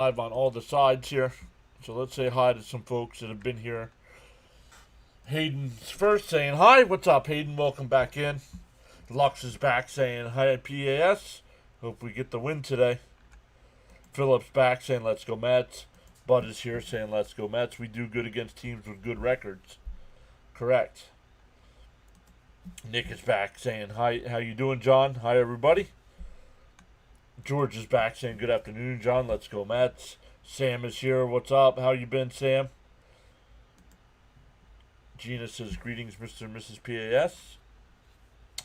Live on all the sides here. So let's say hi to some folks that have been here. Hayden's first saying hi. What's up, Hayden? Welcome back in. Lux is back saying hi at PAS. Hope we get the win today. Phillips back saying let's go Mets. Bud is here saying let's go Mets. We do good against teams with good records. Correct. Nick is back saying hi. How you doing, John? Hi, everybody. George is back saying good afternoon, John. Let's go Mets. Sam is here. What's up? How you been, Sam? Gina says greetings, Mr. and Mrs. PAS.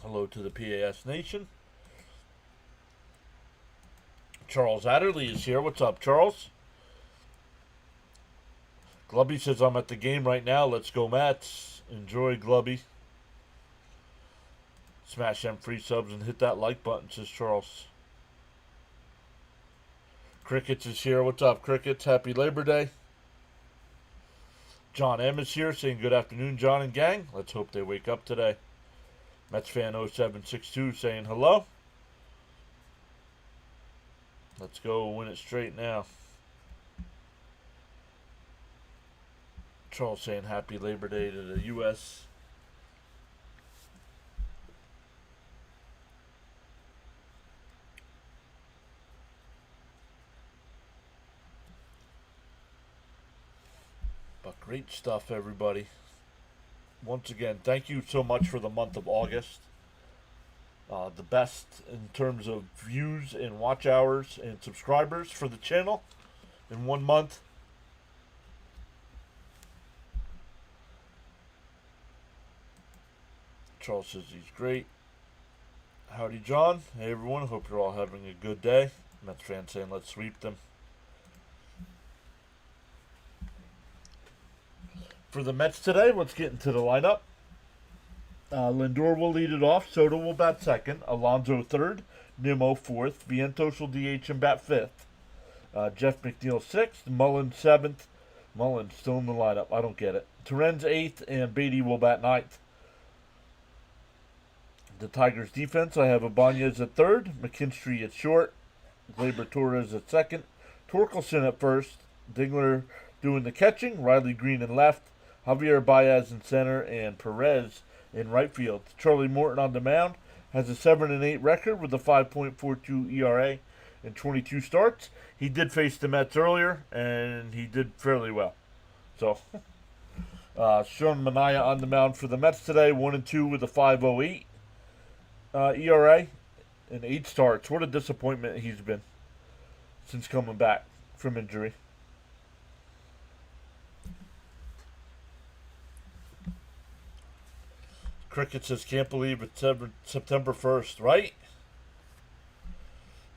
Hello to the PAS Nation. Charles Adderley is here. What's up, Charles? Glubby says I'm at the game right now. Let's go Mets. Enjoy, Glubby. Smash them free subs and hit that like button, says Charles. Crickets is here. What's up, Crickets? Happy Labor Day. John M is here saying good afternoon, John and gang. Let's hope they wake up today. Mets fan 0762 saying hello. Let's go win it straight now. Charles saying happy Labor Day to the U.S. But great stuff, everybody. Once again, thank you so much for the month of August. The best in terms of views and watch hours and subscribers for the channel in 1 month. Charles says he's great. Howdy, John. Hey, everyone. Hope you're all having a good day. Mets fan saying let's sweep them. For the Mets today, let's get into the lineup. Lindor will lead it off. Soto will bat second. Alonso third. Nimmo fourth. Vientos will DH and bat fifth. Jeff McNeil sixth. Mullins seventh. Mullins still in the lineup. I don't get it. Terrenz eighth. And Beatty will bat ninth. The Tigers defense, I have Ibanez at third. McKinstry at short. Gleyber Torres at second. Torkelson at first. Dingler doing the catching. Riley Green in left. Javier Baez in center. And Perez in right field. Charlie Morton on the mound has a 7-8 record with a 5.42 ERA in 22 starts. He did face the Mets earlier, and he did fairly well. So, Sean Manaea on the mound for the Mets today, 1-2 with a 5.08 ERA in 8 starts. What a disappointment he's been since coming back from injury. Cricket says, can't believe it's September 1st, right?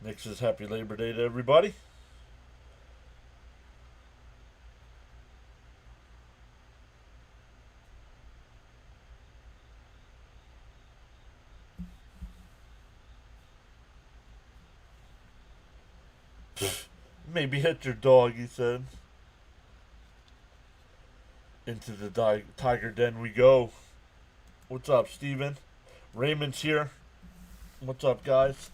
Nick says, happy Labor Day to everybody. Maybe hit your dog, he said. Into the tiger den we go. What's up, Steven? Raymond's here. What's up, guys?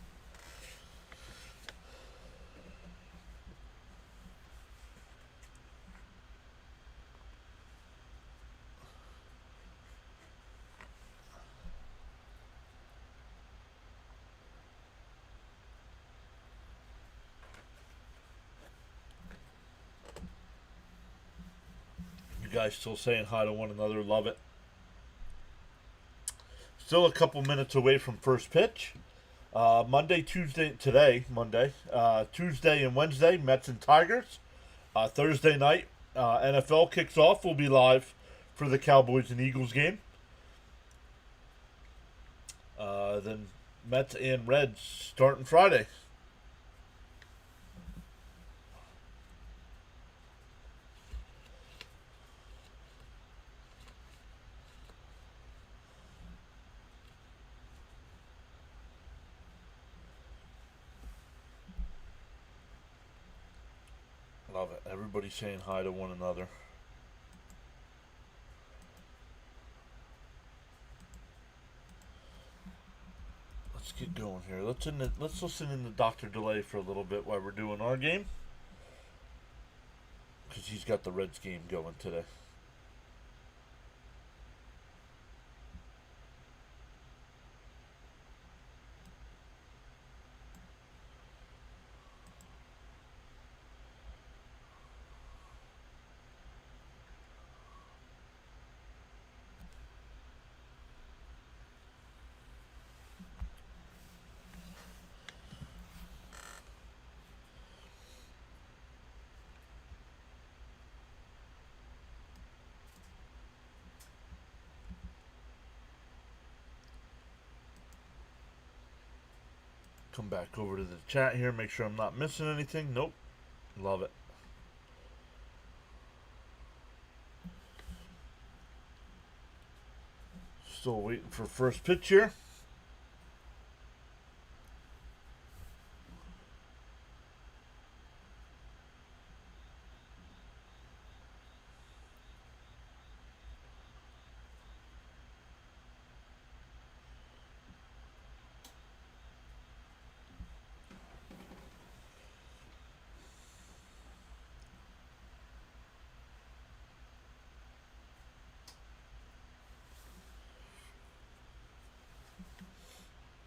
You guys still saying hi to one another. Love it. Still a couple minutes away from first pitch. Monday, Tuesday, Tuesday and Wednesday, Mets and Tigers. Thursday night, NFL kicks off. We'll be live for the Cowboys and Eagles game. Then Mets and Reds starting Friday. Love it. Everybody saying hi to one another. Let's get going here. Let's listen in the Dr. Delay for a little bit while we're doing our game. because he's got the Reds game going today. Come back over to the chat here, make sure I'm not missing anything. Nope. Love it. Still waiting for first pitch here.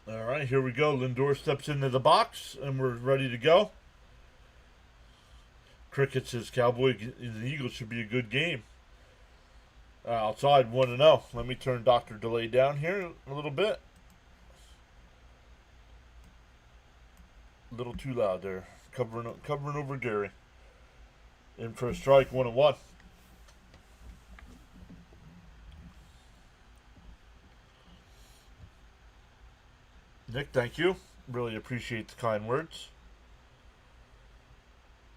All right, here we go. Lindor steps into the box, and we're ready to go. Cricket says Cowboys and the Eagles should be a good game. Outside 1-0. Let me turn Dr. Delay down here a little bit. A little too loud there. Covering over Gary. In for a strike, 1-1. Nick, thank you. Really appreciate the kind words.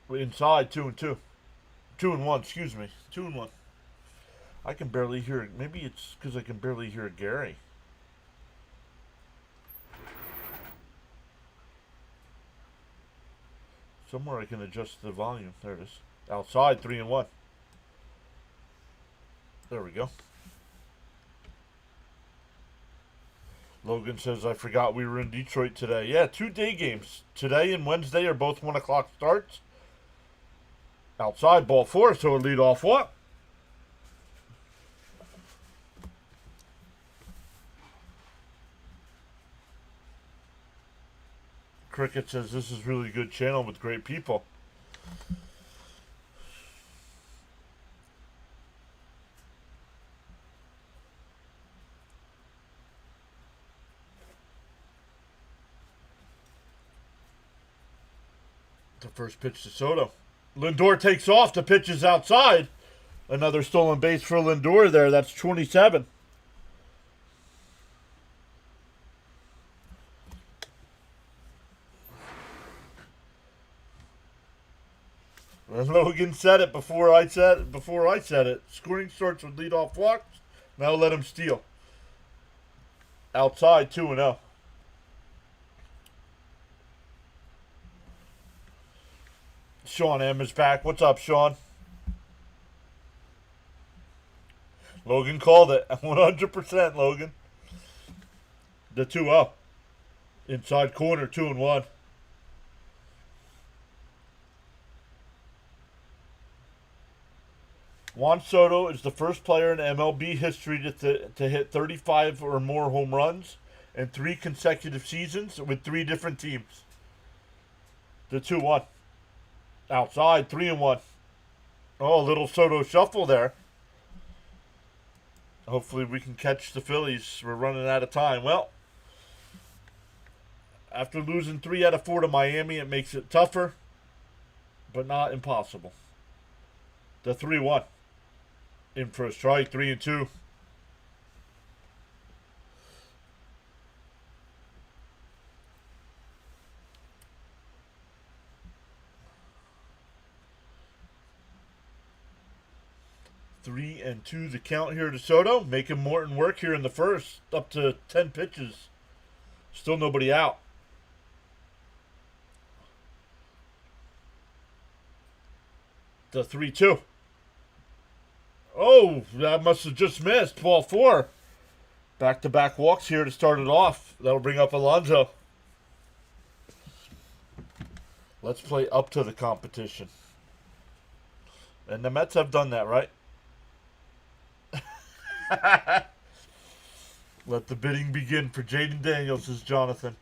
We're inside 2-2. 2-1, excuse me. 2-1. I can barely hear it. Maybe it's because I can barely hear Gary. Somewhere I can adjust the volume. There it is. Outside 3-1. There we go. Logan says, I forgot we were in Detroit today. Yeah, 2 day games. Today and Wednesday are both 1 o'clock starts. Outside, ball 4, so a lead off what? Cricket says, this is really good channel with great people. The first pitch to Soto. Lindor takes off. The pitch is outside. Another stolen base for Lindor there. That's 27. And Logan said it before I said it. Scoring starts with leadoff walks. Now let him steal. Outside 2-0. Sean M is back. What's up, Sean? Logan called it. 100%, Logan. The 2-0. Inside corner, 2-1. Juan Soto is the first player in MLB history to hit 35 or more home runs in 3 consecutive seasons with 3 different teams. The 2-1. Outside, 3-1. Oh, a little Soto shuffle there. Hopefully we can catch the Phillies. We're running out of time. Well, after losing 3 out of 4 to Miami, it makes it tougher, but not impossible. The 3-1. In for a strike, 3-2. Three and 2 the count here to Soto, making Morton work here in the first, up to 10 pitches. Still nobody out. The 3-2. Oh, that must have just missed. Ball 4. Back-to-back walks here to start it off. That'll bring up Alonso. Let's play up to the competition. And the Mets have done that, right? Let the bidding begin for Jaden Daniels, says Jonathan.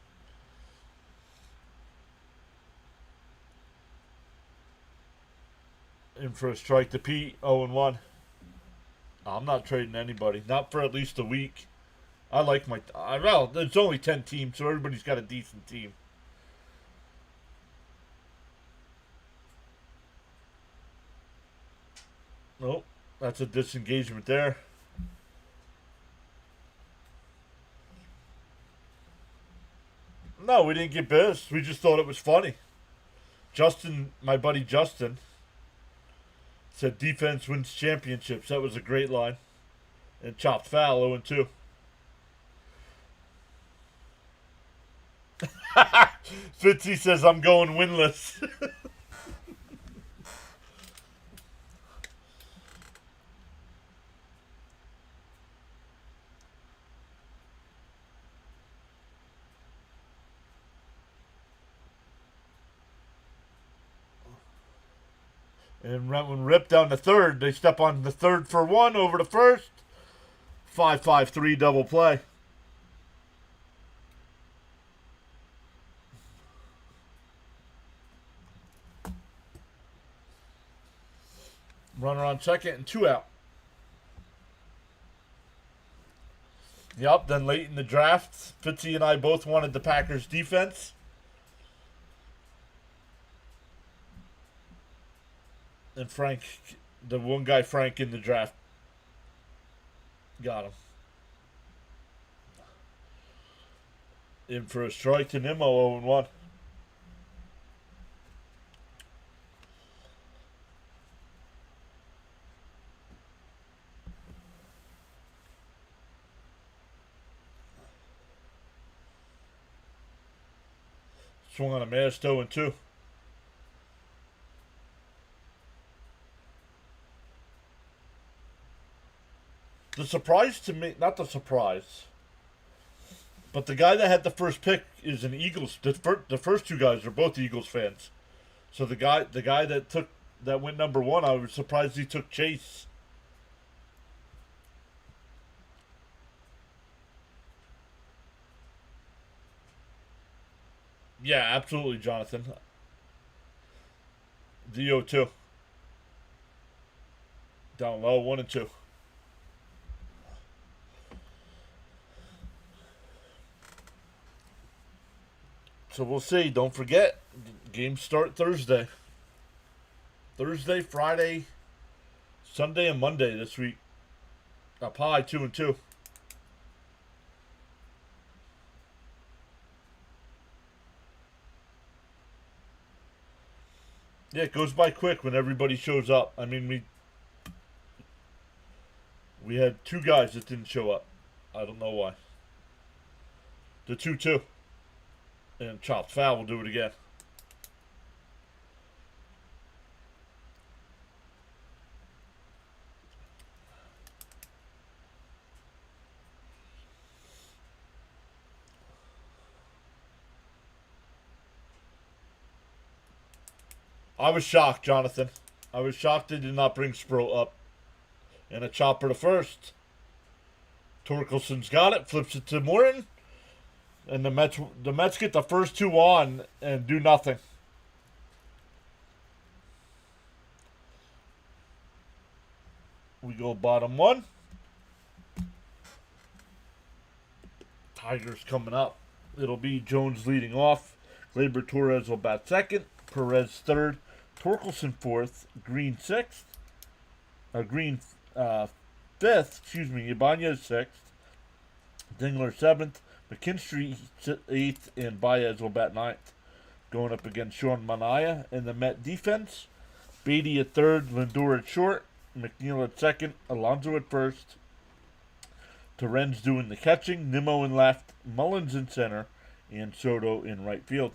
In for a strike to Pete, 0-1. I'm not trading anybody. Not for at least a week. I like my... Well, there's only 10 teams, so everybody's got a decent team. Nope. That's a disengagement there. No, we didn't get pissed. We just thought it was funny. Justin, my buddy Justin, said defense wins championships. That was a great line. And chopped foul, 0-2. Fitzy says I'm going winless. And when Rip down to third, they step on the third for one over the first. 5-5-3 double play. Runner on second and 2 out. Yep, then late in the draft, Fitzy and I both wanted the Packers defense. And Frank, the one guy Frank in the draft, got him. In for a strike to Nimmo, 0-1. Swung on a missed, 0-2. The surprise to me, not the surprise, but the guy that had the first pick is an Eagles. The first two guys are both Eagles fans. So the guy that went number 1, I was surprised he took Chase. Yeah, absolutely, Jonathan. DO2. Down low, 1-2. So we'll see. Don't forget, games start Thursday. Thursday, Friday, Sunday, and Monday this week. Up high, 2-2. Yeah, it goes by quick when everybody shows up. I mean, we had 2 guys that didn't show up. I don't know why. The 2-2. And chopped foul will do it again. I was shocked, Jonathan. I was shocked they did not bring Spro up. And a chopper to first. Torkelson's got it, flips it to Morton. And the Mets get the first 2 on and do nothing. We go bottom 1. Tigers coming up. It'll be Jones leading off. Gleyber Torres will bat second. Perez third. Torkelson fourth. Green sixth. Green fifth. Excuse me. Ibanez sixth. Dingler seventh. McKinstry 8th, and Baez will bat 9th. Going up against Sean Manaea in the Met defense. Beatty at 3rd, Lindor at short, McNeil at 2nd, Alonso at 1st. Torrens doing the catching, Nimmo in left, Mullins in center, and Soto in right field.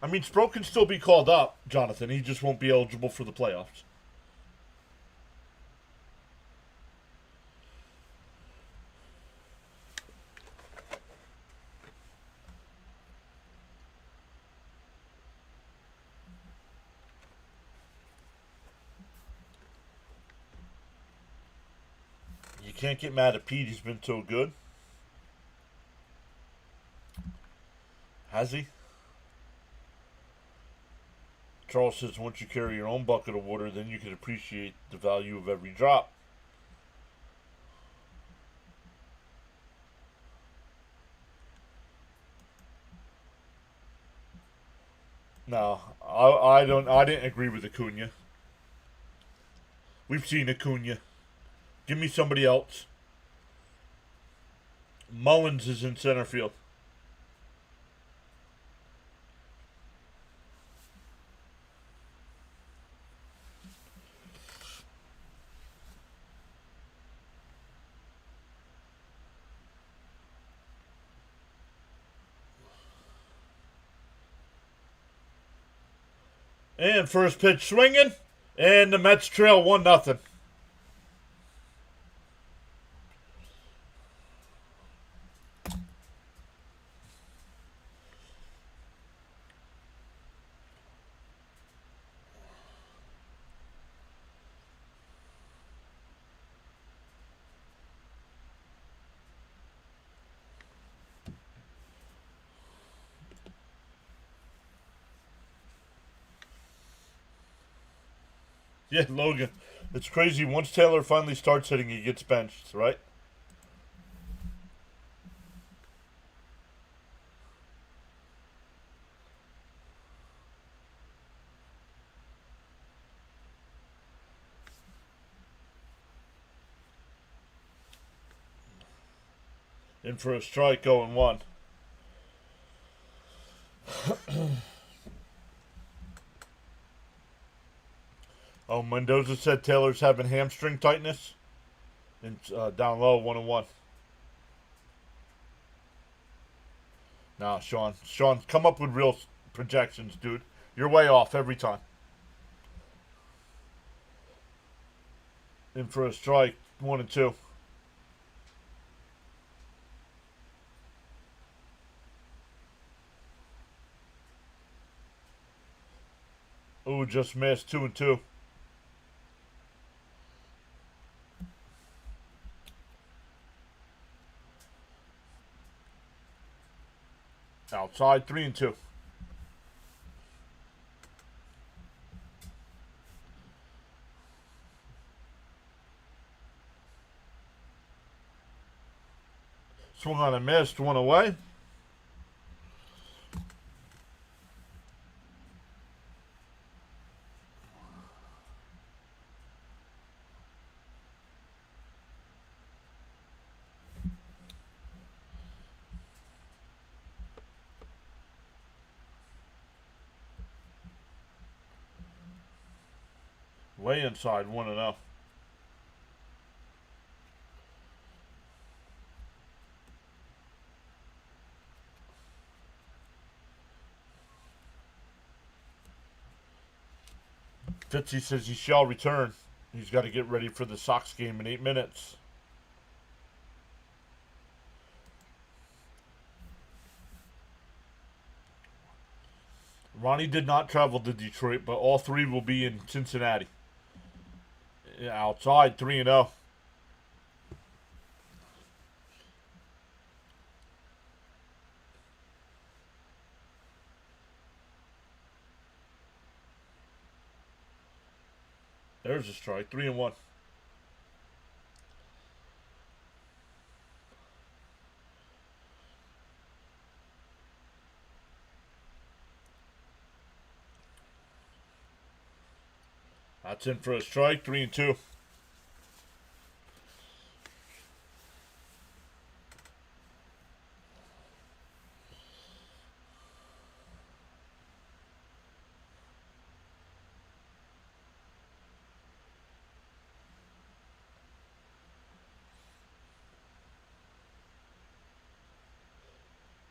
I mean, Sproul can still be called up, Jonathan. He just won't be eligible for the playoffs. can't get mad at Pete. He's been so good. Has he? Charles says once you carry your own bucket of water, then you can appreciate the value of every drop. No, I don't. I didn't agree with Acuna. We've seen Acuna. Give me somebody else. Mullins is in center field. And first pitch swinging, and the Mets trail 1-0. Yeah, Logan. It's crazy. Once Taylor finally starts hitting, he gets benched, right? In for a strike, 0-1. Oh, Mendoza said Taylor's having hamstring tightness. And down low, 1-1. Nah, Sean. Sean, come up with real projections, dude. You're way off every time. In for a strike, 1-2. Ooh, just missed, 2-2. Outside, 3-2. Swung on a missed, one away. Way inside, 1-0. Fitzy says he shall return. He's got to get ready for the Sox game in 8 minutes. Ronnie did not travel to Detroit, but all three will be in Cincinnati. Outside, 3-0. There's a strike, 3-1. That's in for a strike, 3-2.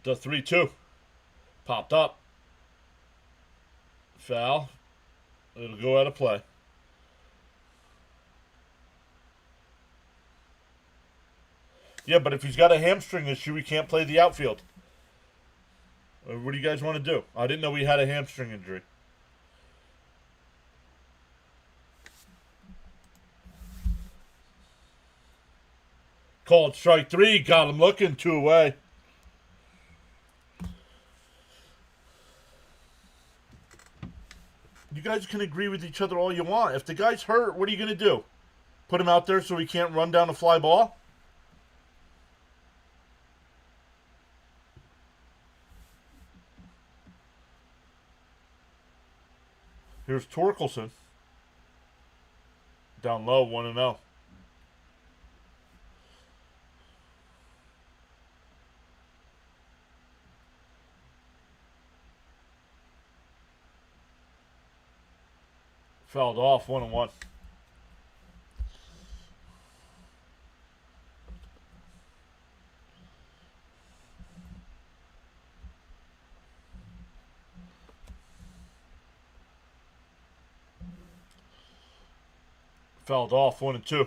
The 3-2. Popped up. Foul. It'll go out of play. Yeah, but if he's got a hamstring issue, he can't play the outfield. What do you guys want to do? I didn't know he had a hamstring injury. Called strike 3. Got him looking. 2 away. You guys can agree with each other all you want. If the guy's hurt, what are you going to do? Put him out there so he can't run down a fly ball? Here's Torkelson. Down low, 1-0. Fouled off, 1-1. Fouled off, 1-2.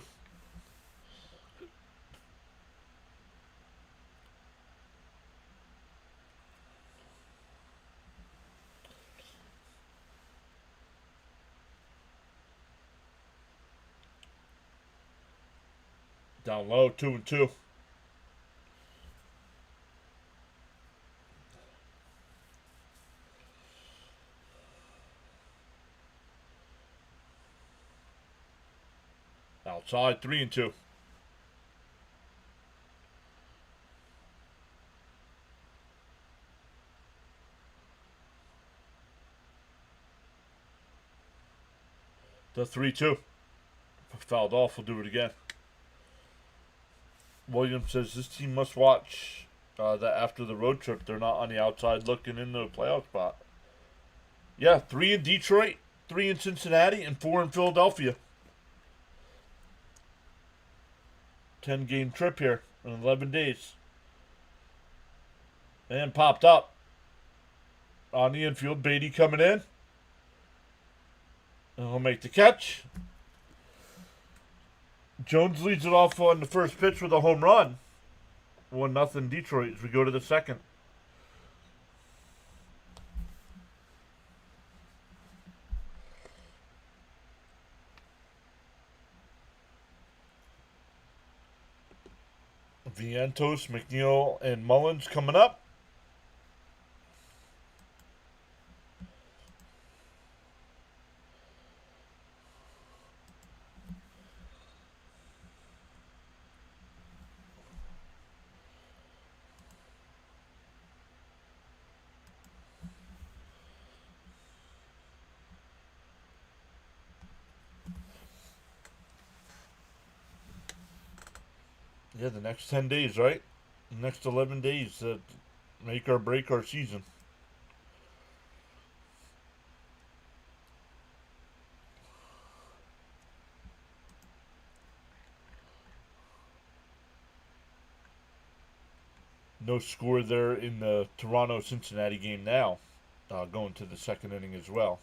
Down low, 2-2. Outside, 3-2. The 3-2. Fouled off, we'll do it again. Williams says this team must watch that after the road trip, they're not on the outside looking into a playoff spot. Yeah, 3 in Detroit, 3 in Cincinnati, and 4 in Philadelphia. 10-game trip here in 11 days. And popped up on the infield. Beatty coming in. And he'll make the catch. Jones leads it off on the first pitch with a home run. 1-0 Detroit as we go to the second. Vientos, McNeil, and Mullins coming up. Yeah, the next 10 days, right? The next 11 days that make or break our season. No score there in the Toronto-Cincinnati game now. Going to the second inning as well.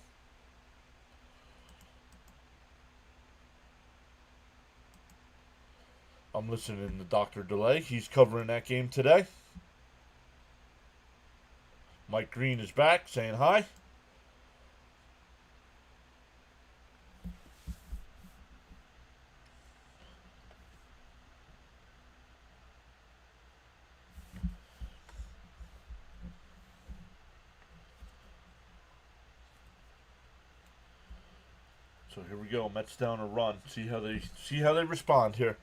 I'm listening to Dr. DeLay. He's covering that game today. Mike Green is back saying hi. So here we go. Mets down a run. See how they respond here.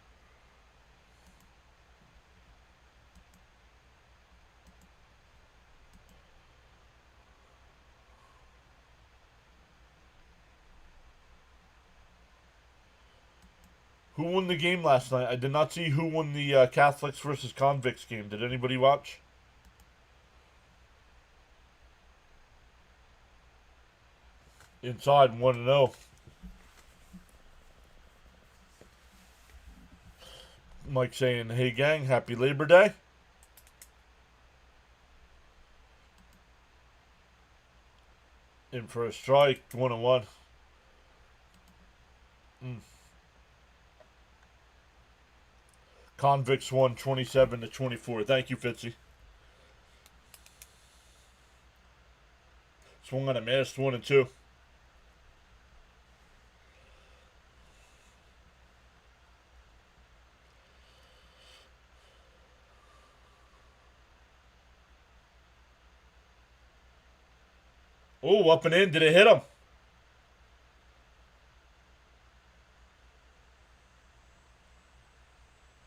Who won the game last night? I did not see who won the Catholics versus Convicts game. Did anybody watch? Inside 1-0. Mike saying, hey gang, happy Labor Day. In for a strike, 1-1. Convicts won 27-24. Thank you, Fitzy. Swung on a miss, 1-2. Oh, up and in. Did it hit him?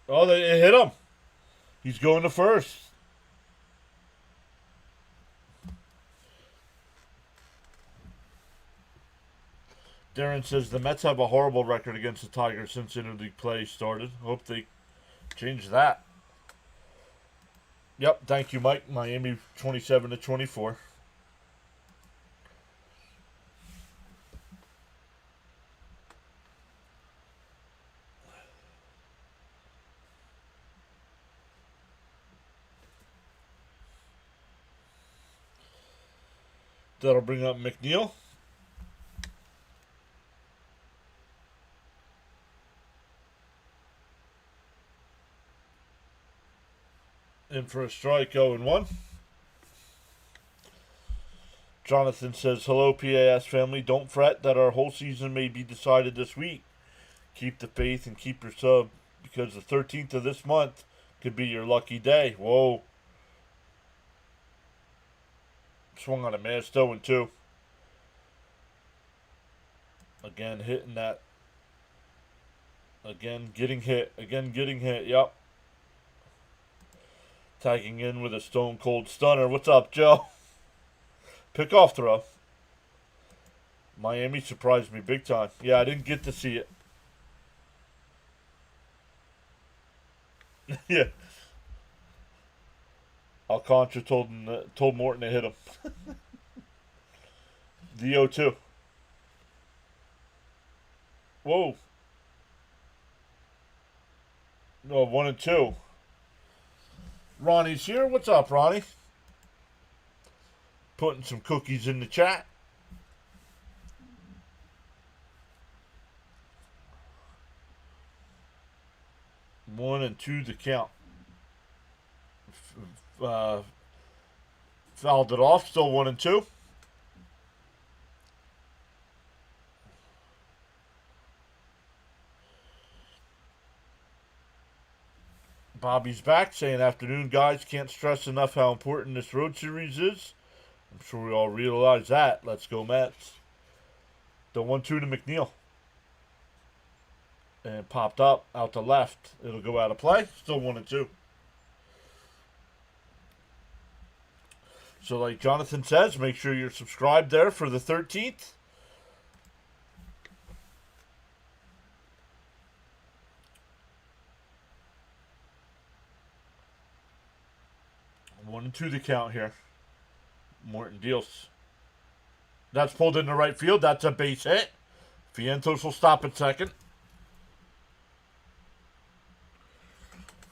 Oh, it hit him. He's going to first. Darren says the Mets have a horrible record against the Tigers since interleague play started. Hope they change that. Yep, thank you, Mike. Miami 27-24. That'll bring up McNeil. In for a strike, 0-1. Jonathan says, hello, PAS family. Don't fret that our whole season may be decided this week. Keep the faith and keep your sub because the 13th of this month could be your lucky day. Whoa. Swung on a miss, 0-2. Again, hitting that. Again, getting hit. Again, getting hit. Yep. Tagging in with a stone cold stunner. What's up, Joe? Pickoff throw. Miami surprised me big time. Yeah, I didn't get to see it. Yeah. Alcantara told Morton to hit him. The 0-2. Whoa. No, 1-2. Ronnie's here. What's up, Ronnie? Putting some cookies in the chat. One and two to count. Fouled it off. Still 1-2. Bobby's back saying, afternoon, guys. Can't stress enough how important this road series is. I'm sure we all realize that. Let's go, Mets. The 1-2 to McNeil. And popped up out to left. It'll go out of play. Still 1-2. So like Jonathan says, make sure you're subscribed there for the 13th. One and two to count here. Morton deals. That's pulled into right field. That's a base hit. Vientos will stop at second.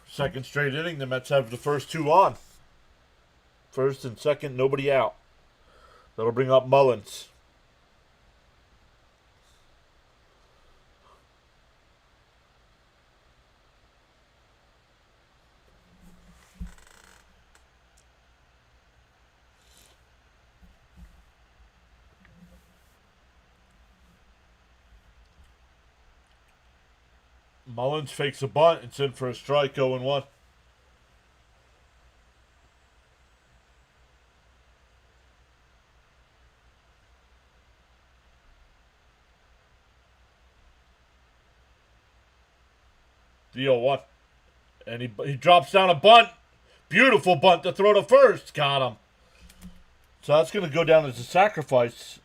Second straight inning, the Mets have the first two on. First and second, nobody out. That'll bring up Mullins. Mullins fakes a bunt. It's in for a strike, 0-1. The 0-1. And he drops down a bunt. Beautiful bunt to throw to first. Got him. So that's going to go down as a sacrifice.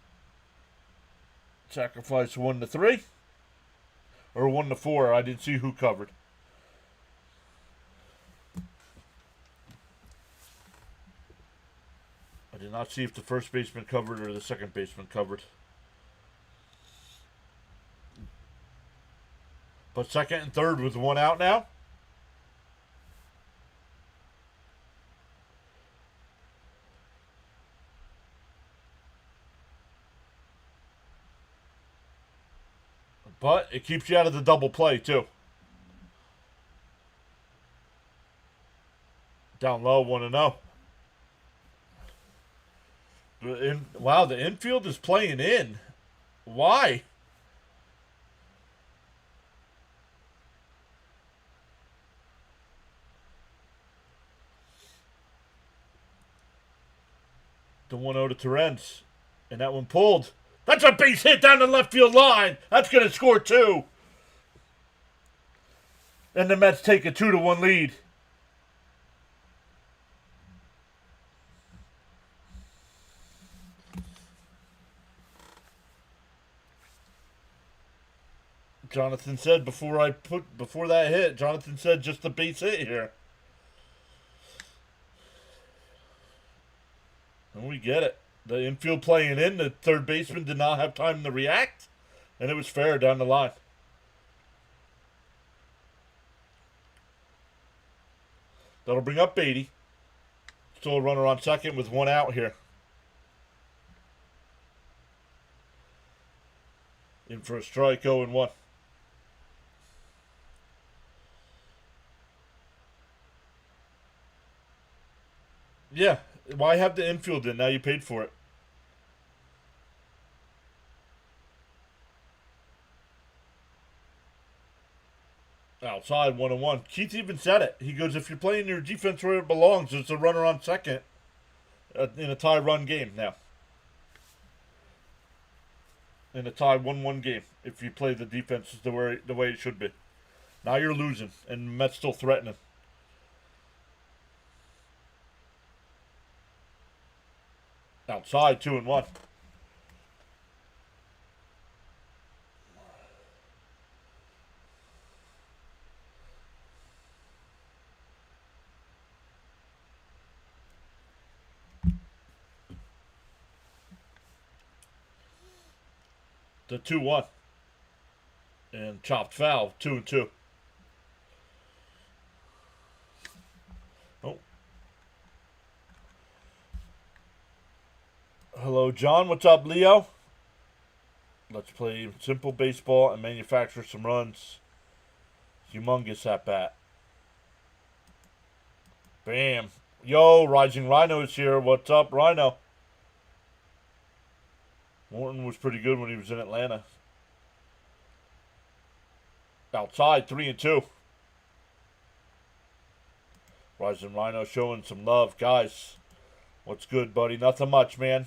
Sacrifice 1-3. Or 1-4. I didn't see who covered. I did not see if the first baseman covered or the second baseman covered. But second and third with one out now. But it keeps you out of the double play, too. Down low, 1-0. Wow, the infield is playing in. Why? The 1-0 to Terrence. And that one pulled. That's a base hit down the left field line. That's going to score 2. And the Mets take a 2-1 lead. Jonathan said before that hit, Jonathan said just a base hit here. And we get it. The infield playing in, the third baseman did not have time to react, and it was fair down the line. That'll bring up Beatty. Still a runner on second with 1 out here. In for a strike, 0-1. Yeah, why have the infield in? Now you paid for it. Outside, 1-1. Keith even said it. He goes, if you're playing your defense where it belongs, there's a runner on second in a tie run game now. In a tie 1-1 game, if you play the defense the way it should be. Now you're losing, and Mets still threatening. Outside, 2-1. The 2-1. And chopped foul, 2-2. Oh. Hello, John. What's up, Leo? Let's play simple baseball and manufacture some runs. Humongous at bat. Bam. Yo, Rising Rhino is here. What's up, Rhino? Morton was pretty good when he was in Atlanta. Outside, 3-2. Rising Rhino showing some love. Guys, what's good, buddy? Nothing much, man.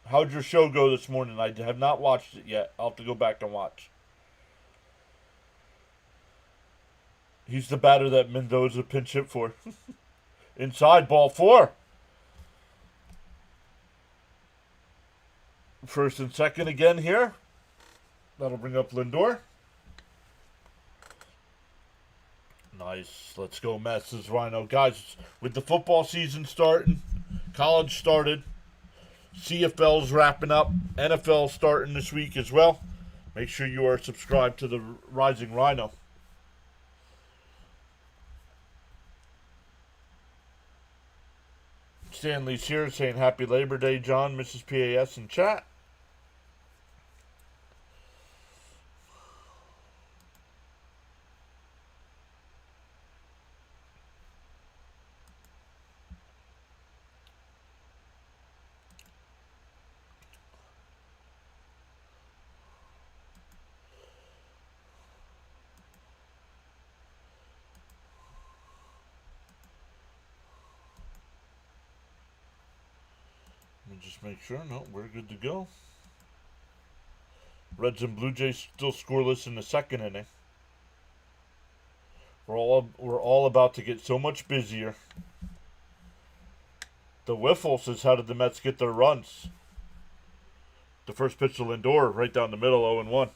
How'd your show go this morning? I have not watched it yet. I'll have to go back and watch. He's the batter that Mendoza pinch hit for. Inside, ball 4. First and second again here. That'll bring up Lindor. Nice. Let's go, Mets. This is Rhino. Guys, with the football season starting, college started, CFL's wrapping up, NFL starting this week as well. Make sure you are subscribed to the Rising Rhino. Stanley's here saying Happy Labor Day, John, Mrs. PAS in chat. Just make sure. No, we're good to go. Reds and Blue Jays still scoreless in the second inning. We're all about to get so much busier. The Wiffle says, how did the Mets get their runs? The first pitch to Lindor, right down the middle, 0-1.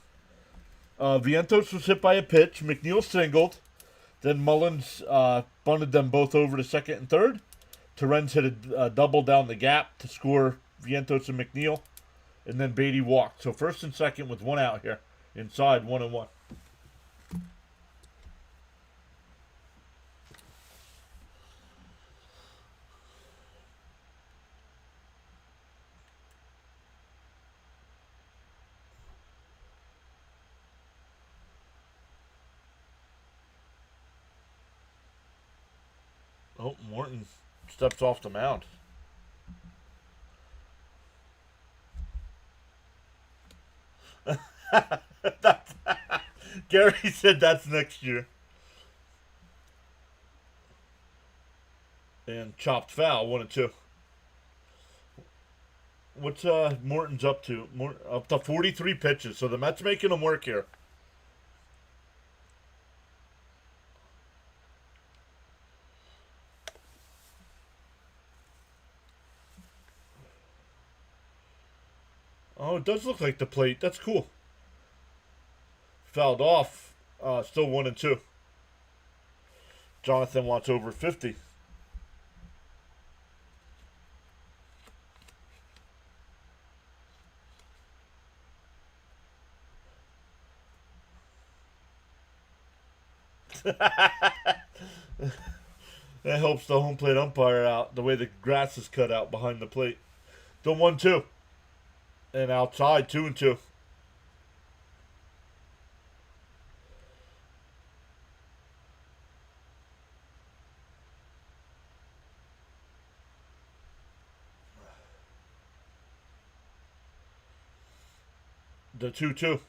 Vientos was hit by a pitch. McNeil singled. Then Mullins bunted them both over to second and third. Terrence hit a double down the gap to score Vientos and McNeil. And then Beatty walked. So first and second with 1 out here. Inside, 1-1. Oh, Morton steps off the mound. Gary said that's next year. And chopped foul, 1-2. What's Morton's up to? Up to 43 pitches. So the Mets making him work here. Oh, it does look like the plate. That's cool. Fouled off. Still 1-2. Jonathan wants over 50. That helps the home plate umpire out, the way the grass is cut out behind the plate. The 1-2. And outside, 2-2. The 2-2.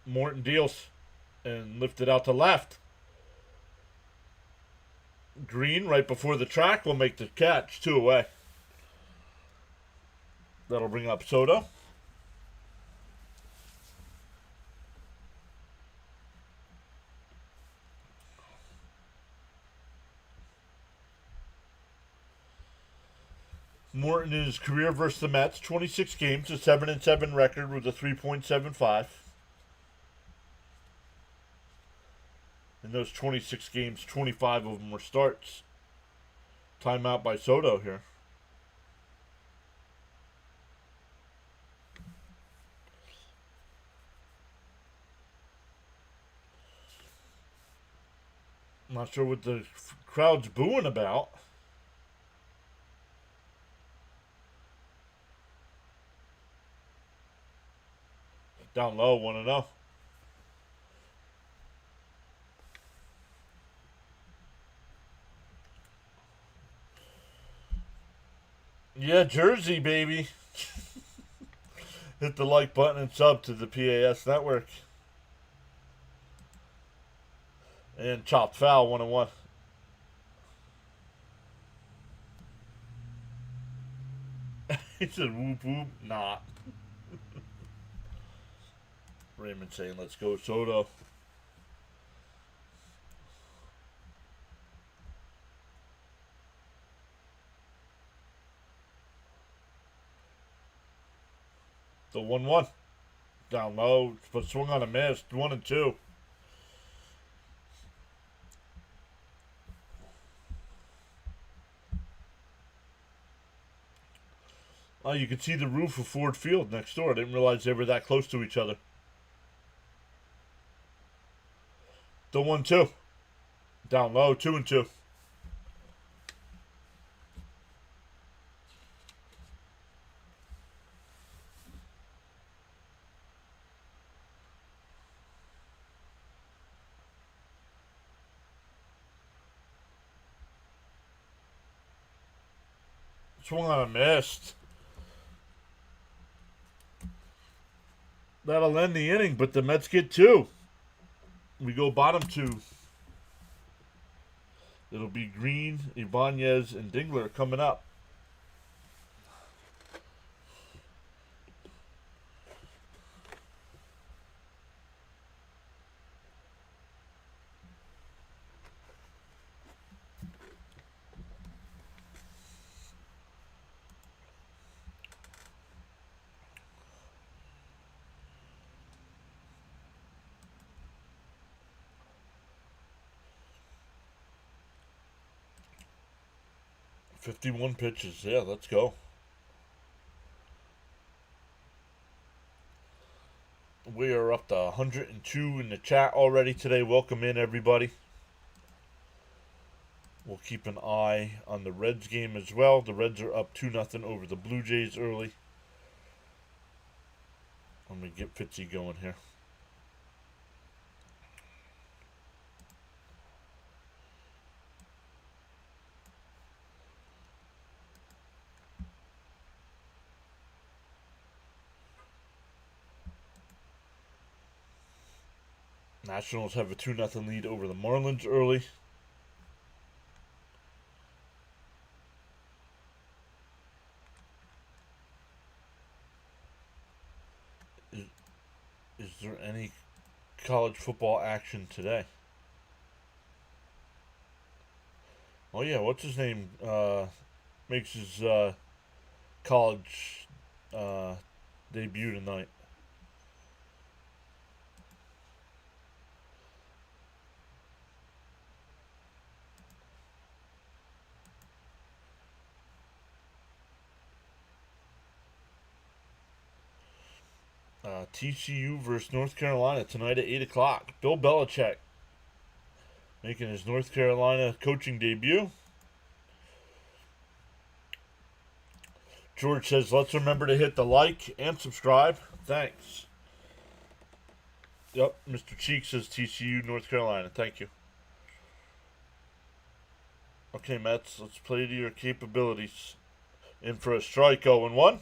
Morton deals and lifted out to left. Green, right before the track, will make the catch. 2 away. That'll bring up Soto. Morton in his career versus the Mets, 26 games, a 7-7 record with a 3.75. In those 26 games, 25 of them were starts. Timeout by Soto here. I'm not sure what the crowd's booing about. Down low, 1-0. Yeah, Jersey, baby. Hit the like button and sub to the PAS network. And chopped foul, 1-1. He said whoop whoop, nah. Raymond saying let's go Soto. The 1-1. Down low, but swung on a miss. 1-2. Oh, you could see the roof of Ford Field next door. I didn't realize they were that close to each other. The 1-2. Down low, 2-2. Swung on a miss. That'll end the inning, but the Mets get 2. We go bottom 2. It'll be Green, Ibanez, and Dingler coming up. $51 pitches. Yeah, let's go. We are up to 102 in the chat already today. Welcome in, everybody. We'll keep an eye on the Reds game as well. The Reds are up 2-0 over the Blue Jays early. Let me get Fitzy going here. Nationals have a 2-0 lead over the Marlins early. Is there any college football action today? Oh yeah, what's his name? Makes his college uh, debut tonight. TCU versus North Carolina tonight at 8 o'clock. Bill Belichick making his North Carolina coaching debut. George says, let's remember to hit the like and subscribe. Thanks. Yep, Mr. Cheek says TCU, North Carolina. Thank you. Okay, Mets, let's play to your capabilities. In for a strike, 0-1.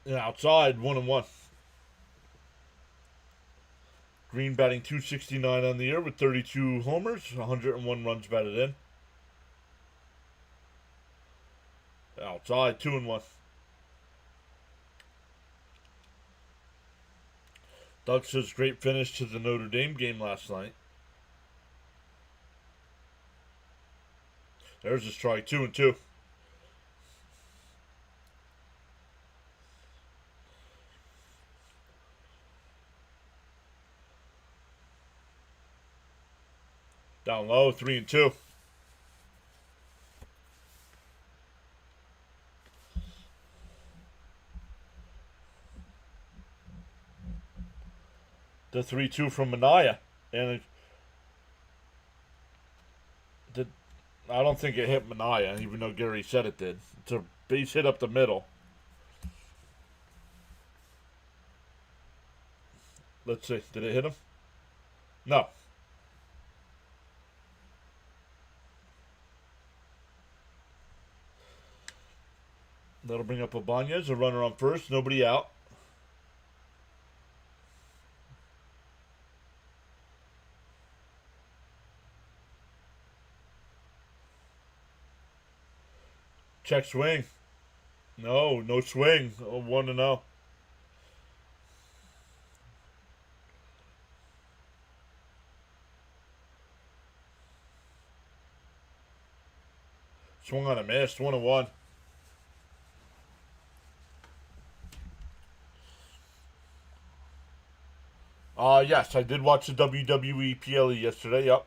And outside, 1-1. Green batting 269 on the year with 32 homers, 101 runs batted in. Outside, 2-1. Doug says great finish to the Notre Dame game last night. There's a strike, 2-2. Down low, 3-2. The 3-2 from Mania. And I don't think it hit Mania, even though Gary said it did. It's a base hit up the middle. Let's see. Did it hit him? No. That'll bring up Ibanez, a runner on first, nobody out. Check swing. No swing. 1-0. Swung on a miss, 1-1. Yes, I did watch the WWE PLE yesterday, yep.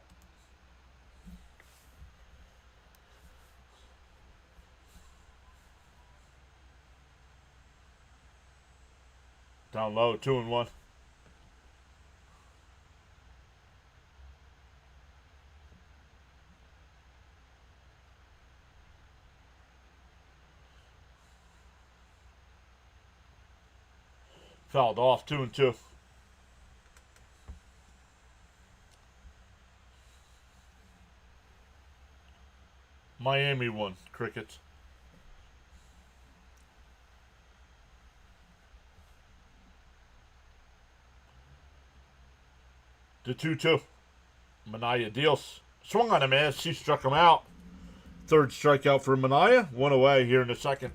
Down low, 2-1. Fouled off, 2-2. Miami won. Crickets. The 2-2. Mania deals. Swung on him, man. She struck him out. Third strikeout for Mania. One away here in the second.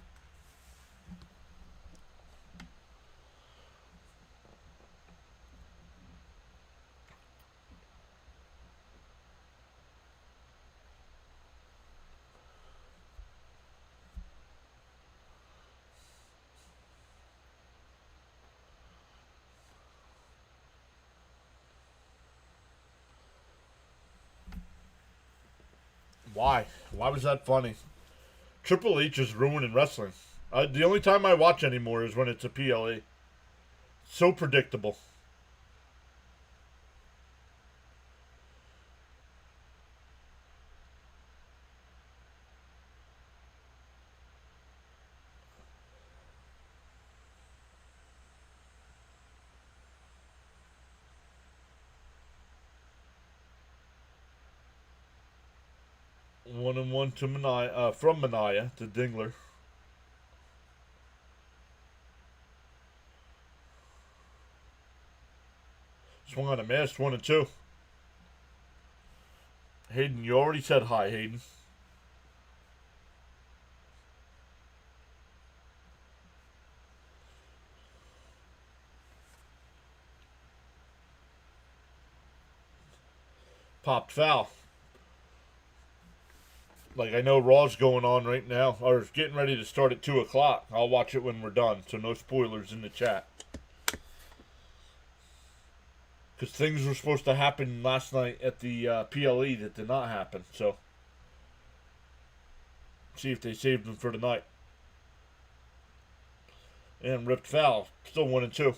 Why? Why was that funny? Triple H is ruining wrestling. The only time I watch anymore is when it's a PLE. So predictable. One and one to Mania, from Mania to Dingler. Swung on a miss, 1-2. Hayden, you already said hi, Hayden. Popped foul. Like, I know Raw's going on right now, or it's getting ready to start at 2 o'clock. I'll watch it when we're done, so no spoilers in the chat. Because things were supposed to happen last night at the PLE that did not happen, so see if they saved them for tonight. And ripped foul. Still 1 and 2.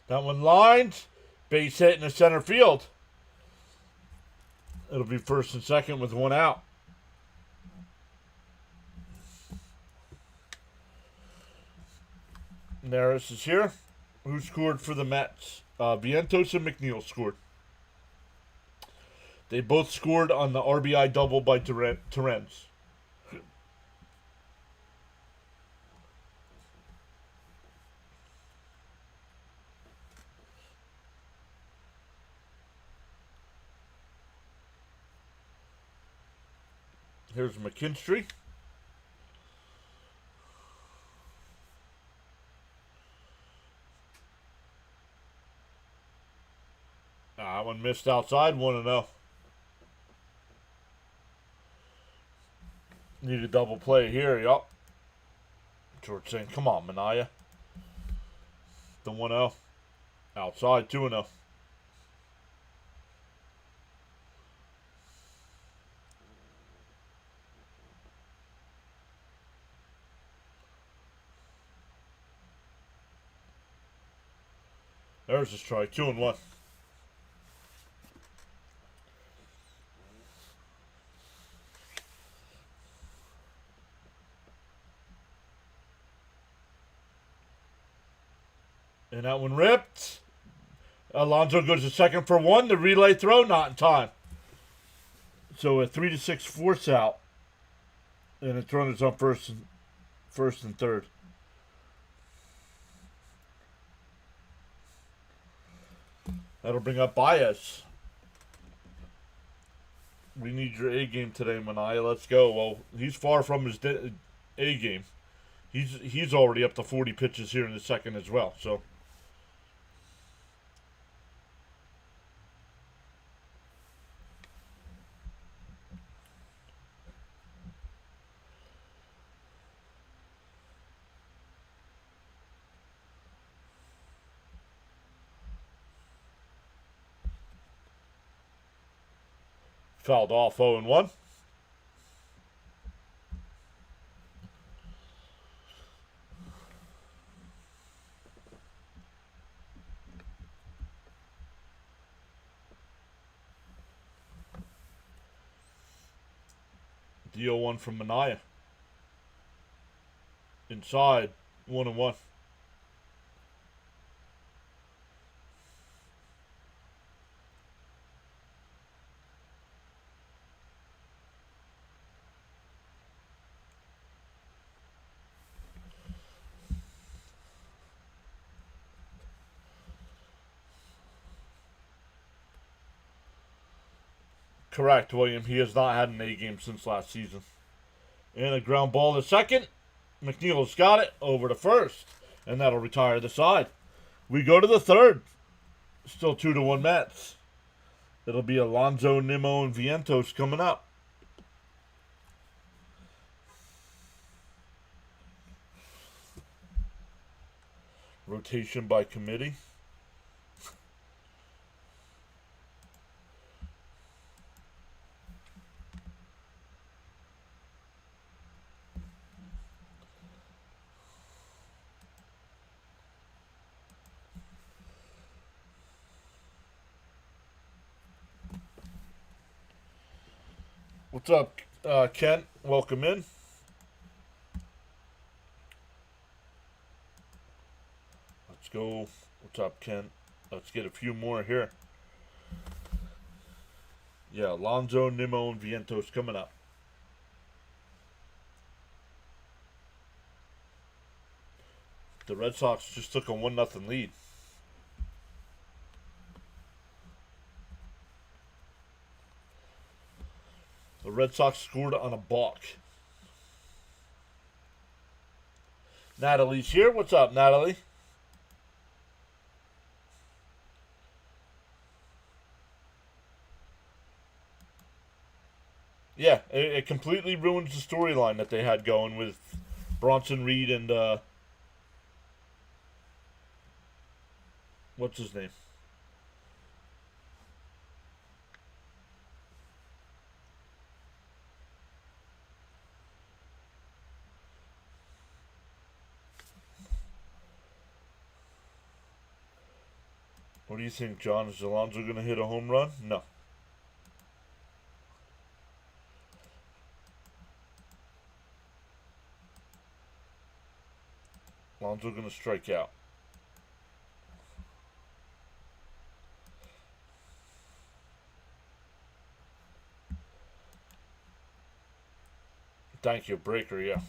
That one lined. Base hit in the center field. It'll be first and second with 1 out. Neris is here. Who scored for the Mets? Vientos and McNeil scored. They both scored on the RBI double by Terrence. Here's McKinstry. That one missed outside, 1-0. Need a double play here, yup. George saying, come on, Manaya. The 1-0. Outside, 2-0. There's a strike, 2-1. And that one ripped. Alonso goes to second for 1. The relay throw, not in time. So a 3-6 force out. And its runners on first and third. That'll bring up Baez. We need your A game today, Manaya. Let's go. Well, he's far from his A game. He's already up to 40 pitches here in the second as well. So fouled off 0-1. The 0-1 from Manaya. Inside, 1-1. Correct, William. He has not had an A game since last season. And a ground ball to second. McNeil's got it over to first. And that'll retire the side. We go to the third. Still 2-1 Mets. It'll be Alonso, Nimmo, and Vientos coming up. Rotation by committee. What's up, Kent? Welcome in. Let's go. What's up, Kent? Let's get a few more here. Yeah, Alonso, Nimmo, and Vientos coming up. The Red Sox just took a 1-0 lead. Red Sox scored on a balk. Natalie's here. What's up, Natalie? Yeah, it completely ruins the storyline that they had going with Bronson Reed and what's his name? What do you think, John? Is Alonso going to hit a home run? No. Alonso going to strike out. Thank you, Breaker, yeah.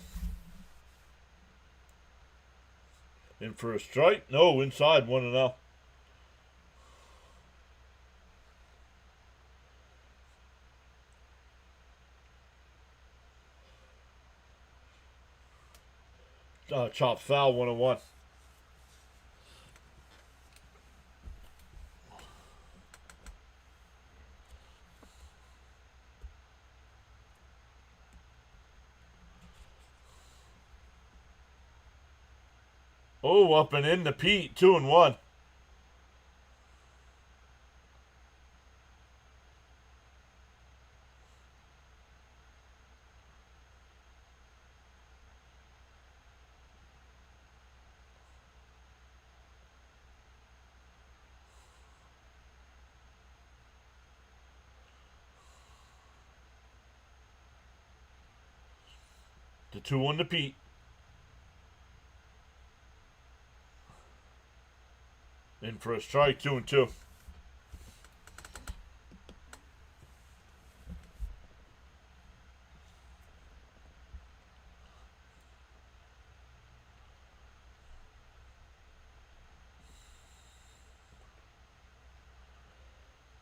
In for a strike? No, inside, 1-0. Chop foul, 1-1. Oh, up and in the Pete, 2-1. The 2-1 to Pete. In for a strike, 2-2.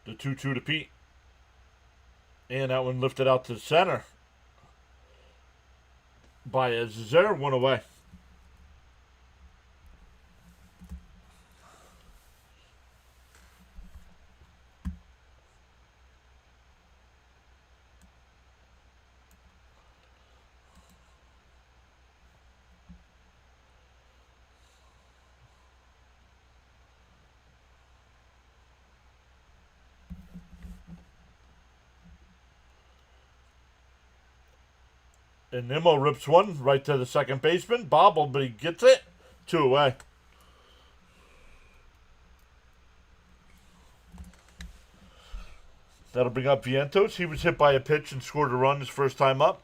The 2-2 to Pete. And that one lifted out to the center. By Azazer, 1 away. And Nimmo rips one right to the second baseman. Bobbled, but he gets it. 2 away. That'll bring up Vientos. He was hit by a pitch and scored a run his first time up.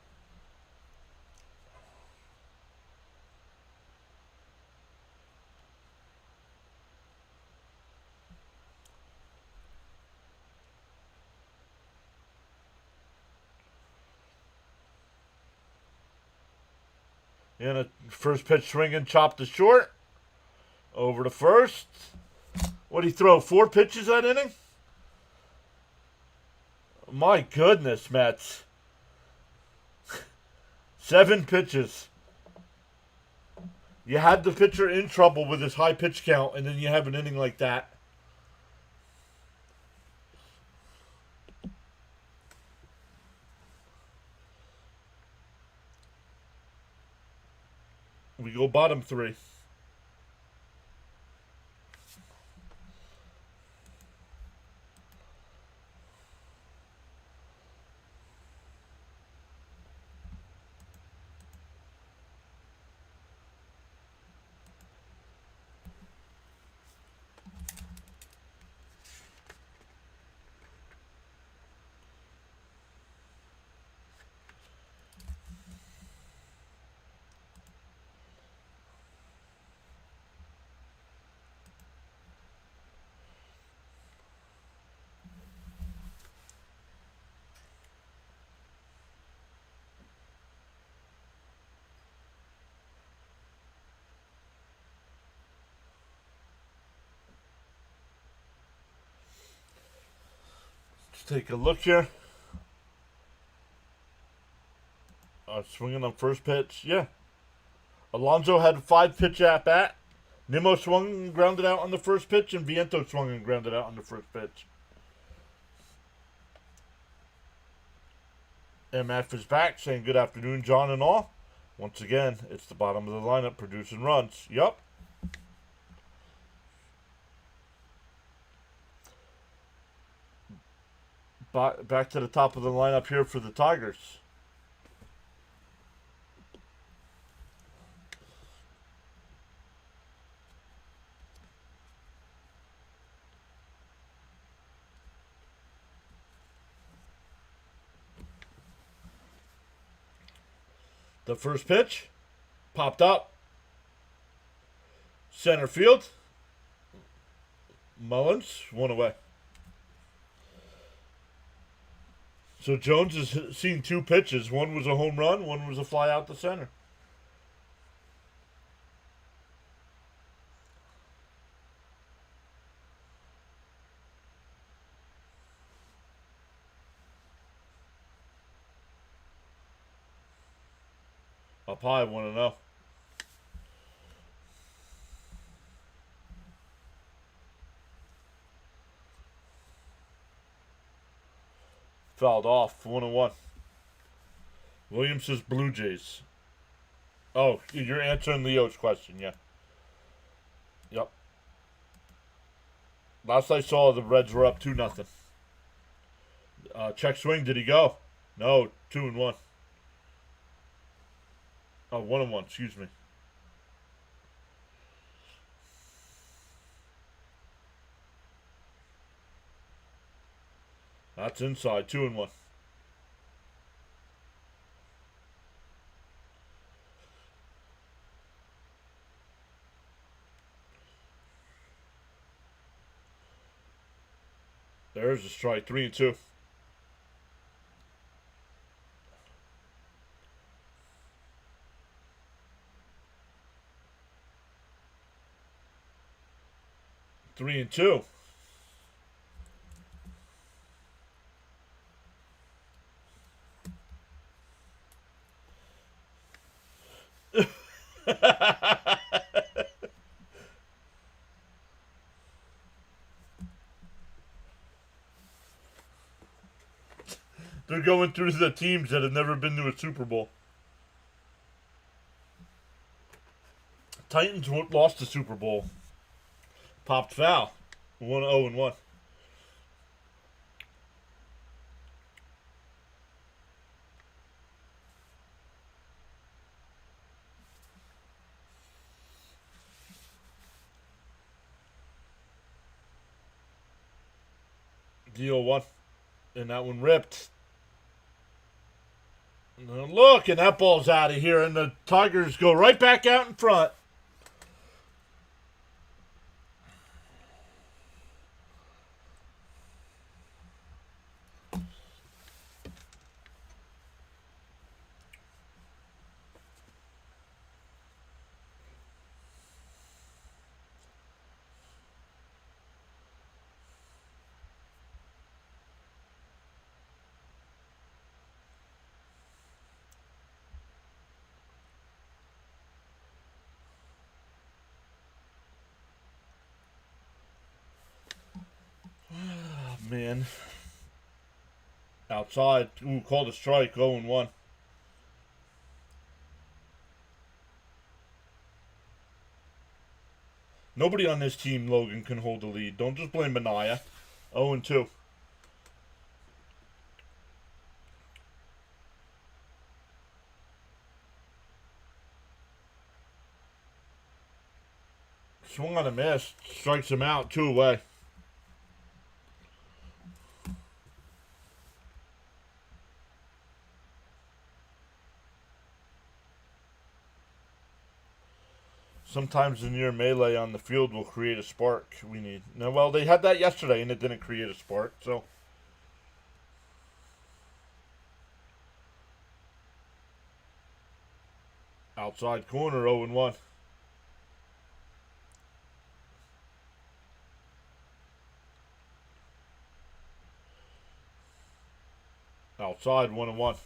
And a first pitch swinging, chopped to short. Over to first. What'd he throw? 4 pitches that inning? My goodness, Mets. 7 pitches. You had the pitcher in trouble with his high pitch count, and then you have an inning like that. We go bottom 3. Let's take a look here. Swinging on first pitch. Yeah. Alonso had a 5-pitch at bat. Nimmo swung and grounded out on the first pitch, and Viento swung and grounded out on the first pitch. MF is back, saying good afternoon, John and all. Once again, it's the bottom of the lineup producing runs. Yup. Back to the top of the lineup here for the Tigers. The first pitch popped up. Center field. Mullins, 1 away. So Jones has seen 2 pitches. One was a home run, one was a fly out the center. Up high, 1-0. Fouled off, 1-1. Williams says Blue Jays. Oh, you're answering Leo's question, yeah. Yep. Last I saw, the Reds were up 2-0. Check swing, did he go? No, 2-1. Oh, 1-1, excuse me. That's inside, 2-1. There's a strike, 3-2. Three and two. They're going through the teams that have never been to a Super Bowl. Titans lost the Super Bowl. Popped foul. 1-0-1. Deal 1. And that one ripped. And look, and that ball's out of here, and the Tigers go right back out in front. Man. Outside. Ooh, called a strike. 0-1. Nobody on this team, Logan, can hold the lead. Don't just blame Benaya. 0-2. Swung on a miss. Strikes him out. 2 away. Sometimes the near melee on the field will create a spark we need. Now, well, they had that yesterday and it didn't create a spark, so. Outside corner, 0-1. Outside, 1-1.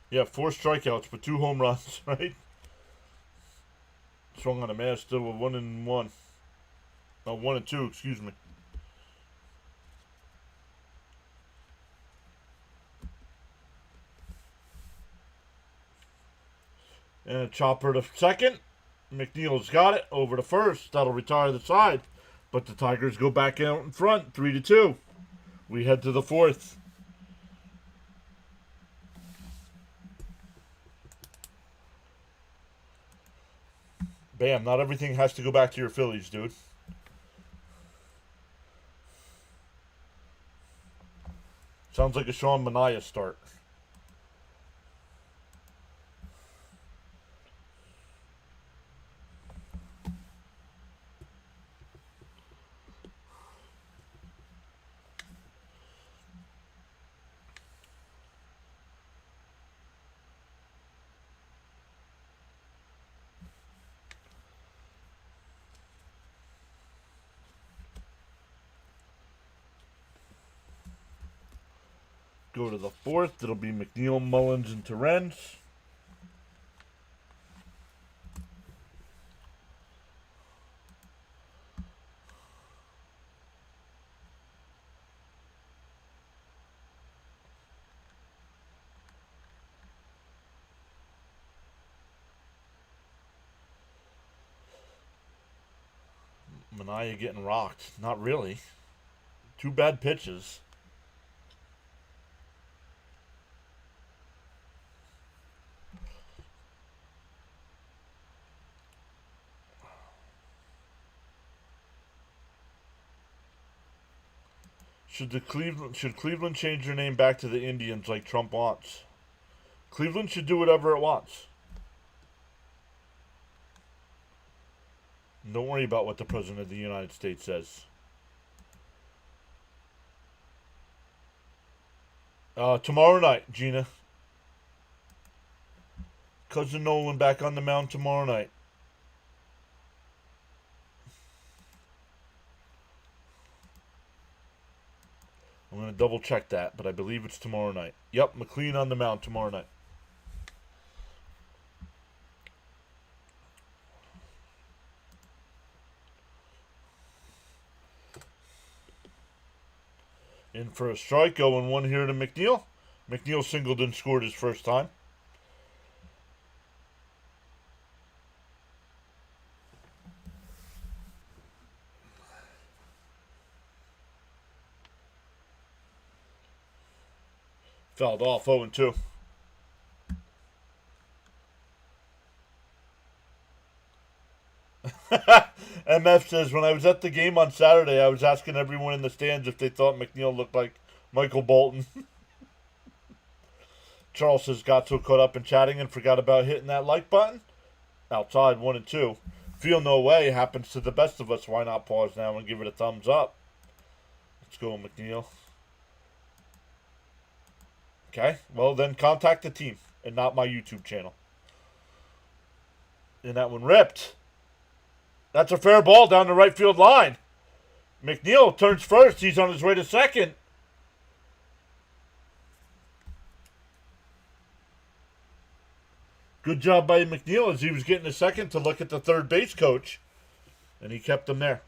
Yeah, 4 strikeouts, but 2 home runs, right? Swung on a man still with 1-1. No, 1-2, excuse me. And a chopper to second. McNeil's got it over to first. That'll retire the side. But the Tigers go back out in front, 3-2. We head to the 4th. Bam, not everything has to go back to your Phillies, dude. Sounds like a Sean Manaea start. Go to the 4th. It'll be McNeil, Mullins, and Terrence. Manaea getting rocked. Not really. 2 bad pitches. Should Cleveland change their name back to the Indians like Trump wants? Cleveland should do whatever it wants. Don't worry about what the President of the United States says. Tomorrow night, Gina. Cousin Nolan back on the mound tomorrow night. I'm going to double check that, but I believe it's tomorrow night. Yep, McLean on the mound tomorrow night. In for a strike, 0-1 here to McNeil. McNeil singled and scored his first time. Fouled off, 0-2. MF says, when I was at the game on Saturday, I was asking everyone in the stands if they thought McNeil looked like Michael Bolton. Charles says, got so caught up in chatting and forgot about hitting that like button. Outside, 1-2. Feel no way happens to the best of us. Why not pause now and give it a thumbs up? Let's go, McNeil. Okay, well then contact the team and not my YouTube channel. And that one ripped. That's a fair ball down the right field line. McNeil turns first. He's on his way to second. Good job by McNeil as he was getting a second to look at the third base coach. And he kept him there.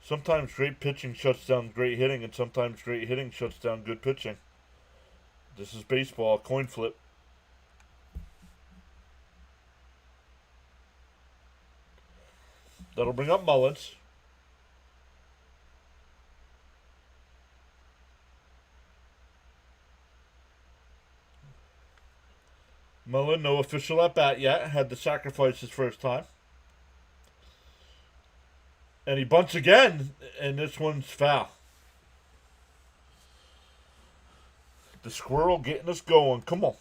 Sometimes great pitching shuts down great hitting, and sometimes great hitting shuts down good pitching. This is baseball, coin flip. That'll bring up Mullins. Mullen, no official at bat yet. Had to sacrifice his first time. And he bunts again, and this one's foul. The squirrel getting us going. Come on.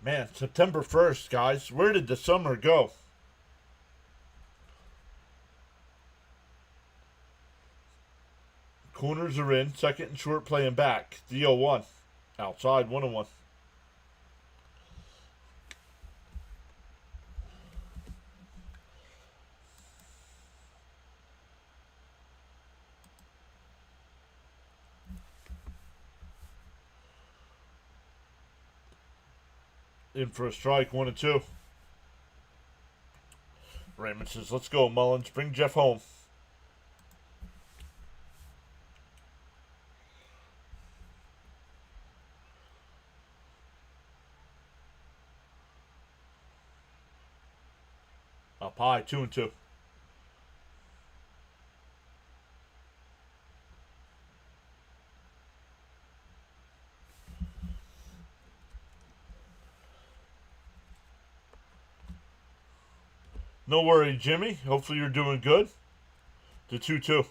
Man, September 1st, guys. Where did the summer go? Corners are in. Second and short playing back. The 0-1. Outside, 1-1. In for a strike, 1-2. Raymond says, let's go, Mullins. Bring Jeff home. Up high, 2-2. No worry, Jimmy. Hopefully you're doing good. The 2-2.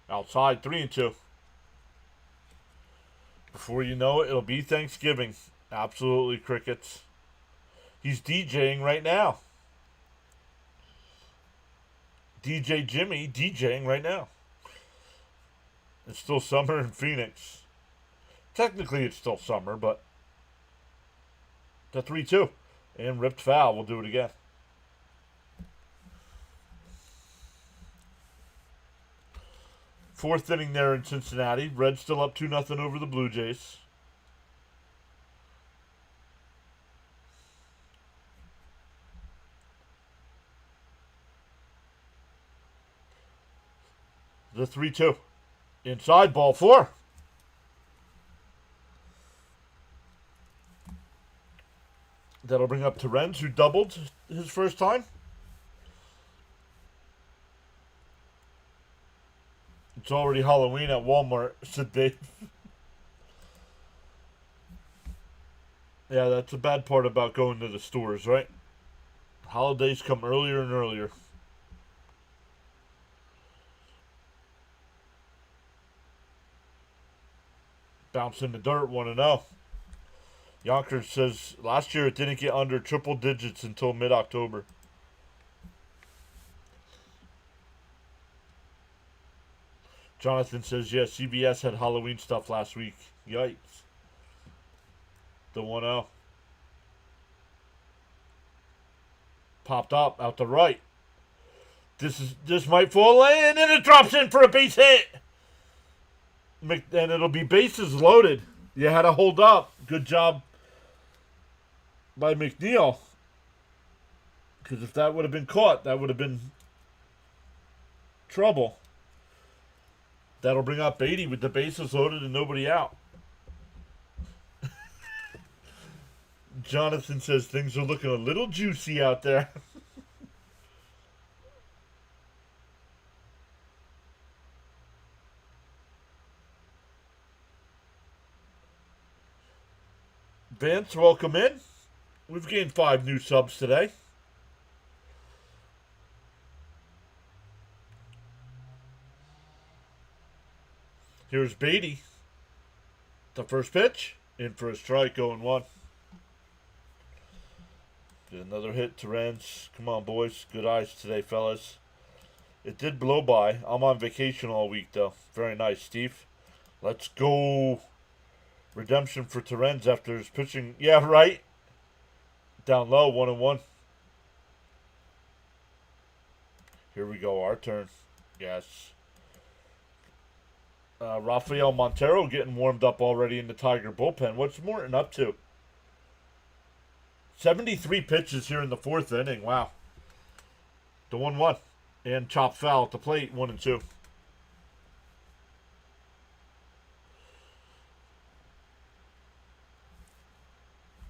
Outside, 3-2. Before you know it, it'll be Thanksgiving. Absolutely, crickets. He's DJing right now. DJ Jimmy DJing right now. It's still summer in Phoenix. Technically, it's still summer, but the 3-2 and ripped foul. We'll do it again. Fourth inning there in Cincinnati. Reds still up 2-0 over the Blue Jays. The 3-2. Inside, ball 4. That'll bring up Terens, who doubled his first time. It's already Halloween at Walmart, said Dave. Yeah, that's a bad part about going to the stores, right? Holidays come earlier and earlier. Bounce in the dirt, 1-0. Yonkers says last year it didn't get under triple digits until mid-October. Jonathan says, yeah, CBS had Halloween stuff last week. Yikes. The 1-0. Popped up out the right. This might fall in, and it drops in for a base hit. And it'll be bases loaded. You had to hold up. Good job by McNeil. Because if that would have been caught, that would have been trouble. That'll bring up Beatty with the bases loaded and nobody out. Jonathan says things are looking a little juicy out there. Vance, welcome in. We've gained 5 new subs today. Here's Beatty. The first pitch. In for a strike, 0-1. Get another hit, Terens. Come on, boys. Good eyes today, fellas. It did blow by. I'm on vacation all week, though. Very nice, Steve. Let's go. Redemption for Terens after his pitching. Yeah, right. Down low, 1-1. Here we go, our turn. Yes. Rafael Montero getting warmed up already in the Tiger bullpen. What's Morton up to? 73 pitches here in the 4th inning. Wow. The 1-1. And chop foul at the plate, 1-2.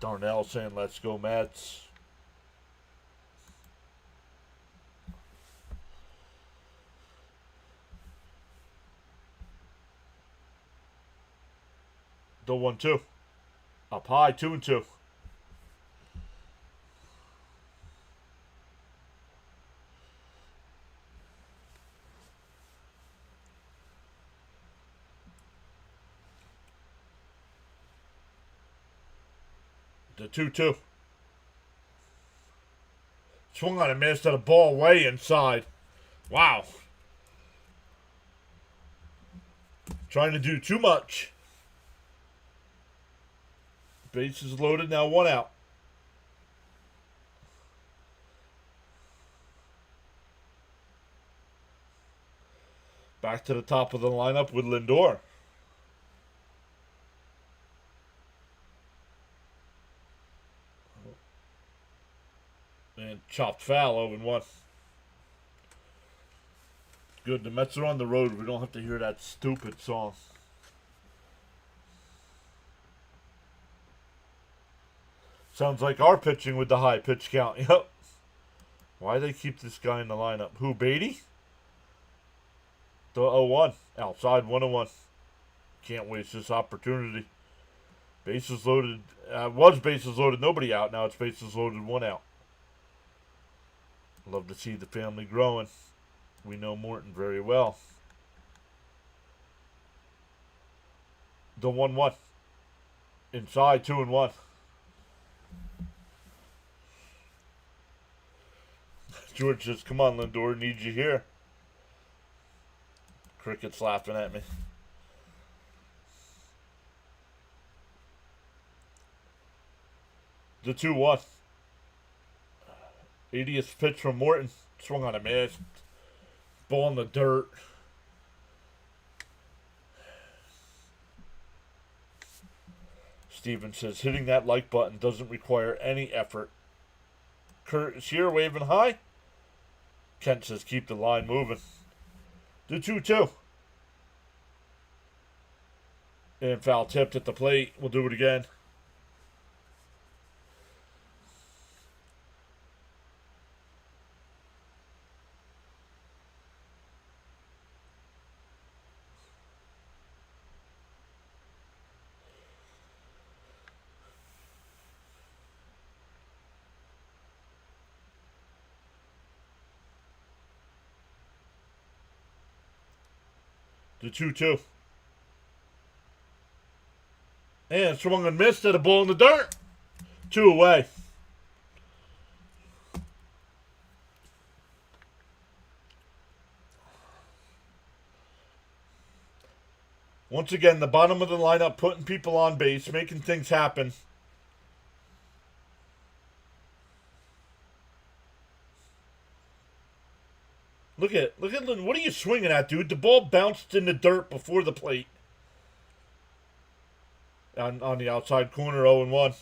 Darnell saying, let's go, Mets. The 1-2. Up high, 2-2. The 2-2. Swung on a miss at a ball way inside. Wow. Trying to do too much. Bases loaded, now 1 out. Back to the top of the lineup with Lindor. Chopped foul, 0-1. Good, the Mets are on the road. We don't have to hear that stupid song. Sounds like our pitching with the high pitch count. Yep. Why they keep this guy in the lineup? Who, Beatty? The 0-1. Outside, 1-1. Can't waste this opportunity. Bases loaded. Was bases loaded, nobody out. Now it's bases loaded, 1 out. Love to see the family growing. We know Morton very well. The 1-1. Inside, 2-1. George says, come on, Lindor, need you here. Cricket's laughing at me. The 2-1. 80th pitch from Morton. Swung on a miss. Ball in the dirt. Steven says, hitting that like button doesn't require any effort. Kurt is here waving high. Kent says, keep the line moving. The 2-2. And foul tipped at the plate. We'll do it again. The 2-2. And swung and missed at a ball in the dirt. 2 away. Once again, the bottom of the lineup putting people on base, making things happen. Look at Lynn. What are you swinging at, dude? The ball bounced in the dirt before the plate. On the outside corner, 0-1.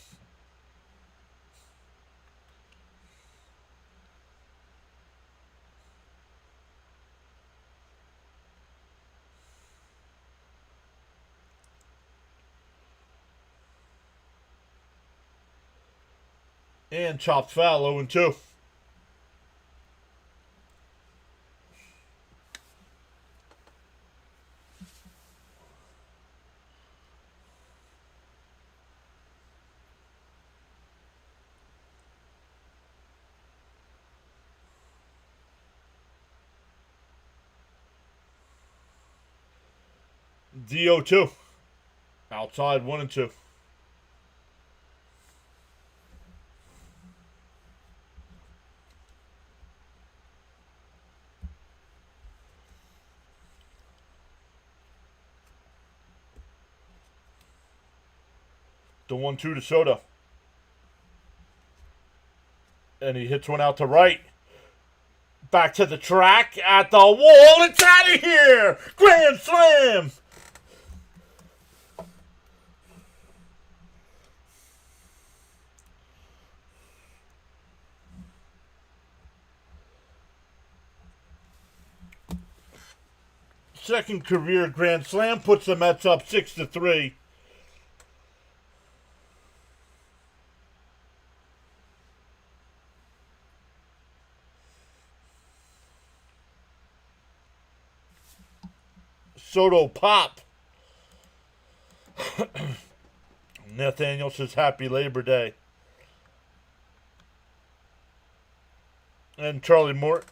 And chopped foul, 0-2. The 0-2. Outside, 1-2. The 1-2 to Soto. And he hits one out to right. Back to the track, at the wall. It's out of here! Grand slam! Second career grand slam puts the Mets up 6-3. Soto pop. Nathaniel says happy Labor Day. And Charlie Moore.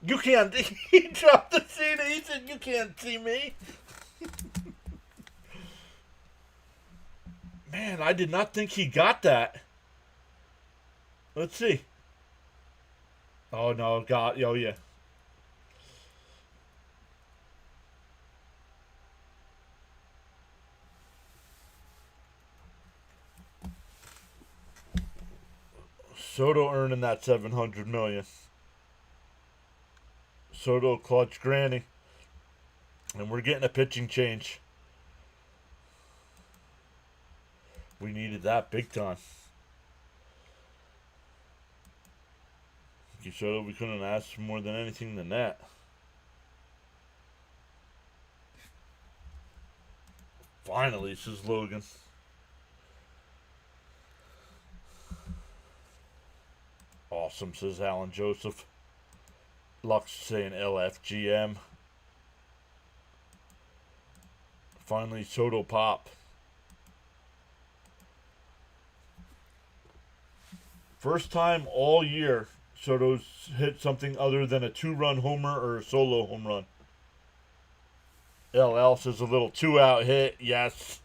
You can't. He dropped the scene. He said, you can't see me. Man, I did not think he got that. Let's see. Oh, no. God. Oh, yeah. Soto earning that $700 million. Soto clutch granny. And we're getting a pitching change. We needed that big time. You Soto, we couldn't ask for more than anything than that. Finally, says Logan. Awesome, says Alan Joseph. Lux saying LFGM. Finally, Soto pop. First time all year Soto's hit something other than a 2-run homer or a solo home run. LL says a little 2-out hit. Yes.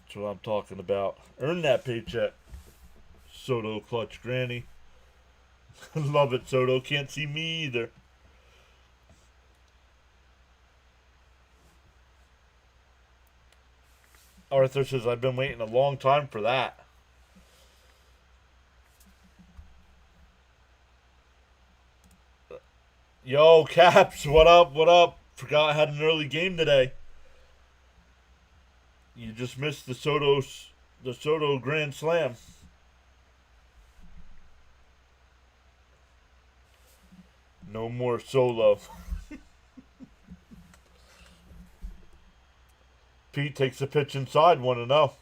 That's what I'm talking about. Earn that paycheck. Soto clutch granny. Love it, Soto. Can't see me either. Arthur says, I've been waiting a long time for that. Yo, Caps, what up? What up? Forgot I had an early game today. You just missed the Soto Grand Slam. No more solo. Pete takes a pitch inside, 1-0.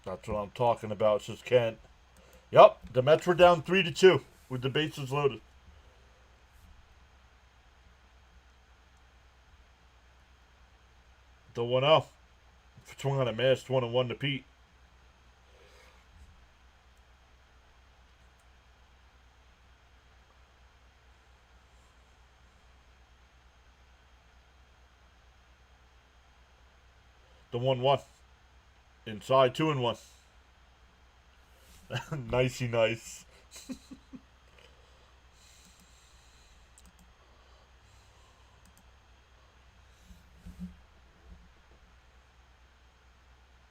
That's what I'm talking about, says Kent. Yup, the Mets were down 3-2 with the bases loaded. The 1-0. Swung on a miss, 1-1 to Pete. The 1-1. Inside, 2-1. Nicey nice.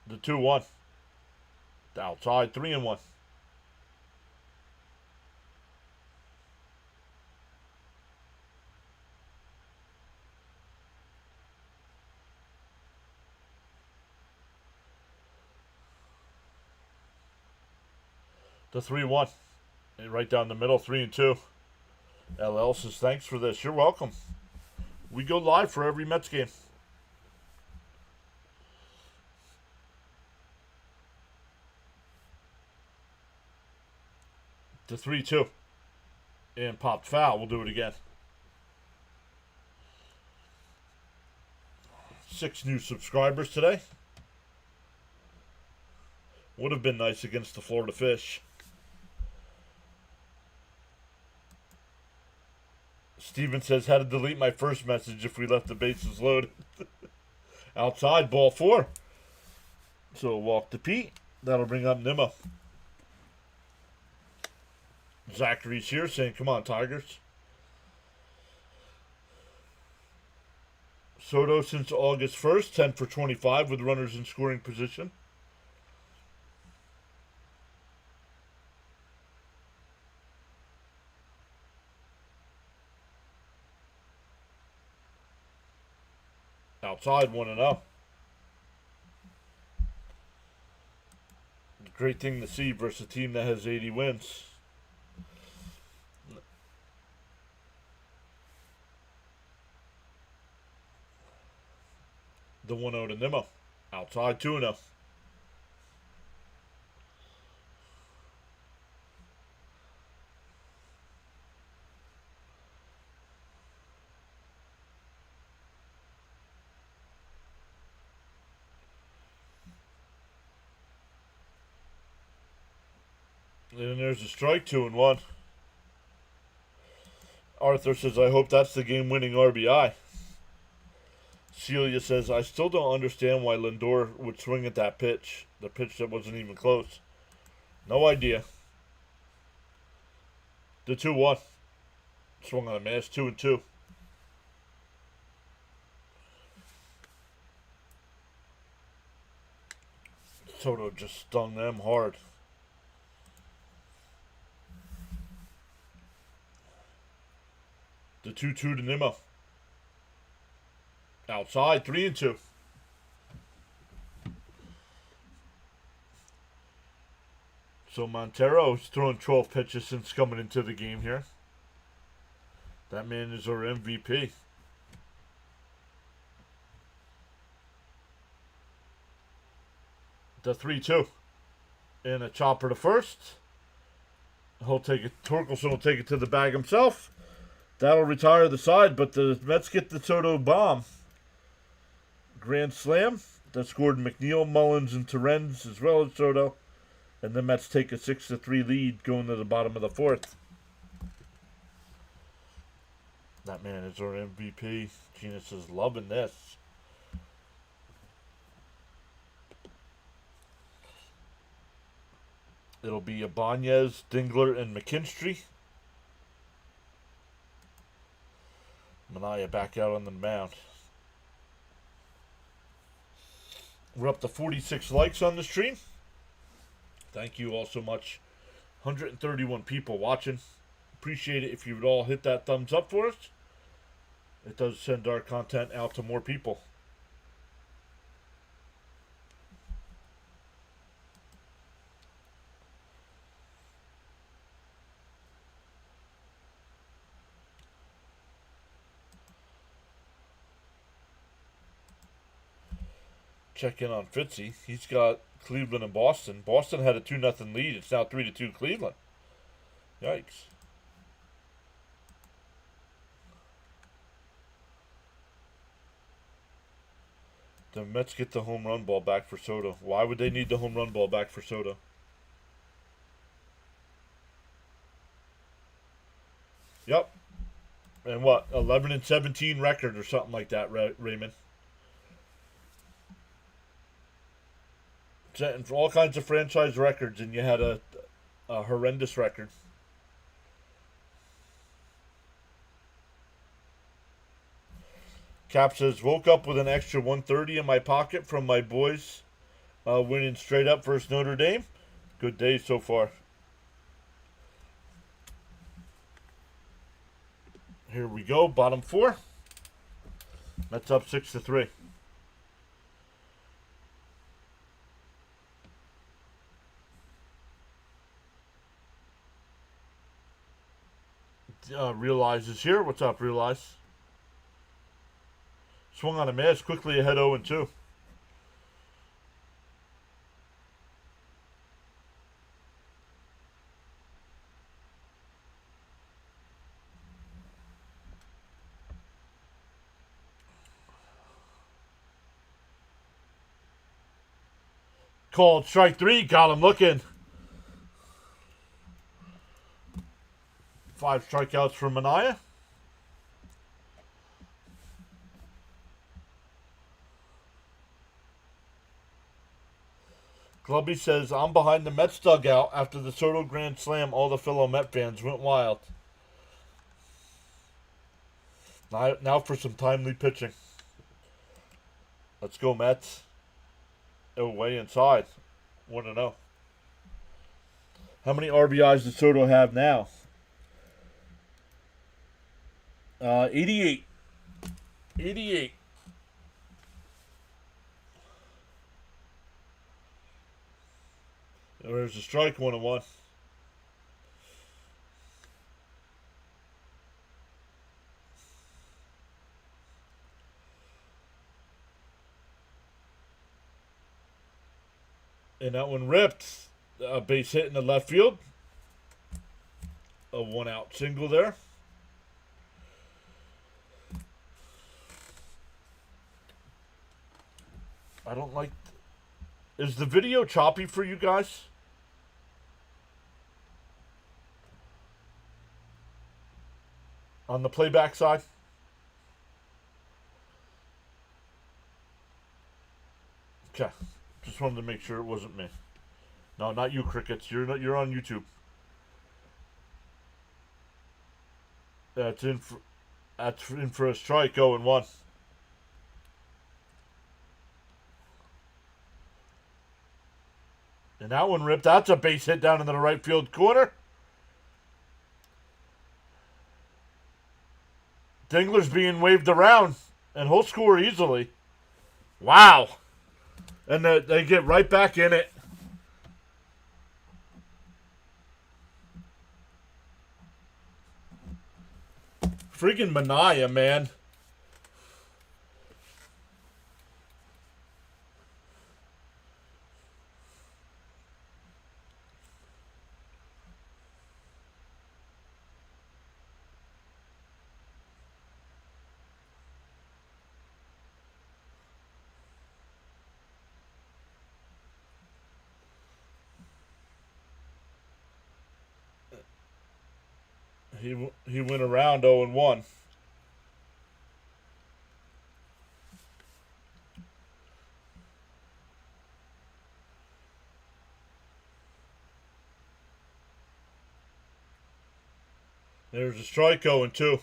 The 2-1. Outside, 3-1. The 3-1. And right down the middle, 3-2. LL says, thanks for this. You're welcome. We go live for every Mets game. The 3-2. And popped foul. We'll do it again. 6 new subscribers today. Would have been nice against the Florida Fish. Steven says, had to delete my first message if we left the bases loaded. Outside, ball 4. So walk to Pete. That'll bring up Nimmo. Zachary's here saying, come on, Tigers. Soto since August 1st, 10 for 25 with runners in scoring position. Outside, 1-0. Great thing to see versus a team that has 80 wins. The 1-0 to Nimmo. Outside, 2-0. And there's a strike, 2-1. Arthur says, I hope that's the game-winning RBI. Celia says, I still don't understand why Lindor would swing at that pitch. The pitch that wasn't even close. No idea. The 2-1. Swung on a miss, 2-2. Soto just stung them hard. The 2-2 to Nimmo. Outside, 3-2. So Montero's throwing 12 pitches since coming into the game here. That man is our MVP. The 3-2. And a chopper to first. He'll take it. Torkelson will take it to the bag himself. That'll retire the side, but the Mets get the Soto bomb. Grand slam. That scored McNeil, Mullins, and Terrens as well as Soto. And the Mets take a 6-3 lead going to the bottom of the fourth. That man is our MVP. Genus is loving this. It'll be Ibanez, Dingler, and McKinstry. Minaya back out on the mound. We're up to 46 likes on the stream. Thank you all so much. 131 people watching. Appreciate it if you would all hit that thumbs up for us. It does send our content out to more people. Check in on Fitzy. He's got Cleveland and Boston. Boston had a 2-0 lead. It's now 3-2 Cleveland. Yikes. The Mets get the home run ball back for Soto. Why would they need the home run ball back for Soto? Yep. And what? 11-17 record or something like that, Raymond. Setting for all kinds of franchise records, and you had a horrendous record. Cap says, woke up with an extra 130 in my pocket from my boys winning straight up versus Notre Dame. Good day so far. Here we go, bottom four. That's up 6-3. Realize is here. What's up, Realize? Swung on a miss, quickly ahead 0-2. Called strike 3, got him looking. 5 strikeouts for Minaya. Glubby says, I'm behind the Mets dugout after the Soto grand slam. All the fellow Met fans went wild. Now for some timely pitching. Let's go, Mets. Oh, way inside. Want to know. How many RBIs does Soto have now? 88. 88. There's a strike, 1-1. And that one ripped. A base hit in the left field. A 1-out single there. I don't like... Is the video choppy for you guys? On the playback side? Okay. Just wanted to make sure it wasn't me. No, not you, Crickets. You're on YouTube. That's in for a strike, 0-1. And that one ripped. That's a base hit down into the right field corner. Dingler's being waved around, and he'll score easily. Wow. And they get right back in it. Freaking Mania, man. He went around 0-1. There's a strike 0-2.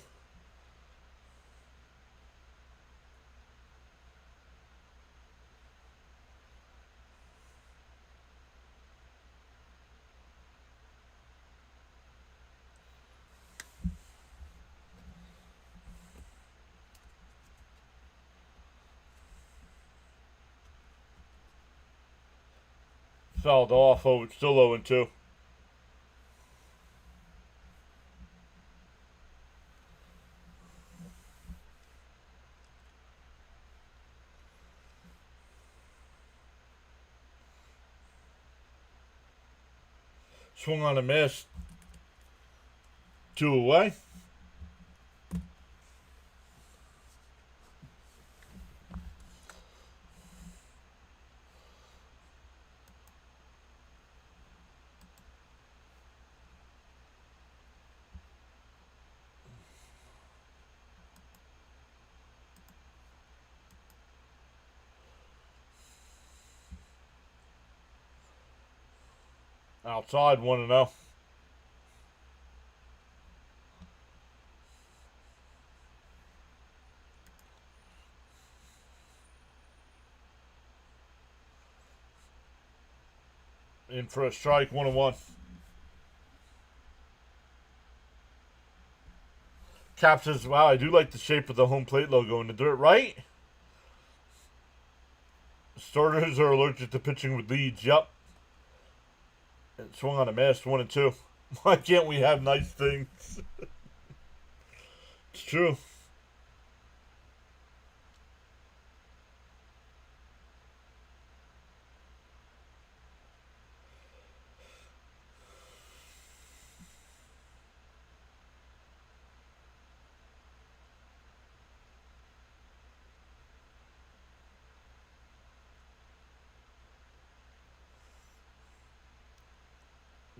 Fouled off. Oh, it's still 0-2. Swung on a miss. 2 away. Outside 1-0. In for a strike, 1-1. Cap says, wow, I do like the shape of the home plate logo in the dirt, right? Starters are allergic to pitching with leads. Yep. It swung on a miss, 1-2. Why can't we have nice things? It's true.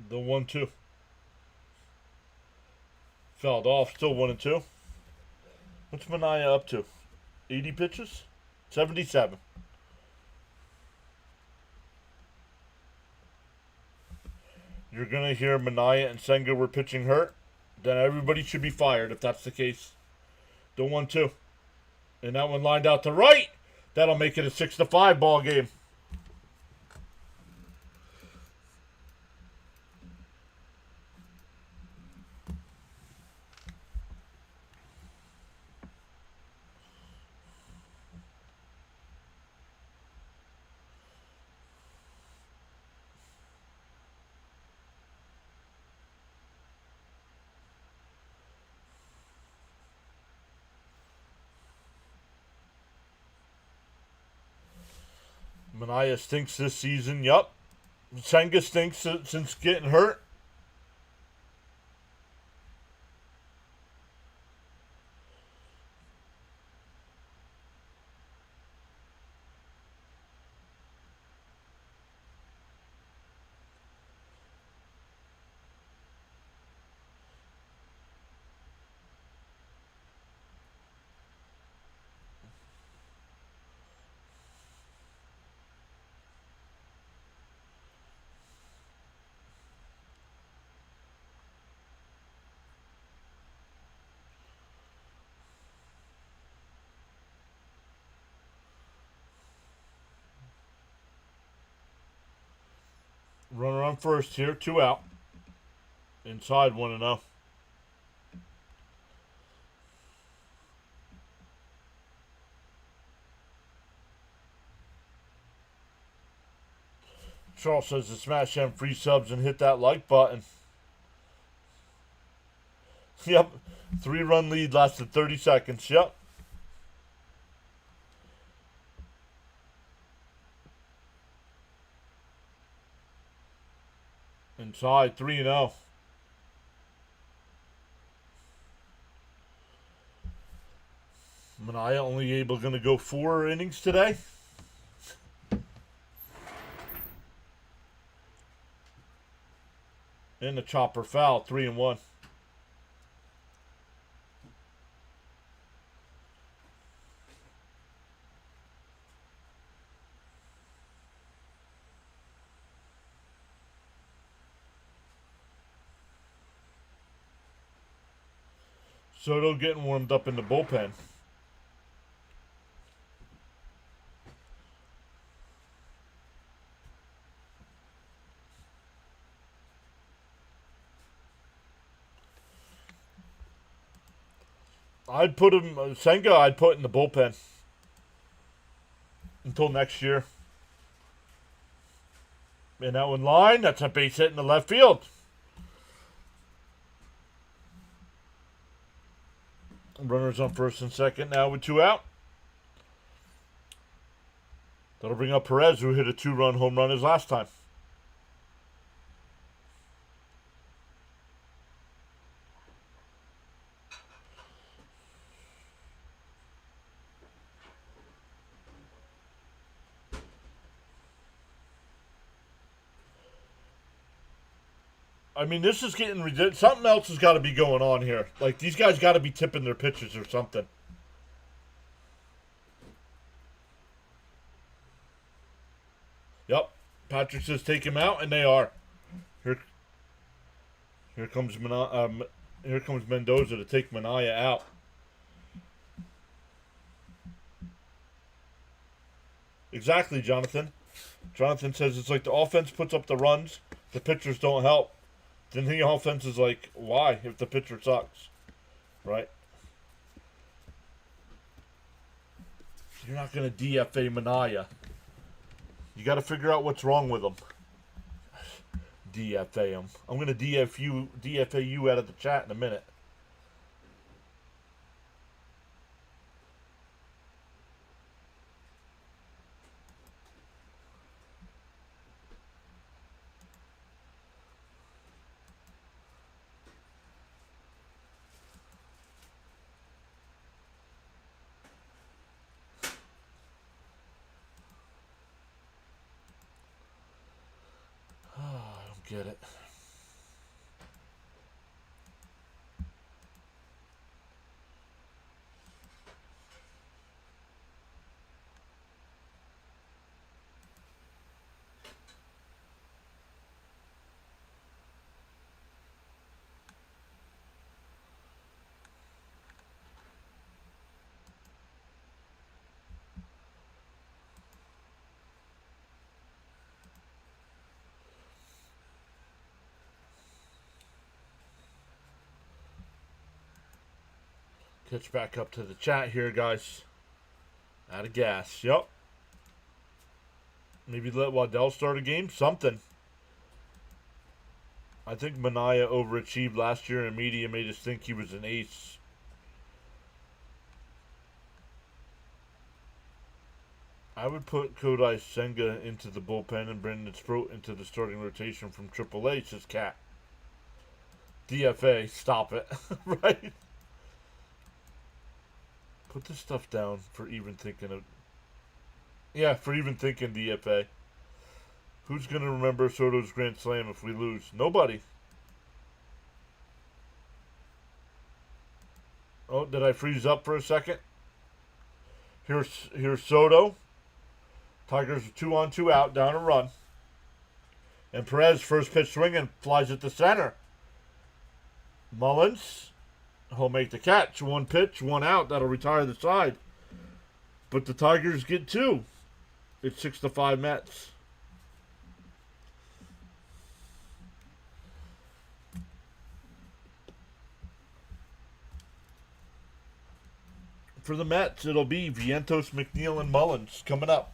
The 1-2. Fouled off, still 1-2. What's Mania up to? 80 pitches? 77. You're going to hear Mania and Senga were pitching hurt. Then everybody should be fired if that's the case. The 1-2. And that one lined out to right. That'll make it a 6-5 ball game. Mania stinks this season. Yup. Senga stinks since getting hurt. Runner on first here, 2 out. Inside 1-0. Charles says to smash them free subs and hit that like button. Yep. 3-run lead lasted 30 seconds. Yep. Inside 3-0. Mania only able going to go 4 innings today. And the chopper foul, 3-1. Soto getting warmed up in the bullpen. I'd put him, Senga, I'd put in the bullpen until next year. And that one line, that's a base hit in the left field. Runners on first and second now with 2 out. That'll bring up Perez, who hit a 2-run home run his last time. I mean, this is getting ridiculous. Something else has got to be going on here. Like, these guys got to be tipping their pitches or something. Yep. Patrick says take him out, and they are. Here comes Mendoza to take Mania out. Exactly, Jonathan. Jonathan says it's like the offense puts up the runs, the pitchers don't help. Then the offense is like, why if the pitcher sucks? Right? You're not going to DFA Mania. You got to figure out what's wrong with him. DFA him. I'm going to DFA you out of the chat in a minute. Get it. Catch back up to the chat here, guys. Out of gas. Yep. Maybe let Waddell start a game. Something. I think Mania overachieved last year, and media made us think he was an ace. I would put Kodai Senga into the bullpen and Brendan Sproat into the starting rotation from AAA, says Cat. DFA, stop it. Right? Put this stuff down for even thinking of... Yeah, for even thinking DFA. Who's going to remember Soto's Grand Slam if we lose? Nobody. Oh, did I freeze up for a second? Here's Soto. Tigers are 2 on 2 out, down a run. And Perez, first pitch swinging, flies at the center. Mullins, he'll make the catch. 1 pitch, 1 out. That'll retire the side. But the Tigers get 2. It's 6-5 Mets. For the Mets, it'll be Vientos, McNeil, and Mullins coming up.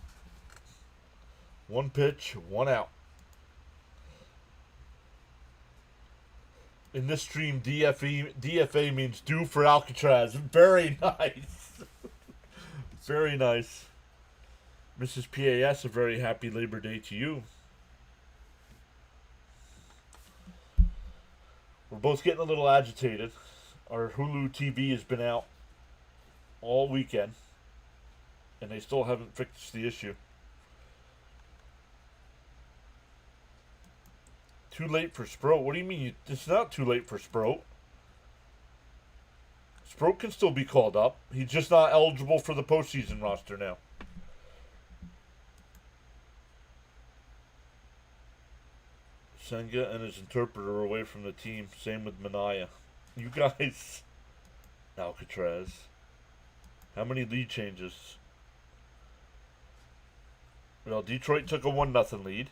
1 pitch, 1 out. In this stream, DFA means due for Alcatraz. Very nice. Very nice. Mrs. PAS, a very happy Labor Day to you. We're both getting a little agitated. Our Hulu TV has been out all weekend, and they still haven't fixed the issue. Too late for Sproat? What do you mean? It's not too late for Sproat. Sproat can still be called up. He's just not eligible for the postseason roster now. Senga and his interpreter are away from the team. Same with Manaya. You guys. Alcatraz. How many lead changes? Well, Detroit took a 1-0 lead.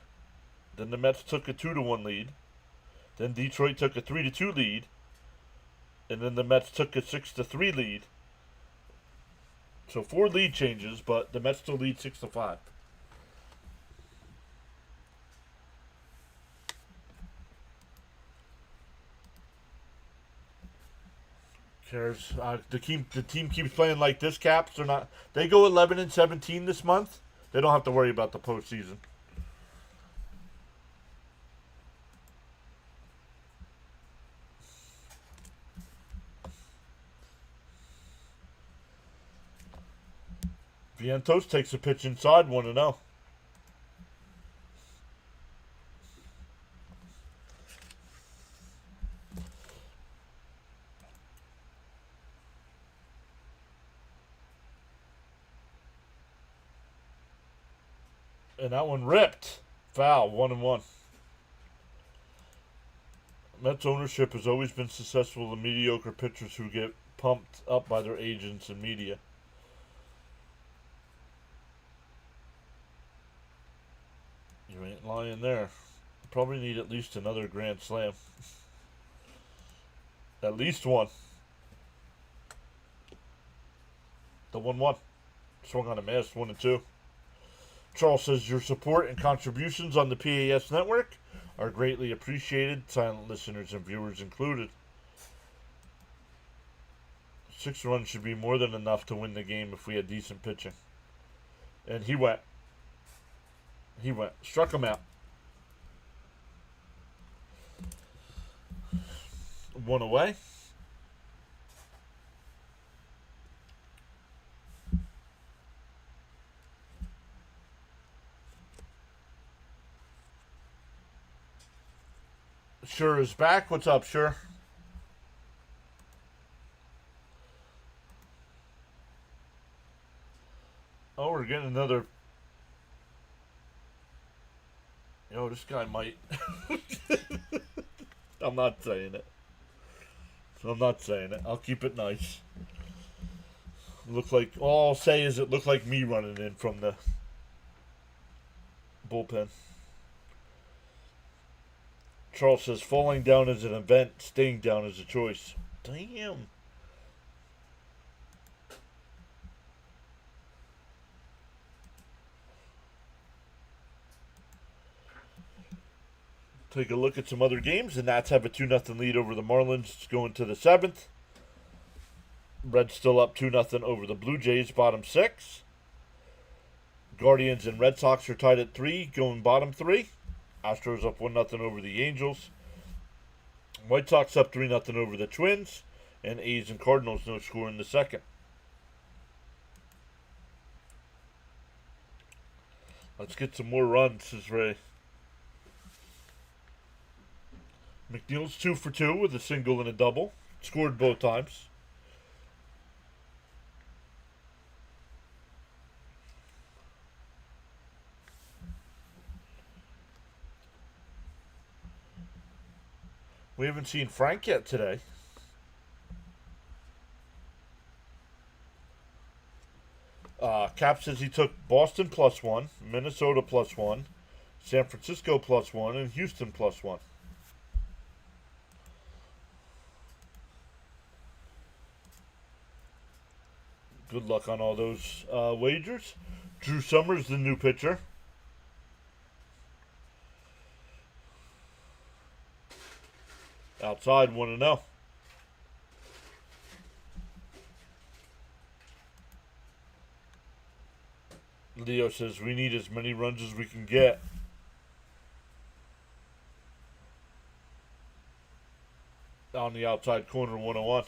Then the Mets took a 2-1 lead. Then Detroit took a 3-2 lead. And then the Mets took a 6-3 lead. So 4 lead changes, but the Mets still lead 6-5. Cares. The team keeps playing like this, Caps. They're not. They go 11-17 this month. They don't have to worry about the postseason. Vientos takes a pitch inside, 1-0. And that one ripped. Foul, 1-1. Mets ownership has always been successful with mediocre pitchers who get pumped up by their agents and media. You ain't lying there. Probably need at least another grand slam. At least one. The 1-1. Swung on a miss, 1-2. Charles says your support and contributions on the PAS network are greatly appreciated, silent listeners and viewers included. 6 runs should be more than enough to win the game if we had decent pitching. And he went. Struck him out. 1 away. Sure is back. What's up, Sure? Oh, we're getting another. Yo, this guy might. I'm not saying it. I'll keep it nice. All I'll say is it looked like me running in from the bullpen. Charles says falling down is an event, staying down is a choice. Damn. Take a look at some other games. The Nats have a 2-0 lead over the Marlins going to the 7th. Reds still up 2-0 over the Blue Jays, bottom 6. Guardians and Red Sox are tied at 3, going bottom 3. Astros up 1-0 over the Angels. White Sox up 3-0 over the Twins. And A's and Cardinals no score in the 2nd. Let's get some more runs, says Ray. McNeil's 2 for 2 with a single and a double. Scored both times. We haven't seen Frank yet today. Cap says he took Boston +1, Minnesota +1, San Francisco +1, and Houston +1. Good luck on all those wagers. Drew Summers, the new pitcher. outside 1-0. Leo says we need as many runs as we can get. On the outside corner, 101.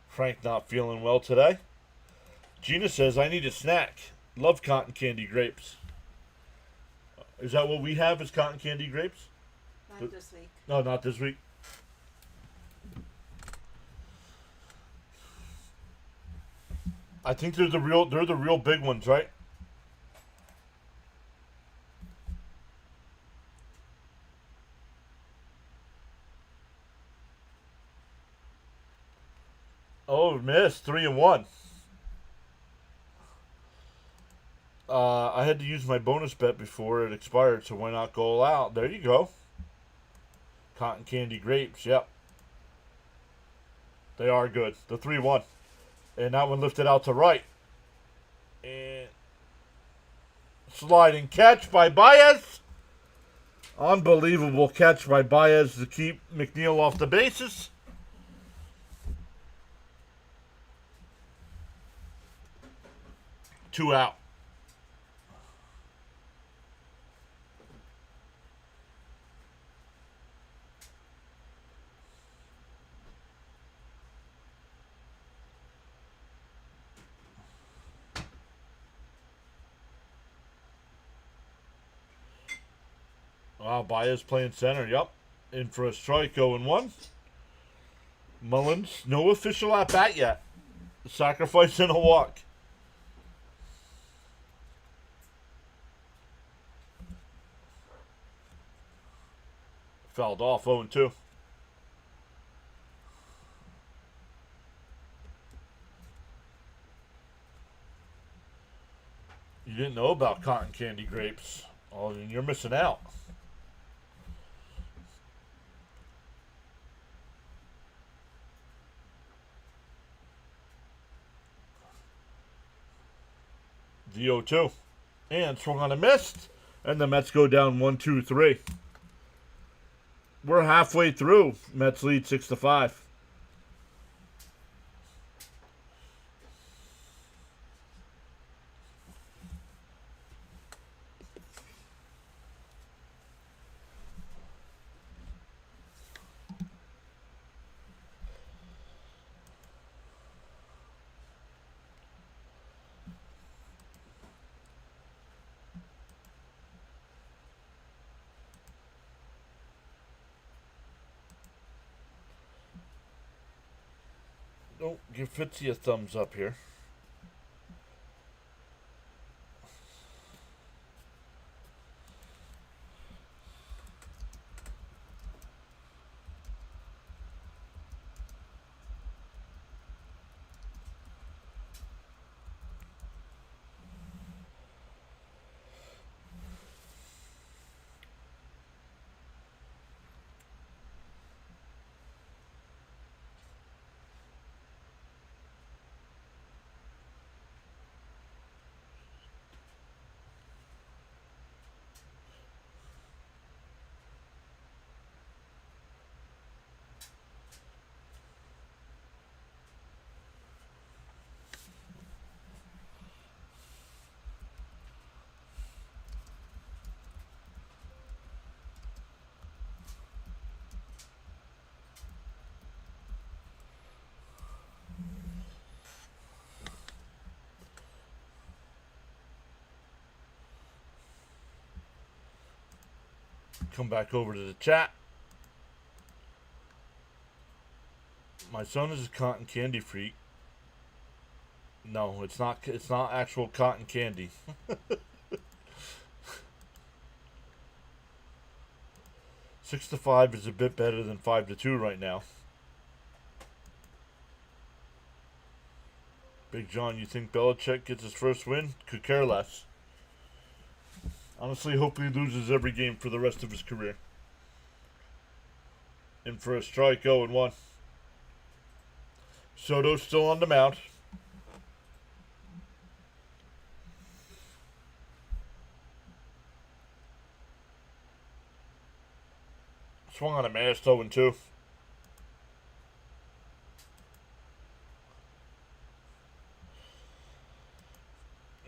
Frank not feeling well today. Gina says, I need a snack. Love cotton candy grapes. Is that what we have, is cotton candy grapes? Not this week. No, not this week. I think they're the real big ones, right? Oh, missed 3-1. I had to use my bonus bet before it expired, so why not go all out? There you go. Cotton candy grapes, yep. They are good. The 3-1. And that one lifted out to right. And sliding catch by Baez. Unbelievable catch by Baez to keep McNeil off the bases. Two out. Wow, Baez playing center, yep. In for a strike, 0-1. Mullins, no official at bat yet. Sacrifice and a walk. Fouled off, 0-2. You didn't know about cotton candy grapes. Oh, then you're missing out. The 0-2. And swung on a missed. And the Mets go down 1-2-3. We're halfway through. Mets lead 6-5. Don't give Fitzy a thumbs up here. Come back over to the chat. My son is a cotton candy freak. No, it's not. It's not actual cotton candy. 6-5 is a bit better than 5-2 right now. Big John, you think Belichick gets his first win? Could care less. Honestly, hope he loses every game for the rest of his career. In for a strike, 0-1. Soto's still on the mound. Swung on a miss, 0-2.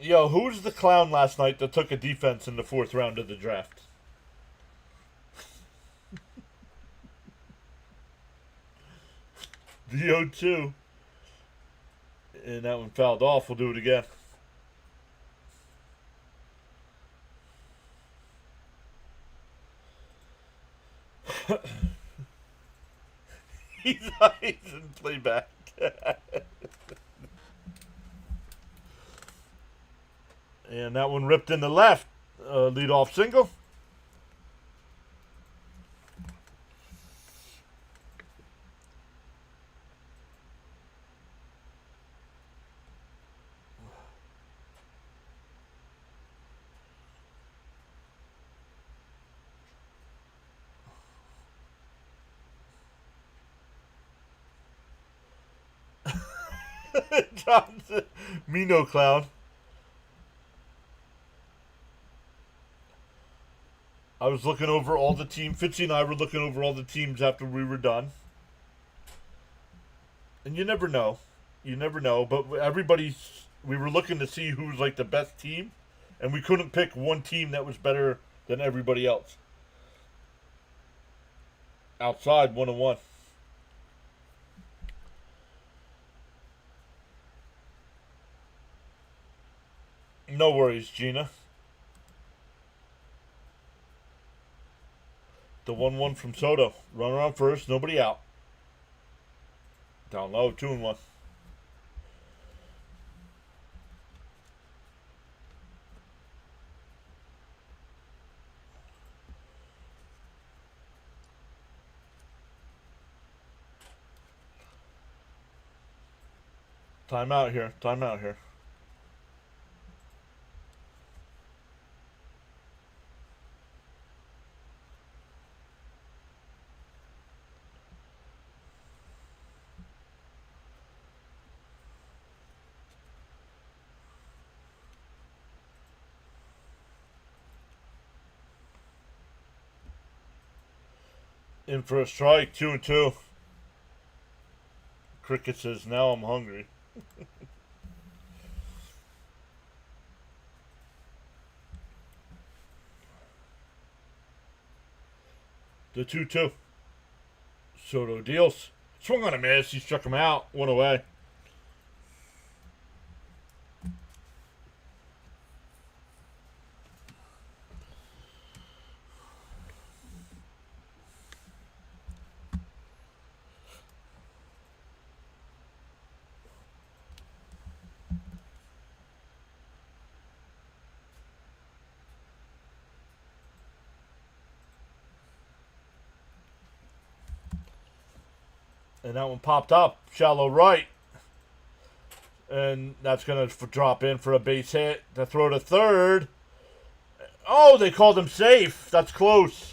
Yo, who's the clown last night that took a defense in the 4th round of the draft? The 0-2. And that one fouled off. We'll do it again. he's in playback. And that one ripped in the left. Lead off single. Johnson. Me no clown. I was looking over all the teams. Fitzy and I were looking over all the teams after we were done. And you never know. You never know. But we were looking to see who was like the best team. And we couldn't pick one team that was better than everybody else. Outside, 1-1. No worries, Gina. The 1-1 from Soto. Run around first, nobody out. Down low, 2-1. Timeout here. Timeout here. In for a strike, 2-2. Cricket says, now I'm hungry. The 2-2. Soto deals. Swung on a miss. He struck him out. One away. And that one popped up, shallow right. And that's going to drop in for a base hit. To throw to third. Oh, they called him safe. That's close.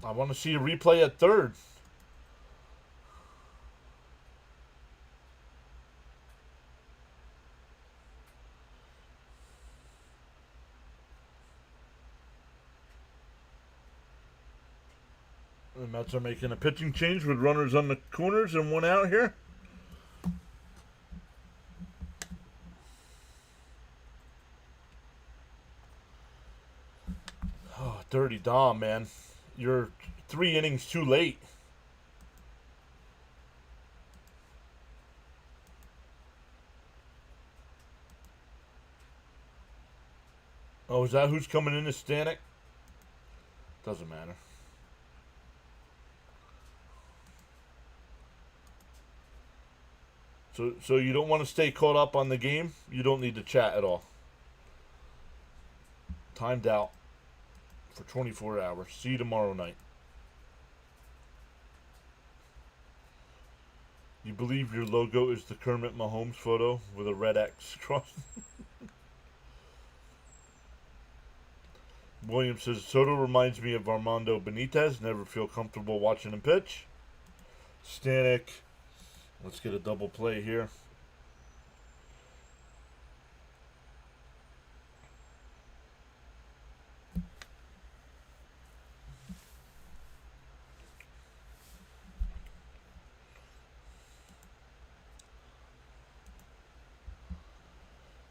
I want to see a replay at third. The Mets are making a pitching change with runners on the corners and one out here. Oh, dirty Dom, man. You're 3 innings too late. Oh, is that who's coming in as Stanek? Doesn't matter. So you don't want to stay caught up on the game? You don't need to chat at all. Timed out for 24 hours. See you tomorrow night. You believe your logo is the Kermit Mahomes photo with a red X cross? William says, Soto reminds me of Armando Benitez. Never feel comfortable watching him pitch. Stanek. Let's get a double play here.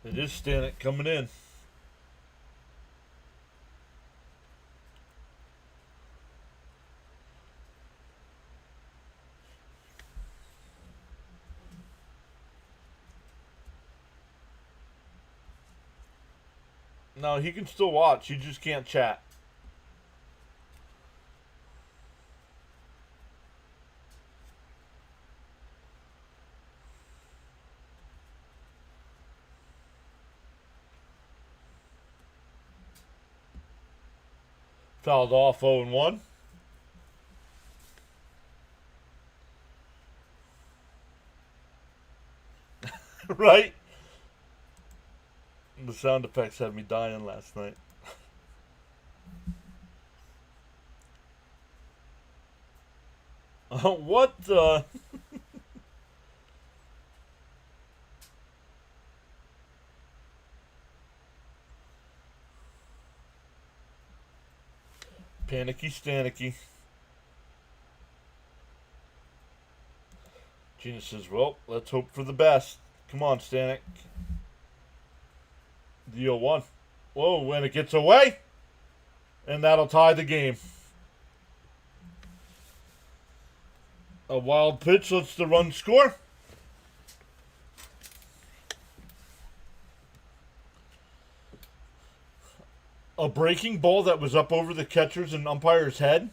It is Stanek coming in. No, he can still watch. You just can't chat. Fouled off 0-1. Right? The sound effects had me dying last night. What the? Panicky Stanicky. Gina says, well, let's hope for the best. Come on, Stanek. The 0-1. Whoa, when it gets away. And that'll tie the game. A wild pitch lets the run score. A breaking ball that was up over the catcher's and umpire's head.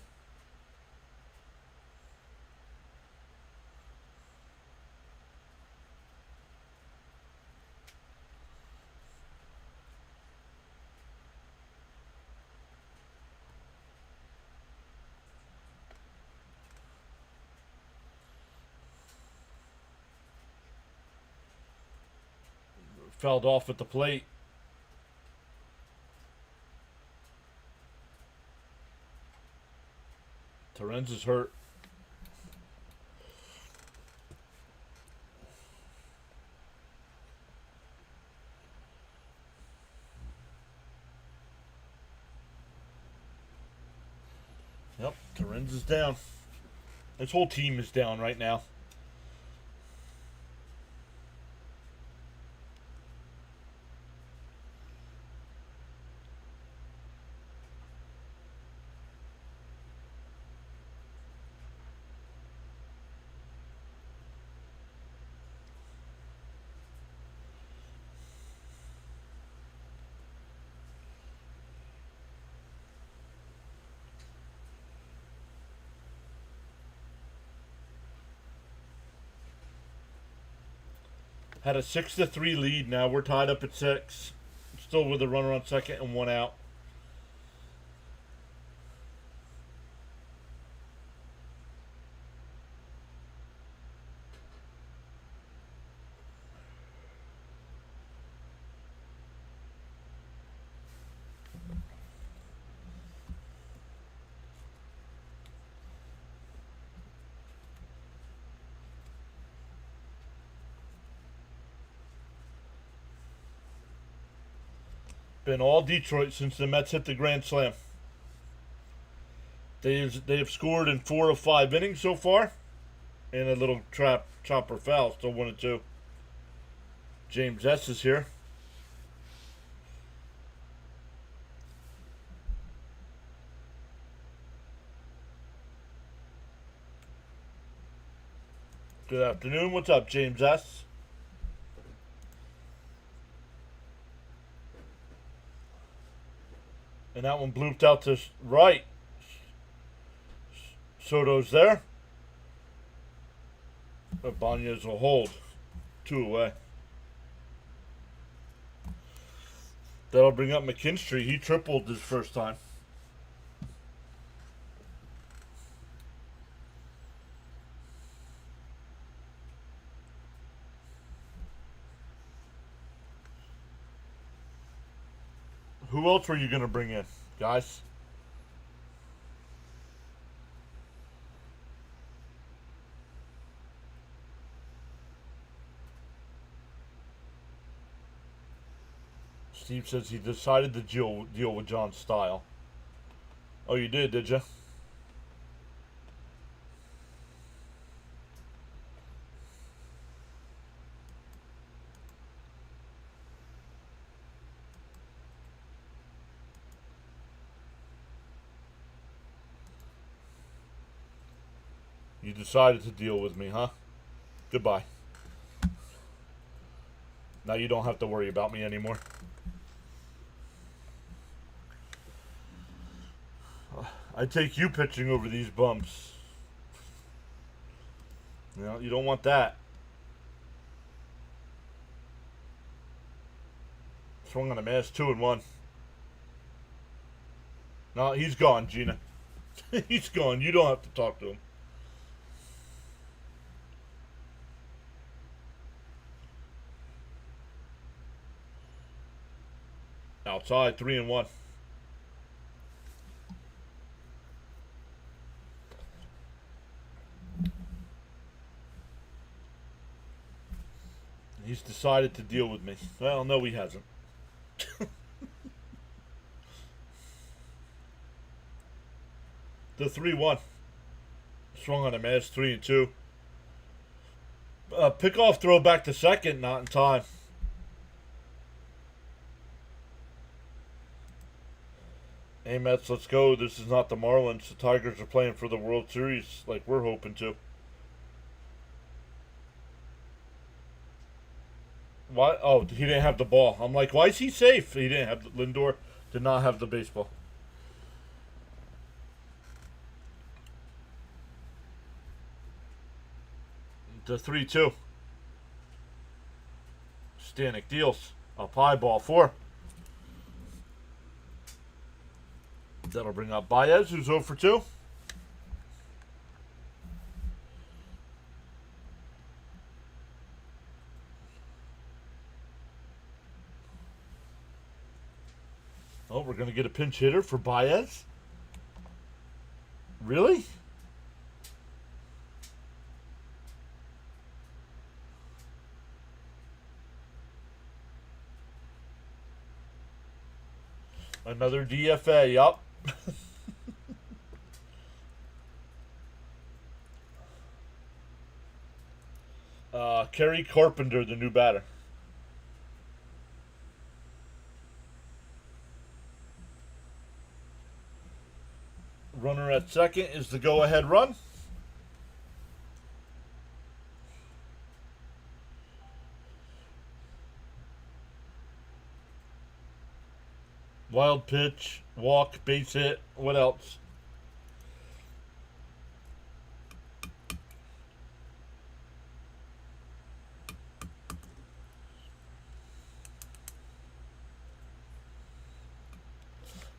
Fouled off at the plate. Terens is hurt. Yep, Terens is down. This whole team is down right now. Had a 6-3 lead. Now we're tied up at 6. Still with a runner on second and 1 out. Been all Detroit since the Mets hit the grand slam. They have scored in 4 of 5 innings so far, and a little chopper foul. Still 1-2. James S is here. Good afternoon. What's up, James S? And that one blooped out to right. Soto's there. But Banez will hold. 2 away. That'll bring up McKinstry. He tripled his first time. Who else were you going to bring in, guys? Steve says he decided to deal with John Style. Oh, you did you? You decided to deal with me, huh? Goodbye. Now you don't have to worry about me anymore. I take you pitching over these bumps. You know, you don't want that. Swung on a mass 2-1. No, he's gone, Gina. He's gone. You don't have to talk to him. Outside, 3-1. He's decided to deal with me. Well, no, he hasn't. The 3-1. Swung on a mass 3-2. Pickoff throw back to second, not in time. Hey Mets, let's go. This is not the Marlins. The Tigers are playing for the World Series like we're hoping to. Why? Oh, he didn't have the ball. I'm like, why is he safe? He didn't have Lindor did not have the baseball. The 3-2. Stanek deals. Up high, ball 4. That'll bring up Baez, who's 0 for 2. Oh, we're going to get a pinch hitter for Baez? Really? Another DFA, yup. Kerry Carpenter, the new batter. Runner at second is the go-ahead run. Wild pitch, walk, base hit. What else?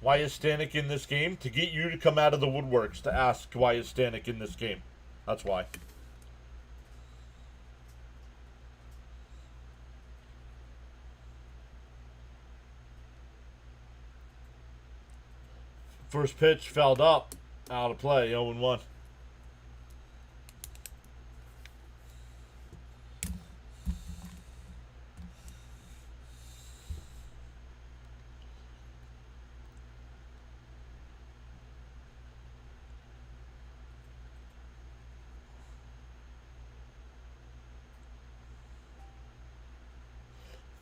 Why is Stanek in this game? To get you to come out of the woodworks to ask why is Stanek in this game. That's why. First pitch fouled up. Out of play. 0-1.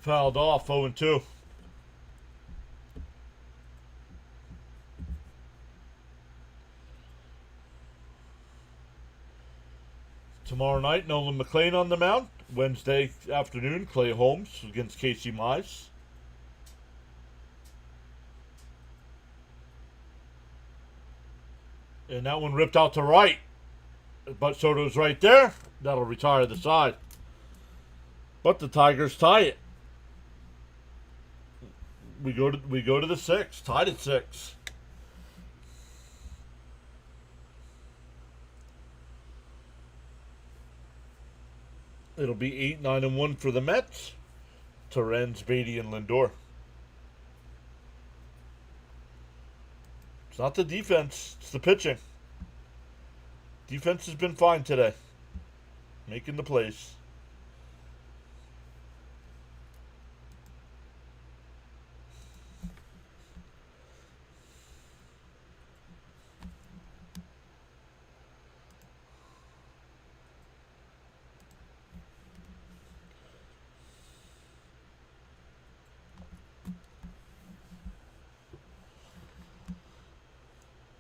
Fouled off. 0-2. Tomorrow night, Nolan McLean on the mound. Wednesday afternoon, Clay Holmes against Casey Mize. And that one ripped out to right. But Soto's right there. That'll retire the side. But the Tigers tie it. We go to the 6. Tied at 6. It'll be 8-9-1 for the Mets. Torrens, Beatty, and Lindor. It's not the defense, it's the pitching. Defense has been fine today. Making the plays.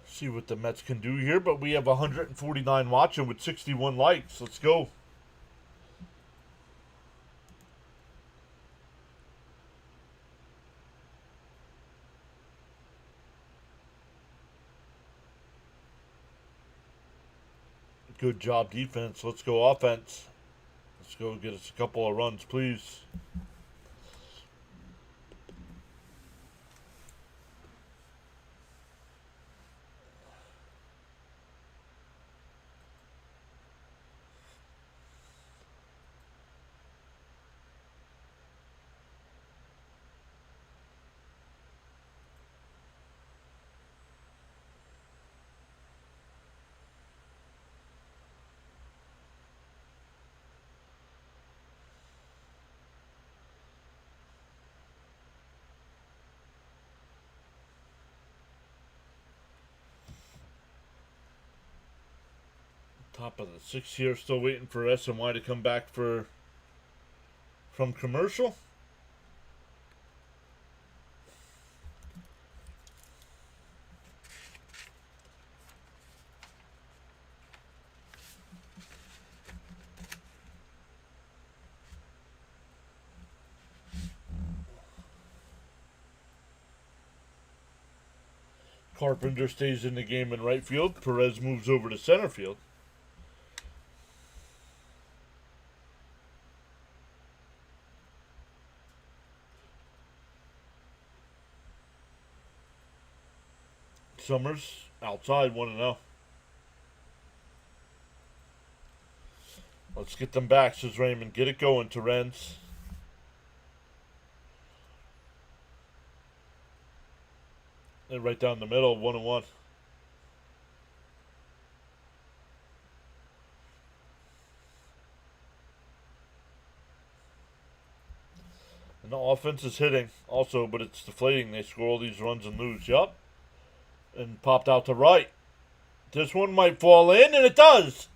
See what the Mets can do here, but we have 149 watching with 61 likes. Let's go. Good job, defense. Let's go, offense. Let's go get us a couple of runs, please. Top of the sixth here, still waiting for SNY to come back from commercial. Carpenter stays in the game in right field. Perez moves over to center field. Summers outside 1-0. Let's get them back, says Raymond. Get it going, Terence. And right down the middle, 1-1. And the offense is hitting also, but it's deflating. They score all these runs and lose. Yup. And popped out to right. This one might fall in, and it does.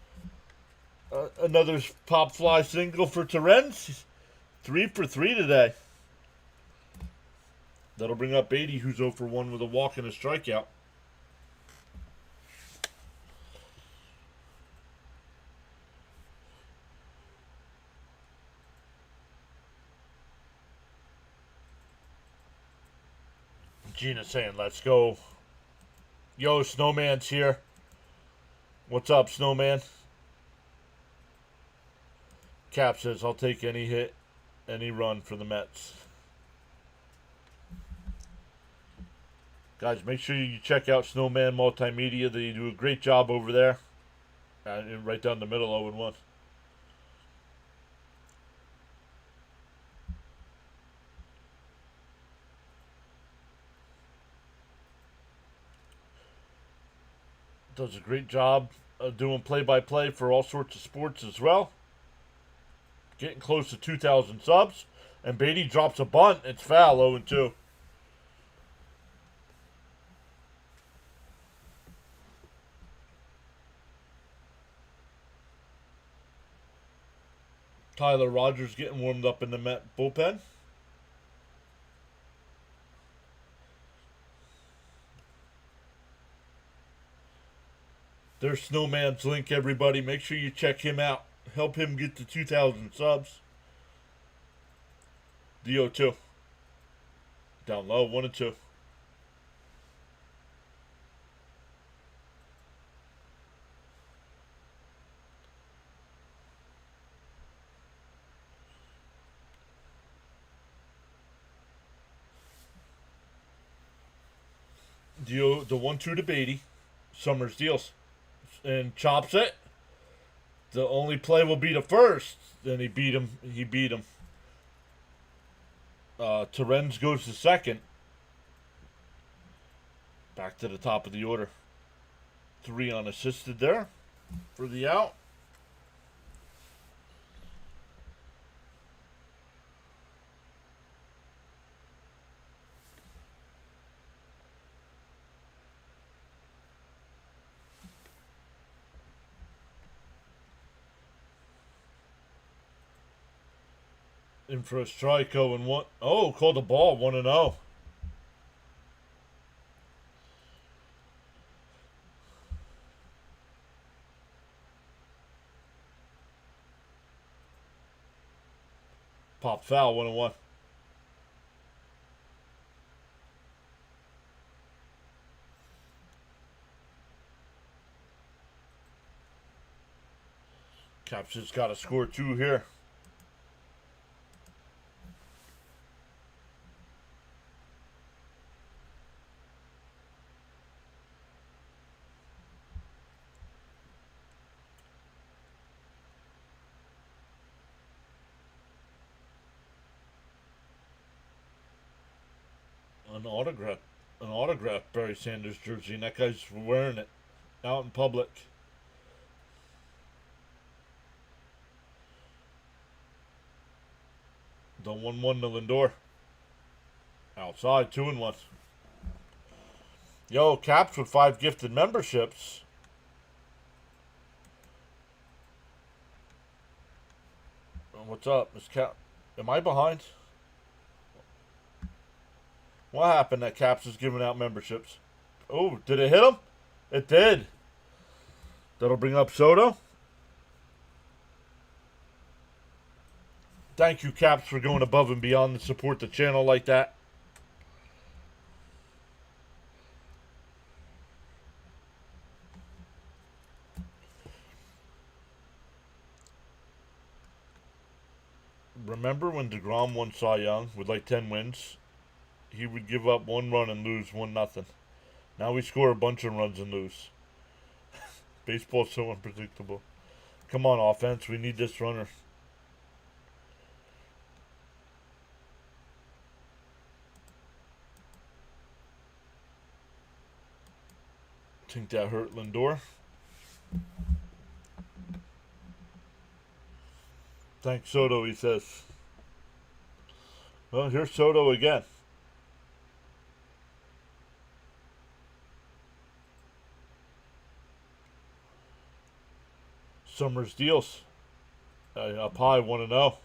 Another pop fly single for Terence. 3 for 3 today. That'll bring up Beatty, who's 0 for 1 with a walk and a strikeout. Gina saying, let's go. Yo, Snowman's here. What's up, Snowman? Cap says, I'll take any hit, any run for the Mets. Guys, make sure you check out Snowman Multimedia. They do a great job over there. Right down the middle, 0-1. Does a great job of doing play-by-play for all sorts of sports as well. Getting close to 2,000 subs. And Beatty drops a bunt. It's foul, 0-2. Tyler Rogers getting warmed up in the Met bullpen. There's Snowman's link, everybody. Make sure you check him out. Help him get to 2,000 subs. DO2. Down low, 1-2. The 1-2 to Beatty. Summers deals. And chops it. The only play will be the first. Then he beat him. Terence goes to second. Back to the top of the order. 3 unassisted there for the out. In for a strike, 0-1. Oh, called the ball, 1-0. Pop foul, 1-1. Caps just got to score 2 here. An autograph Barry Sanders jersey, and that guy's wearing it out in public. The 1-1 to Lindor. Outside, 2-1. Yo, Caps with 5 gifted memberships. What's up, Miss Cap? Am I behind? What happened that Caps is giving out memberships? Oh, did it hit him? It did. That'll bring up Soto. Thank you, Caps, for going above and beyond to support the channel like that. Remember when DeGrom won Cy Young with like 10 wins? He would give up 1 run and lose 1-0. Now we score a bunch of runs and lose. Baseball's so unpredictable. Come on, offense. We need this runner. Think that hurt Lindor. Thanks, Soto, he says. Well, here's Soto again. Summers deals. Up high, 1-0.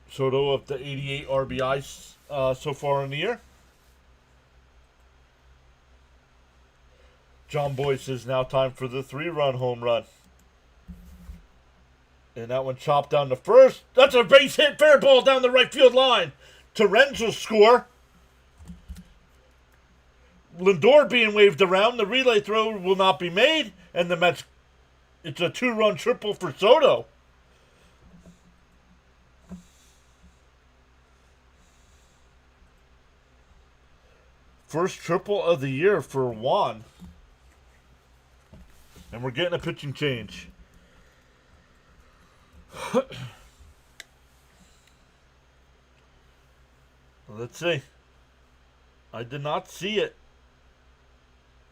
Soto up to 88 RBIs so far in the year. John Boy says now time for the 3-run home run. And that one chopped down the first. That's a base hit, fair ball down the right field line. Terens will score. Lindor being waved around. The relay throw will not be made. And the Mets, it's a 2-run triple for Soto. First triple of the year for Juan. And we're getting a pitching change. Let's see. I did not see it.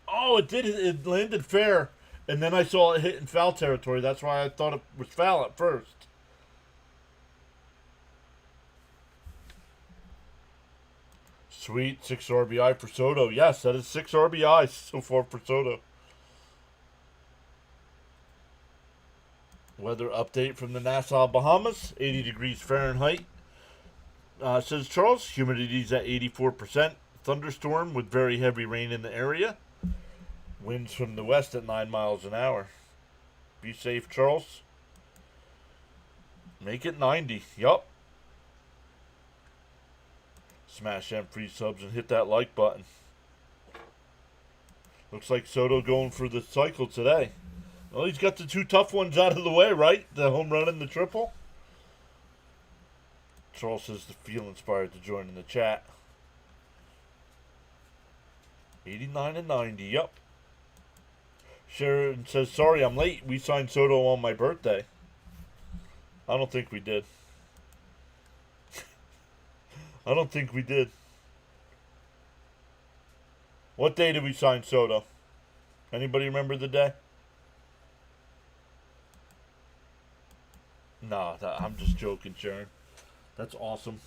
Oh, it did. It landed fair. And then I saw it hit in foul territory. That's why I thought it was foul at first. Sweet. 6 RBI for Soto. Yes, that is 6 RBIs so far for Soto. Weather update from the Nassau, Bahamas. 80 degrees Fahrenheit. Says Charles, humidity's at 84%. Thunderstorm with very heavy rain in the area. Winds from the west at 9 miles an hour. Be safe, Charles. Make it 90. Yup. Smash them free subs and hit that like button. Looks like Soto going for the cycle today. Well, he's got the 2 tough ones out of the way, right? The home run and the triple. Charles says to feel inspired to join in the chat. 89 and 90, yep. Sharon says, sorry I'm late. We signed Soto on my birthday. I don't think we did. I don't think we did. What day did we sign Soto? Anybody remember the day? No, I'm just joking, Sharon. That's awesome.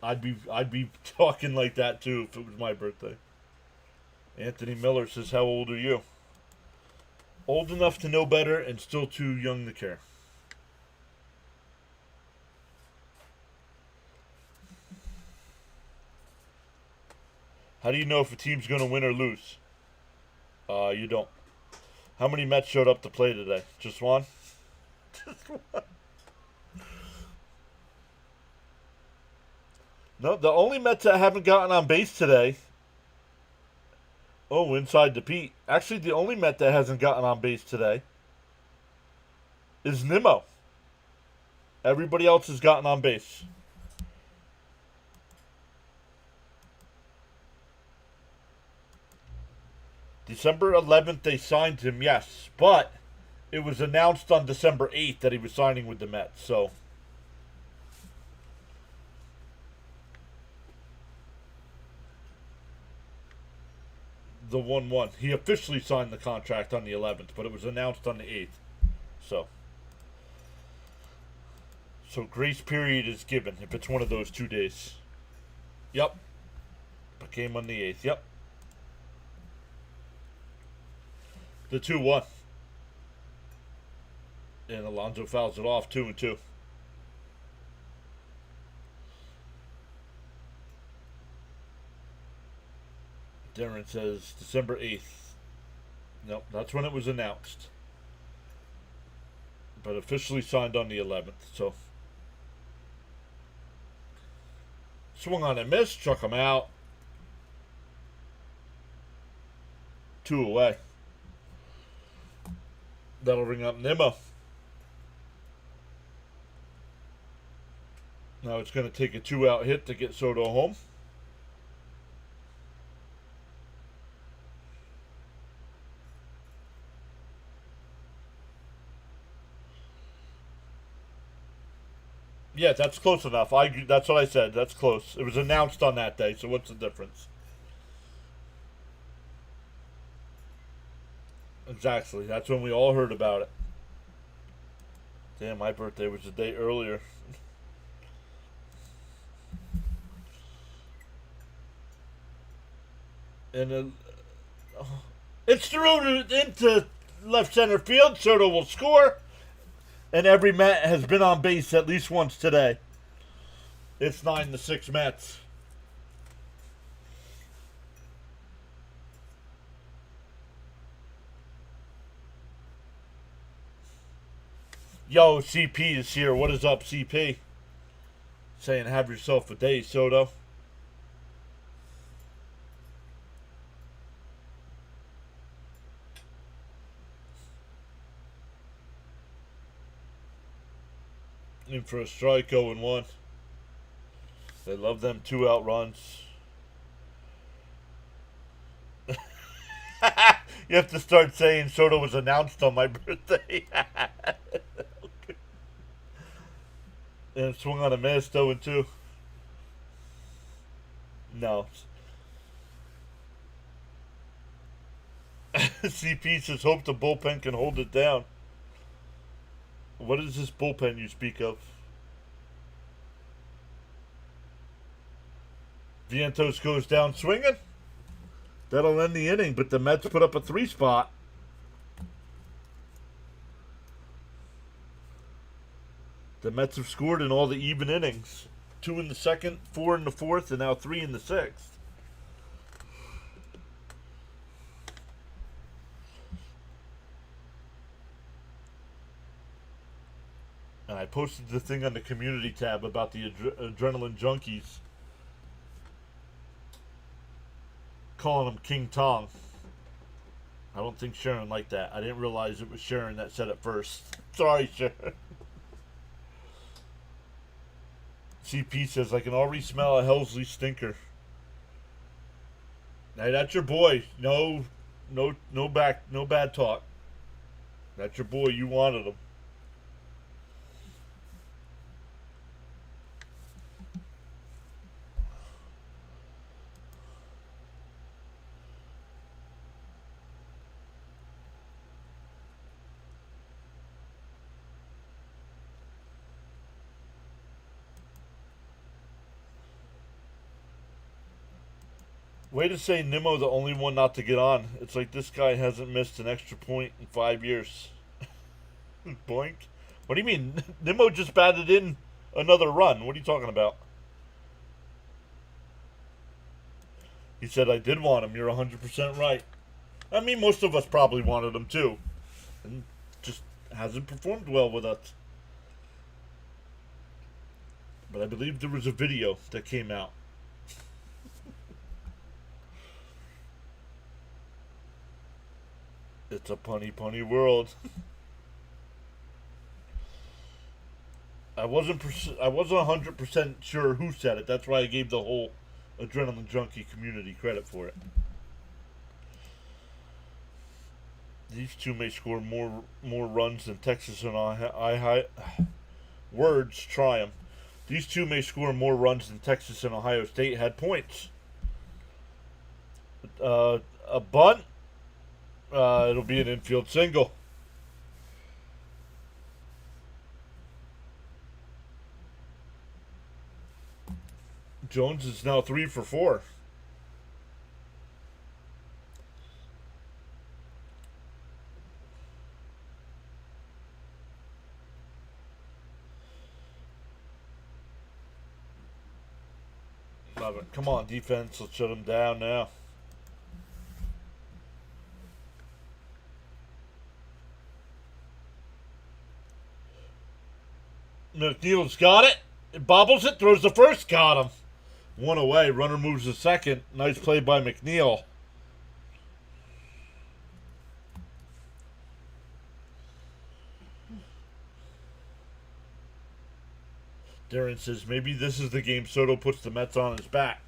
I'd be talking like that too if it was my birthday. Anthony Miller says, "How old are you?" Old enough to know better and still too young to care. How do you know if a team's going to win or lose? You don't. How many Mets showed up to play today? Just one? Just one. No, the only Mets that haven't gotten on base today. Oh, inside to Pete. Actually, the only Met that hasn't gotten on base today is Nimmo. Everybody else has gotten on base. December 11th, they signed him, yes. But it was announced on December 8th that he was signing with the Mets, so. The 1-1. He officially signed the contract on the 11th, but it was announced on the 8th. So grace period is given if it's one of those 2 days. Yep. It came on the 8th. Yep. The 2-1. And Alonso fouls it off 2-2. Darren says December 8th. Nope, that's when it was announced. But officially signed on the 11th, so. Swung on and missed, struck him out. 2 away. That'll ring up Nimmo. Now it's going to take a 2-out hit to get Soto home. Yeah, that's close enough. That's what I said. That's close. It was announced on that day, so what's the difference? Exactly. That's when we all heard about it. Damn, my birthday was a day earlier. And it's through into left center field. Soto will score. And every Met has been on base at least once today. It's 9-6 Mets. Yo, CP is here. What is up, CP? Saying have yourself a day, Soto. In for a strike, 0-1. They love them 2-out runs. You have to start saying Soto was announced on my birthday. And swung on a miss, 0-2. No. CP says, hope the bullpen can hold it down. What is this bullpen you speak of? Vientos goes down swinging. That'll end the inning, but the Mets put up a 3 spot. The Mets have scored in all the even innings. 2 in the second, 4 in the fourth, and now 3 in the sixth. And I posted the thing on the community tab about the adrenaline junkies. Calling him King Tong. I don't think Sharon liked that. I didn't realize it was Sharon that said it first. Sorry, Sharon. CP says, I can already smell a Helsley stinker. Hey, that's your boy. No bad talk. That's your boy. You wanted him. Way to say Nimmo the only one not to get on. It's like this guy hasn't missed an extra point in 5 years. Boink. What do you mean? Nimmo just batted in another run. What are you talking about? He said, I did want him. You're 100% right. I mean, most of us probably wanted him too. And just hasn't performed well with us. But I believe there was a video that came out. It's a punny world. I wasn't 100% sure who said it. That's why I gave the whole Adrenaline Junkie community credit for it. These two may score more runs than Texas and Ohio. Words try 'em. These two may score more runs than Texas and Ohio State had points. A bunt. It'll be an infield single. Jones is now 3 for 4. Love it. Come on, defense. Let's shut him down now. McNeil's got it. It bobbles it. Throws the first. Got him. One away. Runner moves to second. Nice play by McNeil. Darren says maybe this is the game Soto puts the Mets on his back.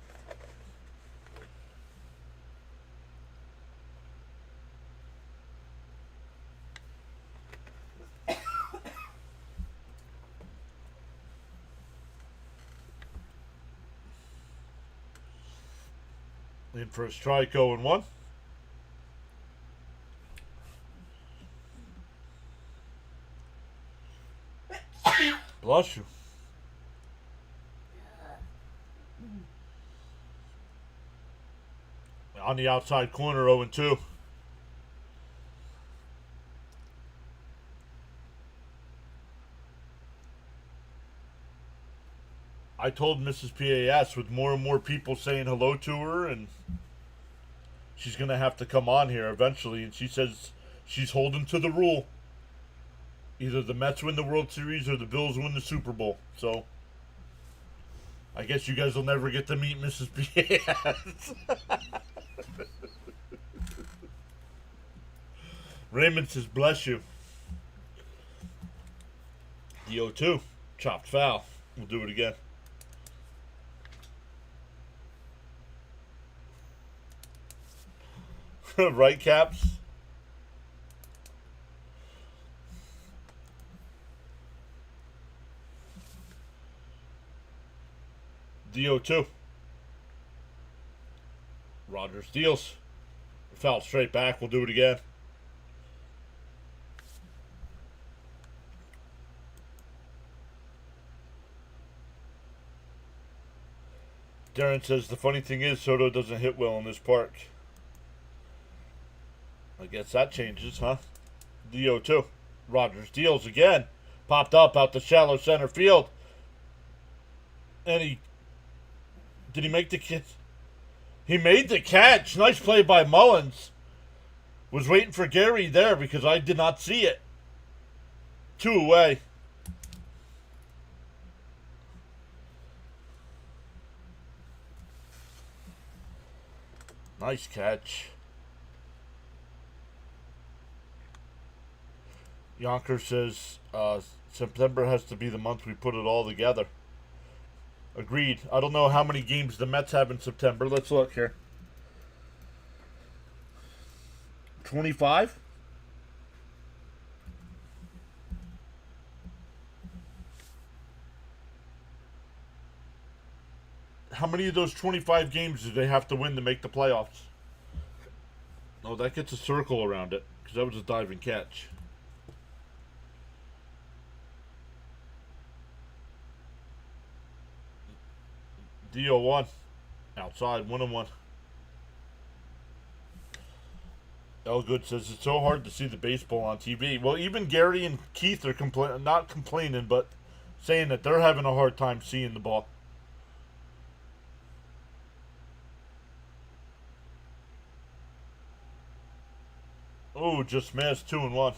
In for a strike, 0-1. Bless you. On the outside corner, 0-2. I told Mrs. PAS with more and more people saying hello to her, and she's going to have to come on here eventually. And she says she's holding to the rule. Either the Mets win the World Series or the Bills win the Super Bowl. So I guess you guys will never get to meet Mrs. PAS. Raymond says, bless you. The 0-2. Chopped foul. We'll do it again. Right, Caps? The 0-2. Rogers deals. Foul straight back. We'll do it again. Darren says the funny thing is Soto doesn't hit well in this park. I guess that changes, huh? The 0-2. Rogers deals again. Popped up out the shallow center field. And did he make the catch? He made the catch. Nice play by Mullins. Was waiting for Gary there because I did not see it. 2 away. Nice catch. Yonker says September has to be the month we put it all together. Agreed. I don't know how many games the Mets have in September. Let's look here. 25? How many of those 25 games do they have to win to make the playoffs? Oh, that gets a circle around it because that was a diving catch. DO1. Outside, 1-1. Elgood says it's so hard to see the baseball on TV. Well, even Gary and Keith are not complaining, but saying that they're having a hard time seeing the ball. Oh, just missed 2-1.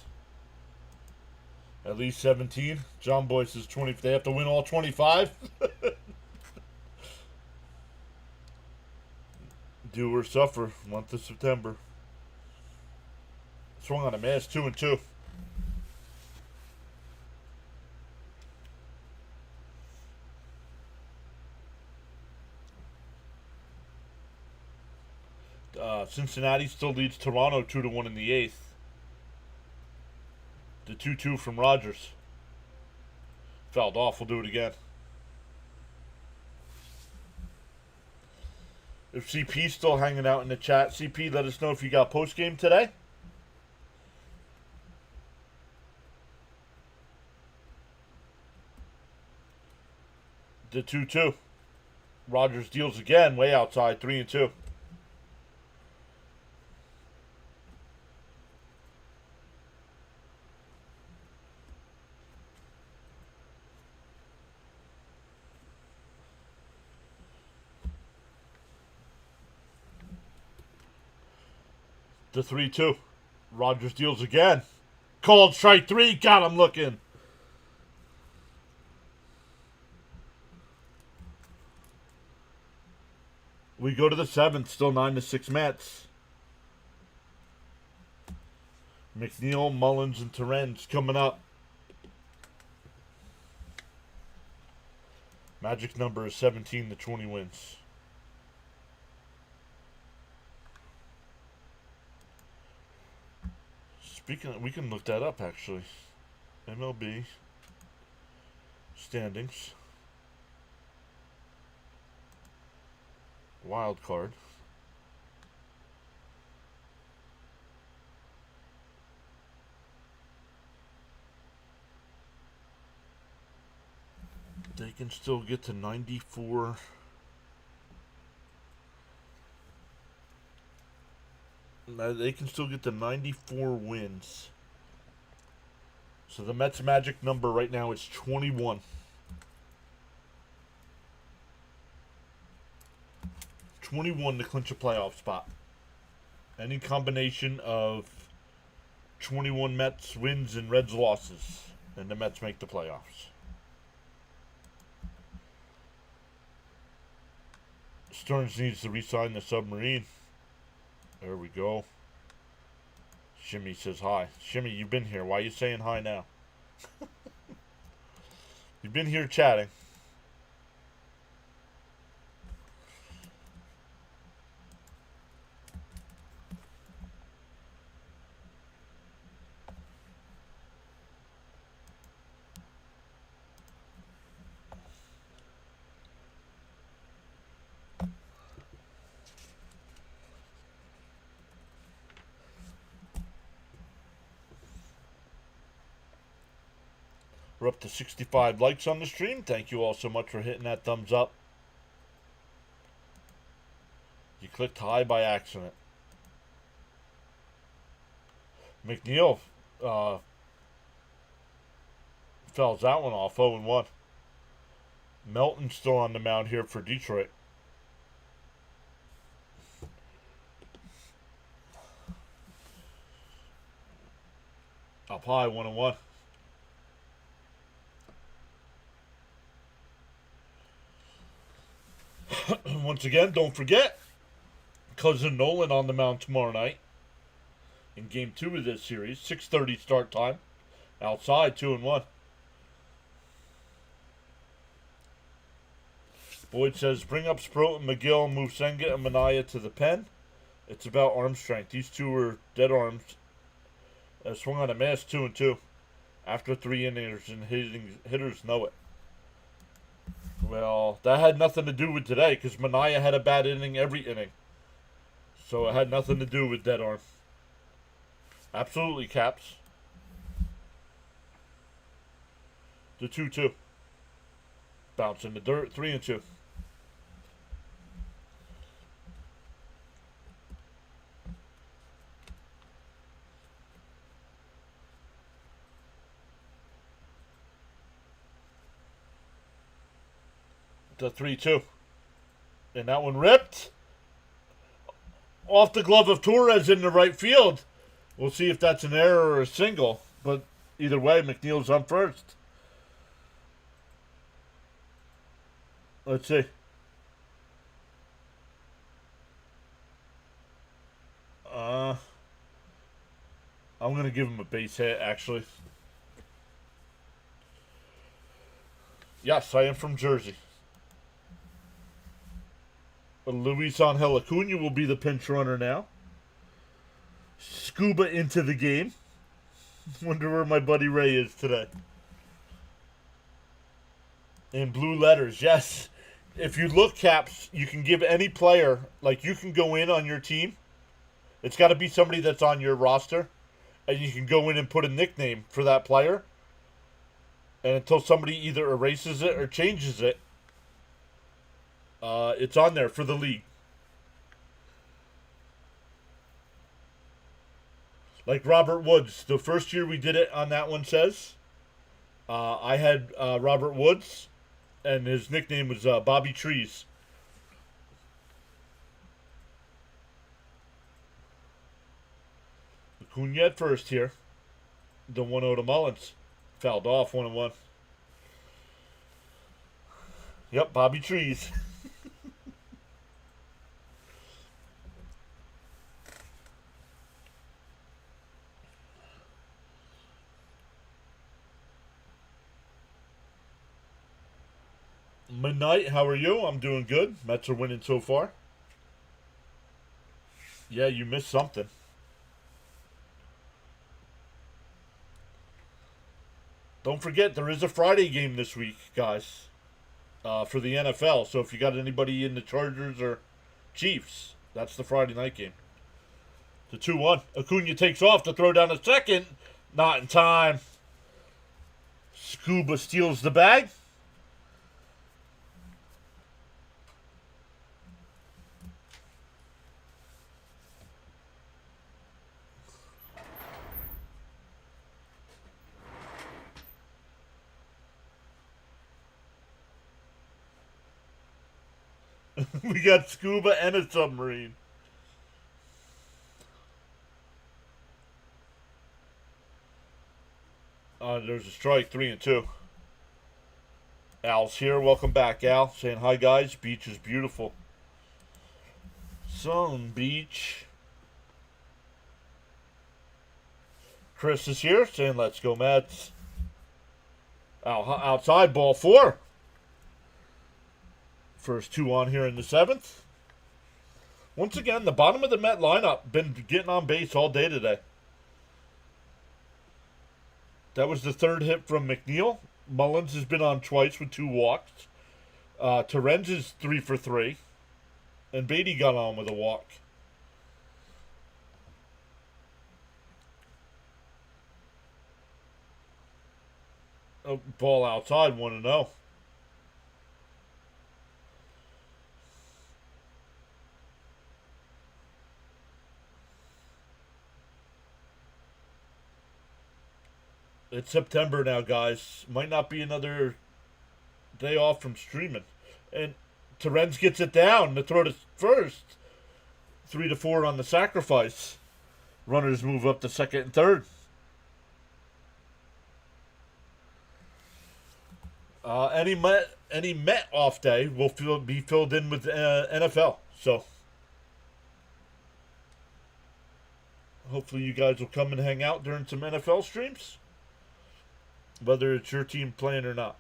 At least 17. John Boy says 20. They have to win all 25. Do or suffer. Month of September. Swung on a miss. 2-2. Cincinnati still leads Toronto 2-1 in the 8th. The 2-2 from Rogers. Fouled off. We'll do it again. If CP's still hanging out in the chat, CP, let us know if you got post game today. The 2-2. Rogers deals again, way outside, 3-2. The 3-2. Rogers deals again. Called strike 3. Got him looking. We go to the 7th. Still 9-6 Mets. McNeil, Mullins, and Terrence coming up. Magic number is 17. The 20 wins. Speaking of, we can look that up actually. MLB standings. Wild card. They can still get to 94. They can still get to 94 wins. So the Mets' magic number right now is 21. 21 to clinch a playoff spot. Any combination of 21 Mets wins and Reds losses, and the Mets make the playoffs. Stearns needs to re-sign the submarine. There we go. Shimmy says hi. Shimmy, you've been here. Why are you saying hi now? You've been here chatting. We're up to 65 likes on the stream. Thank you all so much for hitting that thumbs up. You clicked hi by accident. McNeil fouls that one off, 0-1. Melton's still on the mound here for Detroit. Up high, 1-1. Once again, don't forget, Cousin Nolan on the mound tomorrow night in Game 2 of this series. 6:30 start time. Outside, 2-1. Boyd says, bring up Sproat and McGill, move Senga and Minaya to the pen. It's about arm strength. These two are dead arms. Swung on a miss, 2-2. After 3 innings, and hitters know it. Well, that had nothing to do with today, because Minaya had a bad inning every inning. So it had nothing to do with dead arm. Absolutely, Caps. The 2-2. Bounce in the dirt, 3-2. the 3-2. And that one ripped off the glove of Torres in the right field. We'll see if that's an error or a single. But either way, McNeil's on first. Let's see. I'm going to give him a base hit, actually. Yes, I am from Jersey. Luis Angel Acuna will be the pinch runner now. Scuba into the game. Wonder where my buddy Ray is today. In blue letters, yes. If you look, Caps, you can give any player, like you can go in on your team. It's got to be somebody that's on your roster. And you can go in and put a nickname for that player. And until somebody either erases it or changes it, it's on there for the league. Like Robert Woods, the first year we did it on that one says, I had Robert Woods, and his nickname was Bobby Trees. Acuna at first here. The 1-0 to Mullins. Fouled off 1-1. Yep, Bobby Trees. Midnight, how are you? I'm doing good. Mets are winning so far. Yeah, you missed something. Don't forget, there is a Friday game this week, guys, for the NFL. So if you got anybody in the Chargers or Chiefs, that's the Friday night game. The 2-1. Acuna takes off to throw down a second. Not in time. Scuba steals the bag. We got Scuba and a submarine. There's a strike, 3-2. Al's here. Welcome back, Al. Saying hi, guys. Beach is beautiful. Sun Beach. Chris is here saying let's go Mets. Outside, ball 4. First 2 on here in the 7th. Once again, the bottom of the Met lineup been getting on base all day today. That was the 3rd hit from McNeil. Mullins has been on twice with 2 walks. Torrens is 3 for 3. And Beatty got on with a walk. Ball outside, 1-0. It's September now, guys. Might not be another day off from streaming. And Torrens gets it down to throw to first. 3-4 on the sacrifice. Runners move up to second and third. Any Met off day will be filled in with NFL. So hopefully you guys will come and hang out during some NFL streams, whether it's your team playing or not.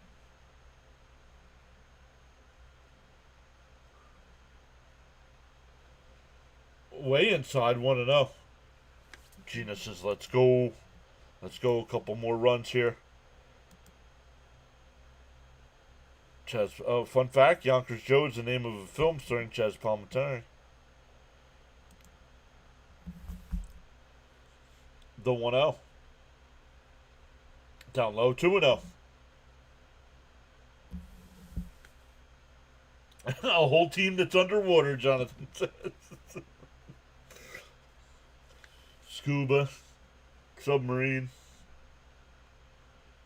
Way inside, 1-0. Gina says, let's go. Let's go. A couple more runs here. Fun fact, Yonkers Joe is the name of a film starring Chaz Palminteri. The 1-0. Down low, 2-0. A whole team that's underwater, Jonathan says. Scuba, submarine.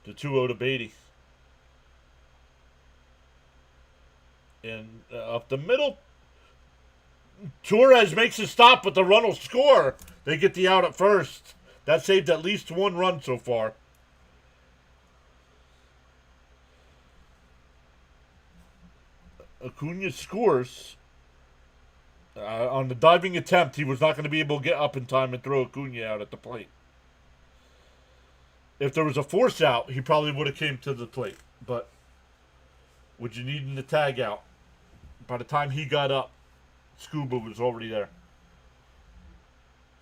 The 2-0 to Beatty. And up the middle, Torres makes a stop, but the run will score. They get the out at first. That saved at least one run so far. Acuna scores. On the diving attempt, he was not going to be able to get up in time and throw Acuna out at the plate. If there was a force out, he probably would have came to the plate. But would you need the tag out? By the time he got up, Scuba was already there.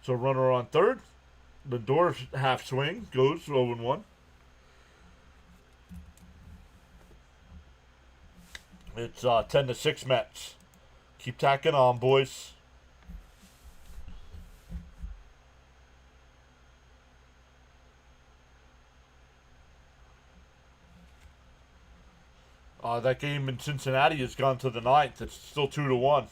So runner on third. The door half swing goes 0-1. It's 10-6 Mets. Keep tacking on, boys. That game in Cincinnati has gone to the ninth. It's still 2-1.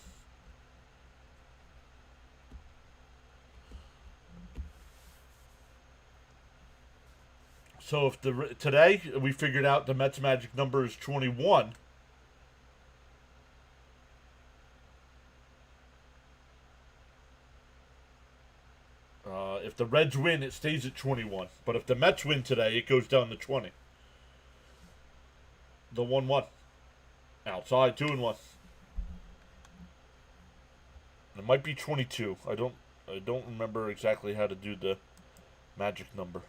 So if today we figured out the Mets magic number is 21. If the Reds win, it stays at 21. But if the Mets win today, it goes down to 20. The 1-1. Outside, 2-1. It might be 22. I don't remember exactly how to do the magic number.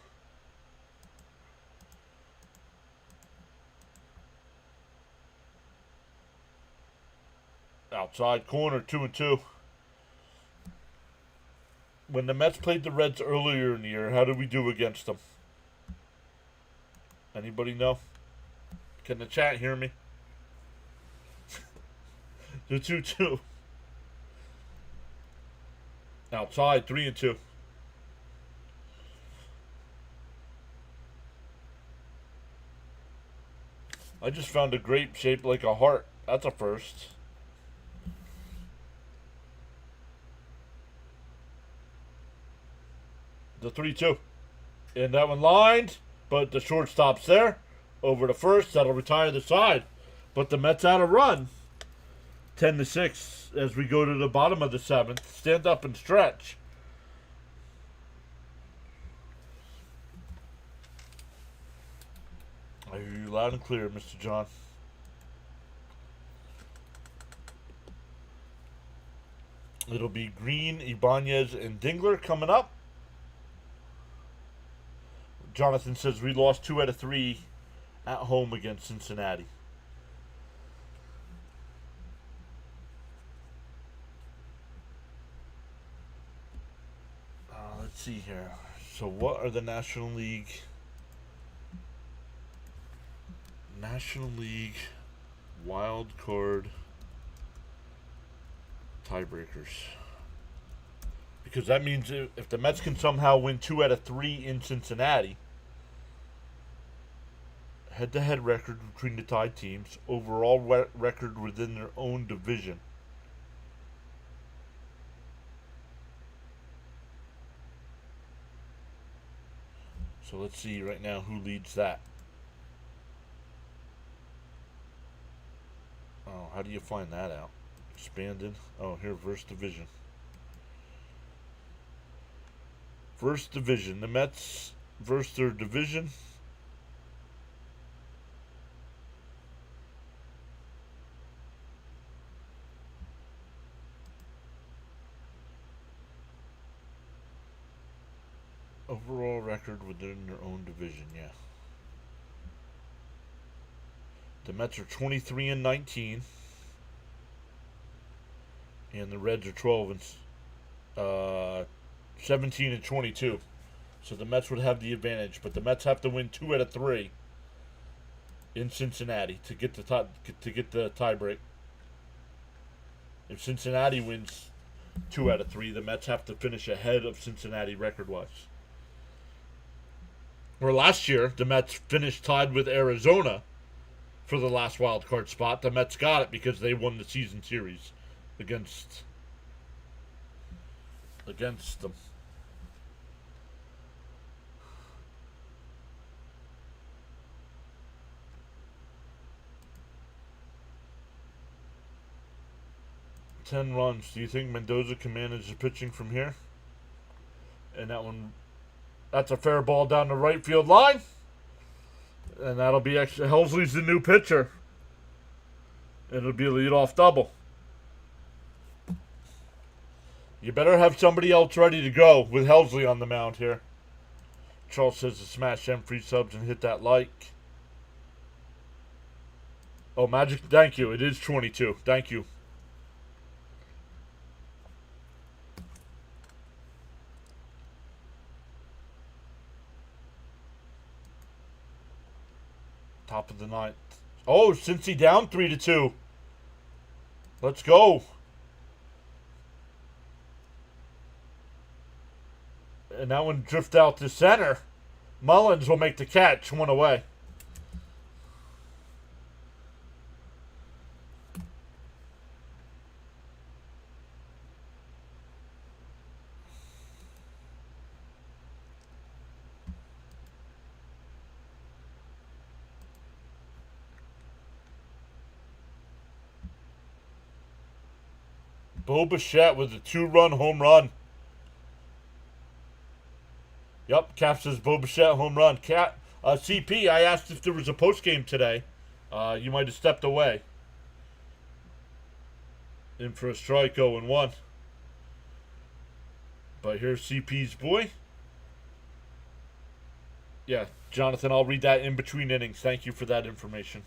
Outside corner, 2-2. When the Mets played the Reds earlier in the year, how did we do against them? Anybody know? Can the chat hear me? The 2-2. Outside, 3-2. I just found a grape shaped like a heart. That's a first. The 3-2. And that one lined, but the shortstop's there. Over to first. That'll retire the side. But the Mets out a run. 10-6 as we go to the bottom of the seventh. Stand up and stretch. I hear you loud and clear, Mr. John. It'll be Green, Ibanez, and Dingler coming up. Jonathan says we lost 2 out of 3 at home against Cincinnati. Let's see here. So what are the National League wild card tiebreakers? Because that means if the Mets can somehow win 2 out of 3 in Cincinnati, head-to-head record between the tied teams, overall record within their own division. So let's see right now who leads that. Oh, how do you find that out? Expanded. Oh, here, first division. First division. The Mets versus their division. Overall record within their own division, yeah. The Mets are 23-19, and the Reds are 17-22. So the Mets would have the advantage, but the Mets have to win 2 out of 3 in Cincinnati to get the tie break. If Cincinnati wins 2 out of 3, the Mets have to finish ahead of Cincinnati record-wise. Where last year, the Mets finished tied with Arizona for the last wild card spot. The Mets got it because they won the season series against them. 10 runs. Do you think Mendoza can manage the pitching from here? And that's a fair ball down the right field line. And that'll be extra. Helsley's the new pitcher. It'll be a leadoff double. You better have somebody else ready to go with Helsley on the mound here. Charles says to smash them free subs and hit that like. Oh, Magic, thank you. It is 22. Thank you. Top of the ninth. Oh, Cincy down 3-2. Let's go. And that one drift out to center. Mullins will make the catch. One away. Bo Bichette with a 2-run home run. Yep, Cap says Bo Bichette home run. CP, I asked if there was a post game today. You might have stepped away. In for a strike, 0-1. But here's CP's boy. Yeah, Jonathan, I'll read that in between innings. Thank you for that information.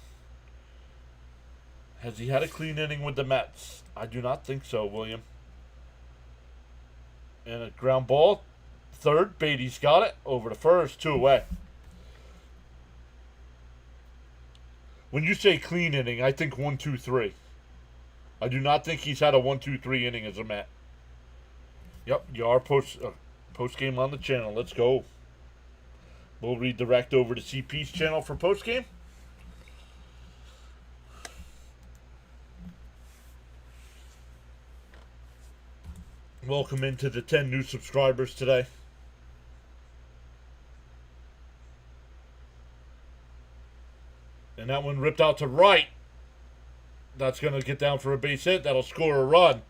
Has he had a clean inning with the Mets? I do not think so, William. And a ground ball. Third, Beatty's got it. Over to first, 2 away. When you say clean inning, I think 1, 2, 3. I do not think he's had a 1, 2, 3 inning as a Met. Yep, you are post game on the channel. Let's go. We'll redirect over to CP's channel for post game. Welcome into the 10 new subscribers today. And that one ripped out to right. That's going to get down for a base hit. That'll score a run.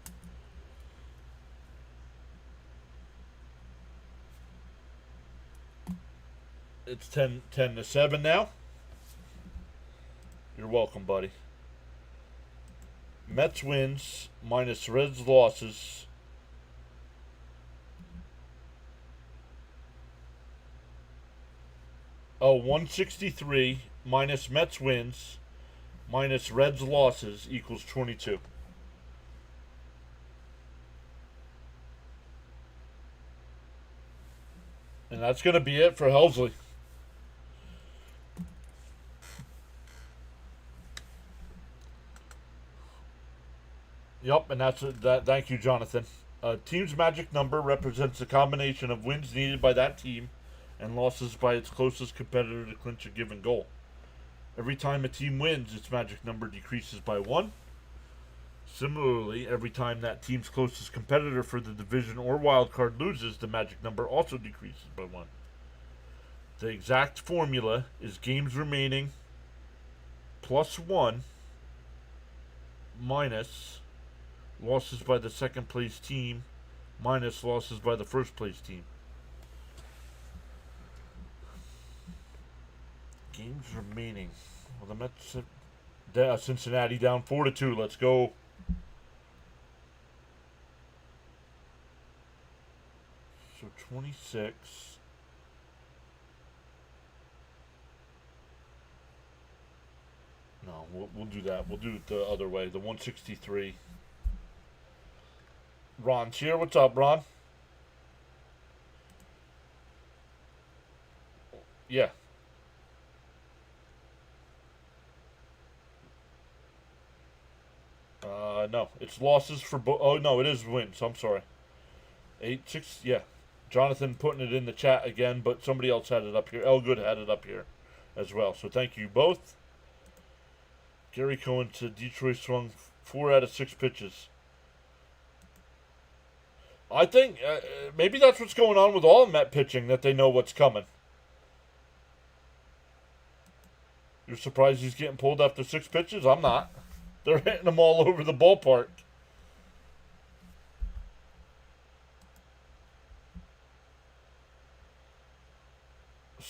It's 10-7 now. You're welcome, buddy. Mets wins minus Reds losses. Oh, 163 minus Mets wins minus Reds losses equals 22. And that's going to be it for Helsley. Yep, and that's that. Thank you, Jonathan. Team's magic number represents the combination of wins needed by that team and losses by its closest competitor to clinch a given goal. Every time a team wins, its magic number decreases by 1. Similarly, every time that team's closest competitor for the division or wild card loses, the magic number also decreases by 1. The exact formula is games remaining plus 1 minus losses by the second place team minus losses by the first place team. Games remaining. Well, the Mets, Cincinnati down 4-2. Let's go. So 26. No, we'll do that. We'll do it the other way. The 163. Ron's here. What's up, Ron? Yeah. No, it's losses for oh no, it is wins. I'm sorry. 8-6. Yeah, Jonathan putting it in the chat again, but somebody else had it up here. Elgood had it up here as well. So thank you both. Gary Cohen to Detroit swung 4 out of 6 pitches. I think maybe that's what's going on with all Met pitching, that they know what's coming. You're surprised he's getting pulled after 6 pitches? I'm not. They're hitting them all over the ballpark.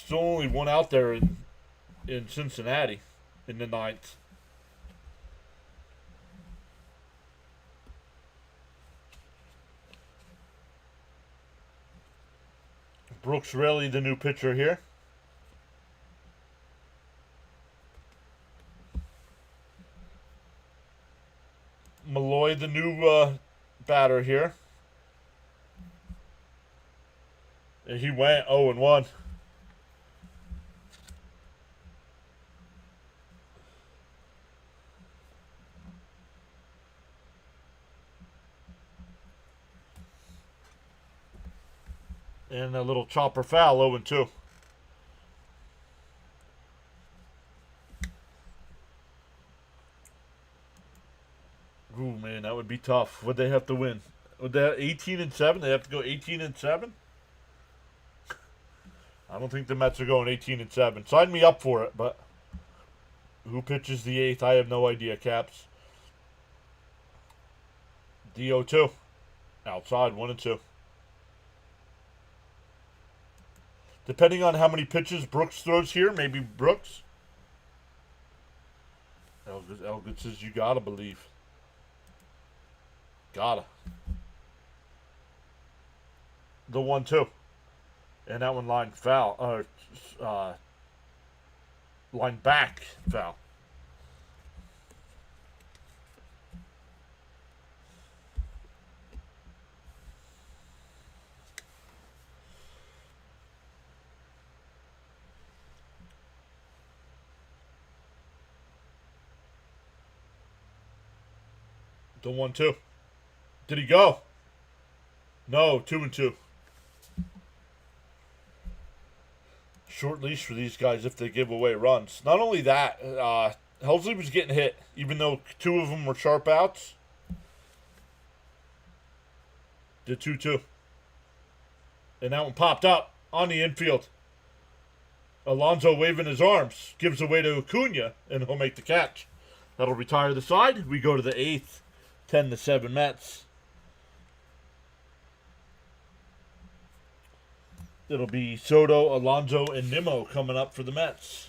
Still only one out there in Cincinnati in the ninth. Brooks Raley, the new pitcher here. Malloy, the new batter here. And he went 0-1. And a little chopper foul, 0-2. Ooh, man, that would be tough. Would they have to win? Would they have 18-7? They have to go 18-7? I don't think the Mets are going 18-7. Sign me up for it, but who pitches the eighth? I have no idea, Caps. DO2. Outside, 1-2. Depending on how many pitches Brooks throws here, maybe Brooks. Elgood says you gotta believe. Gotta. The 1-2. And that one line foul. Line back foul. The 1-2. Did he go? No, 2-2. Short leash for these guys if they give away runs. Not only that, Helsley was getting hit, even though two of them were sharp outs. The 2-2. And that one popped up on the infield. Alonso waving his arms. Gives away to Acuna, and he'll make the catch. That'll retire the side. We go to the eighth. 10-7 Mets. It'll be Soto, Alonso, and Nimmo coming up for the Mets.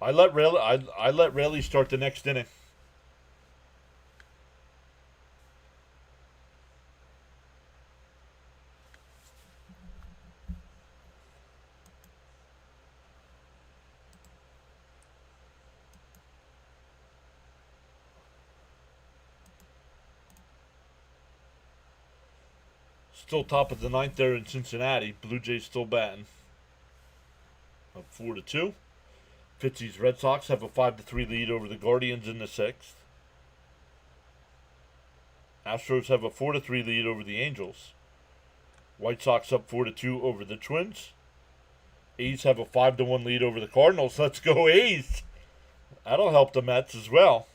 I let Raley start the next inning. Still top of the ninth there in Cincinnati. Blue Jays still batting. Up 4-2. Fitzy's Red Sox have a 5-3 lead over the Guardians in the sixth. Astros have a 4-3 lead over the Angels. White Sox up 4-2 over the Twins. A's have a 5-1 lead over the Cardinals. Let's go A's. That'll help the Mets as well.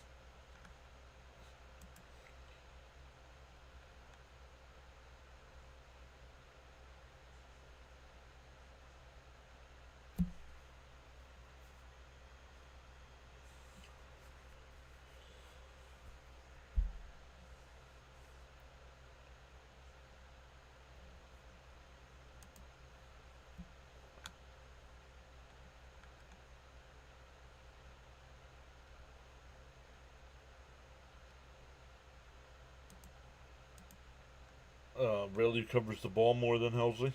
Rarely covers the ball more than Helsley.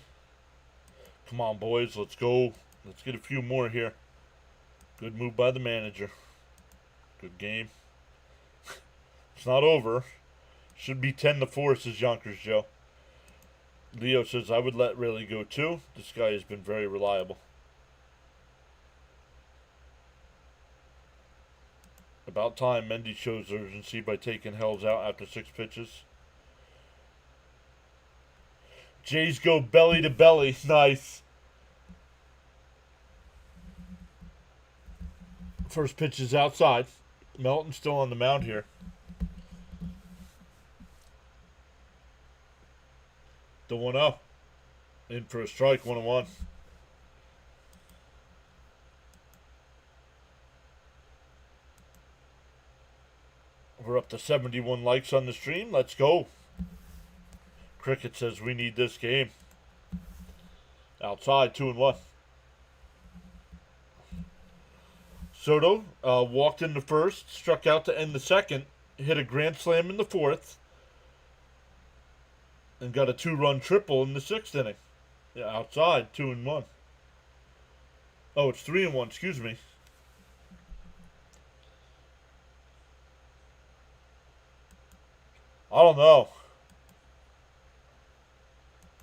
Come on, boys. Let's go. Let's get a few more here. Good move by the manager. Good game. It's not over. Should be 10-4, says Yonkers Joe. Leo says, I would let Rarely go too. This guy has been very reliable. About time Mendy shows urgency by taking Hells out after 6 pitches. Jays go belly to belly. Nice. First pitch is outside. Melton's still on the mound here. The 1-0. In for a strike, 1-1. We're up to 71 likes on the stream. Let's go. Cricket says we need this game. Outside, 2-1. Soto walked in the first, struck out to end the second, hit a grand slam in the fourth, and got a 2-run triple in the sixth inning. Yeah, outside, 2-1. Oh, it's 3-1, excuse me. I don't know.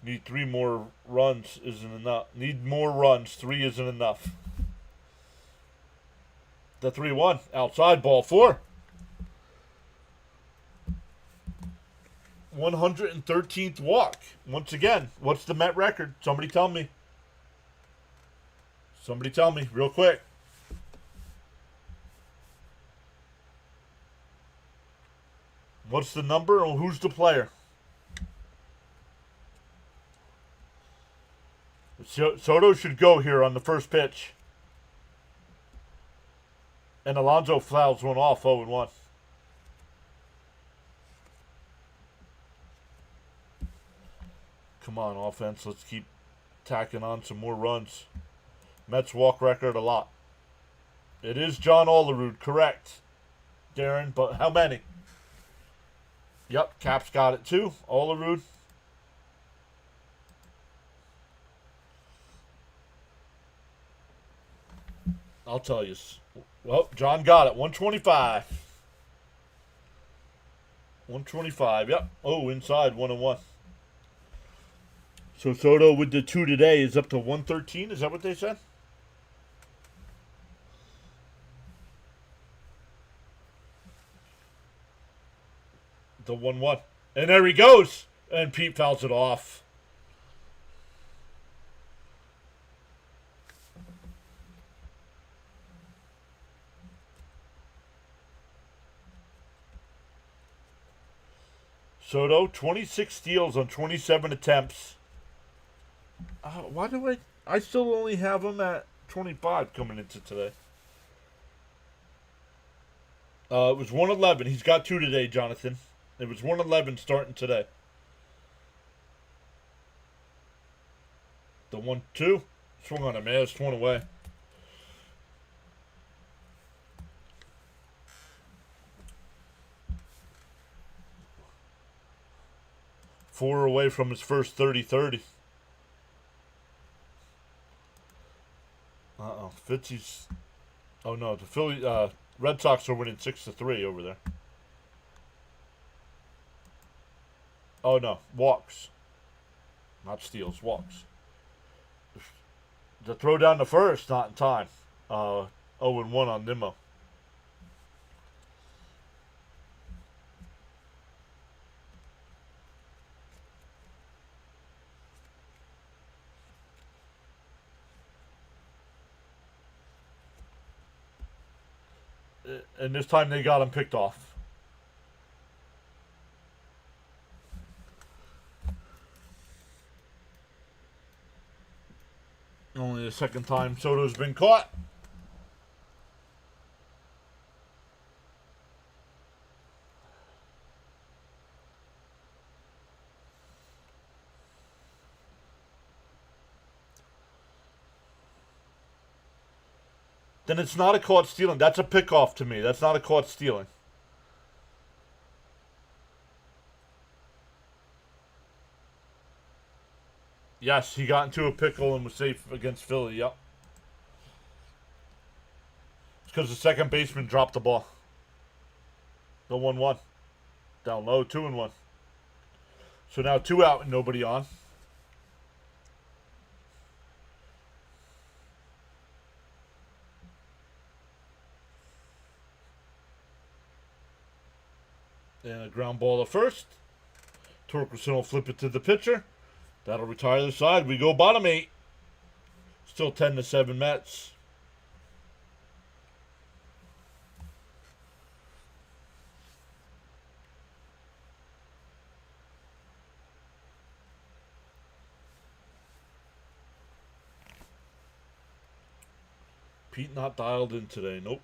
Need 3 more runs isn't enough. Need more runs. 3 isn't enough. The 3-1. Outside, ball 4. 113th walk. Once again, what's the Met record? Somebody tell me. Somebody tell me real quick. What's the number and who's the player? Soto should go here on the first pitch. And Alonso fouls one off, 0-1. Come on, offense. Let's keep tacking on some more runs. Mets walk record a lot. It is John Olerud, correct, Darren, but how many? Yep, Cap's got it too. Olerud. I'll tell you. Well, John got it. 125. 125. Yep. Oh, inside 1-1. So Soto with the 2 today is up to 113. Is that what they said? The 1-1. And there he goes. And Pete fouls it off. Soto, 26 steals on 27 attempts. Why do I still only have him at 25 coming into today. It was 111. He's got 2 today, Jonathan. It was 111 starting today. The 1-2 swung on a man, swung away. Four away from his first 30-30. Fitzy's. Oh no, the Red Sox are winning 6-3 over there. Oh no, walks. Not steals, walks. The throw down the first, not in time. 0-1 on Nimmo. And this time they got him picked off. Only the second time Soto's been caught. Then it's not a caught stealing. That's a pickoff to me. That's not a caught stealing. Yes, he got into a pickle and was safe against Philly. Yep. It's because the second baseman dropped the ball. The 1-1. Down low, 2-1. So now 2 out and nobody on. And a ground ball to first. Torkelson will flip it to the pitcher. That'll retire the side. We go bottom 8. Still 10-7 Mets. Pete not dialed in today. Nope.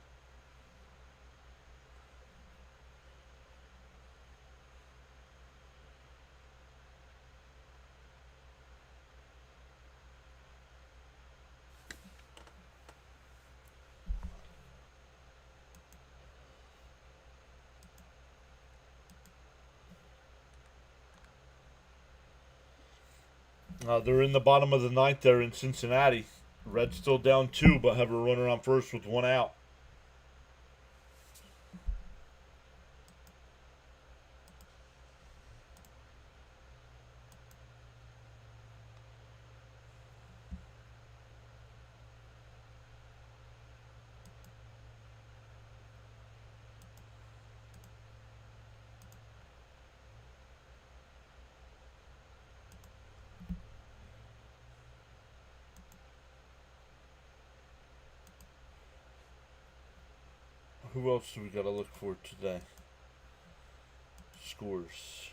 They're in the bottom of the ninth there in Cincinnati. Reds still down 2, but have a runner on first with 1 out. Who else do we got to look for today? Scores.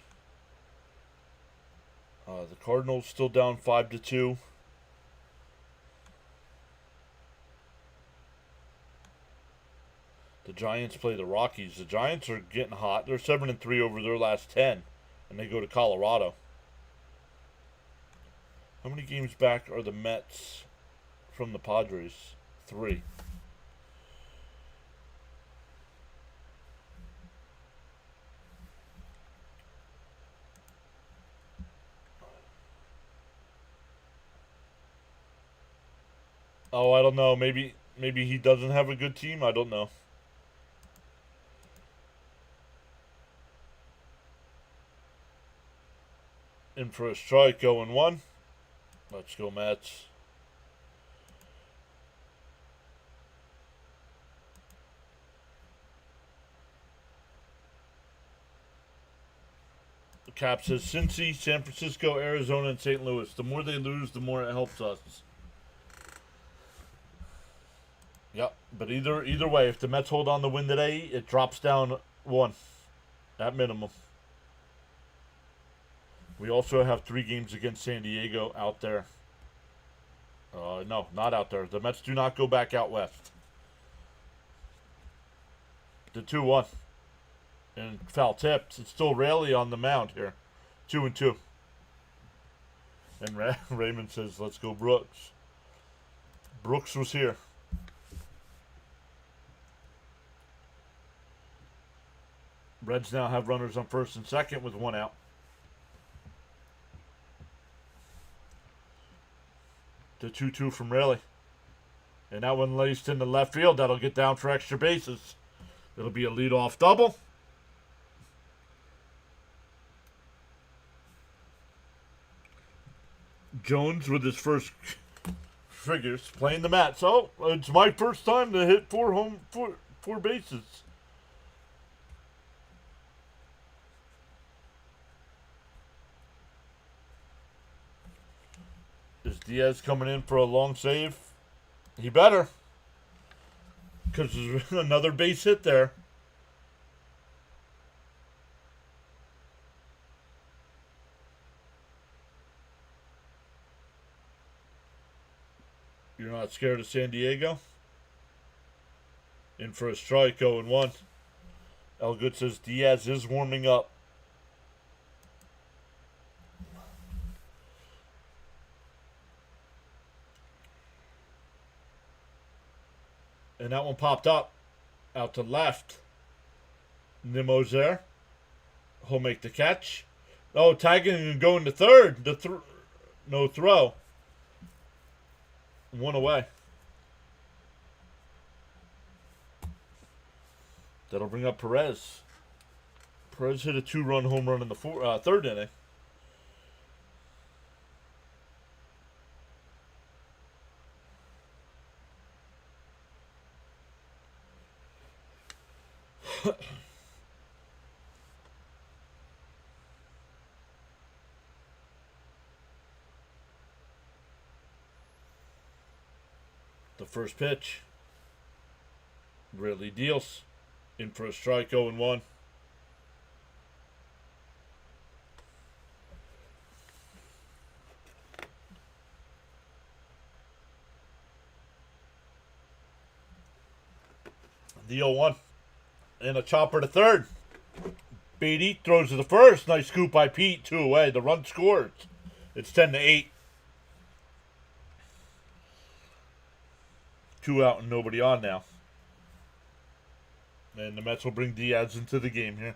The Cardinals still down 5-2. The Giants play the Rockies. The Giants are getting hot. They're 7-3 over their last 10, and they go to Colorado. How many games back are the Mets from the Padres? 3. Oh, I don't know. Maybe he doesn't have a good team. I don't know. In for a strike, 0-1. Let's go, Mets. The Cap says Cincy, San Francisco, Arizona, and St. Louis. The more they lose, the more it helps us. Yep, but either way, if the Mets hold on to win today, it drops down 1 at minimum. We also have 3 games against San Diego out there. No, not out there. The Mets do not go back out west. The 2-1. And foul tipped. It's still Rayleigh on the mound here. 2-2. And Raymond says, let's go Brooks. Brooks was here. Reds now have runners on first and second with 1 out. The 2-2 from Rayleigh. And that one laced into left field. That'll get down for extra bases. It'll be a leadoff double. Jones with his first figures playing the mat. So it's my first time to hit 4 bases. Is Diaz coming in for a long save? He better. Because there's another base hit there. You're not scared of San Diego? In for a strike, 0-1. Elgood says Diaz is warming up. And that one popped up out to left. Nimmo's there. He'll make the catch. Oh, tagging and going to third. No throw. 1 away. That'll bring up Perez. Perez hit a 2-run home run in the third inning. The first pitch. Really deals. In for a strike, 0-1. The 0-1. And a chopper to third. Beatty throws to the first. Nice scoop by Pete. 2 away. The run scores. It's 10-8. 2 out and nobody on now. And the Mets will bring Diaz into the game here.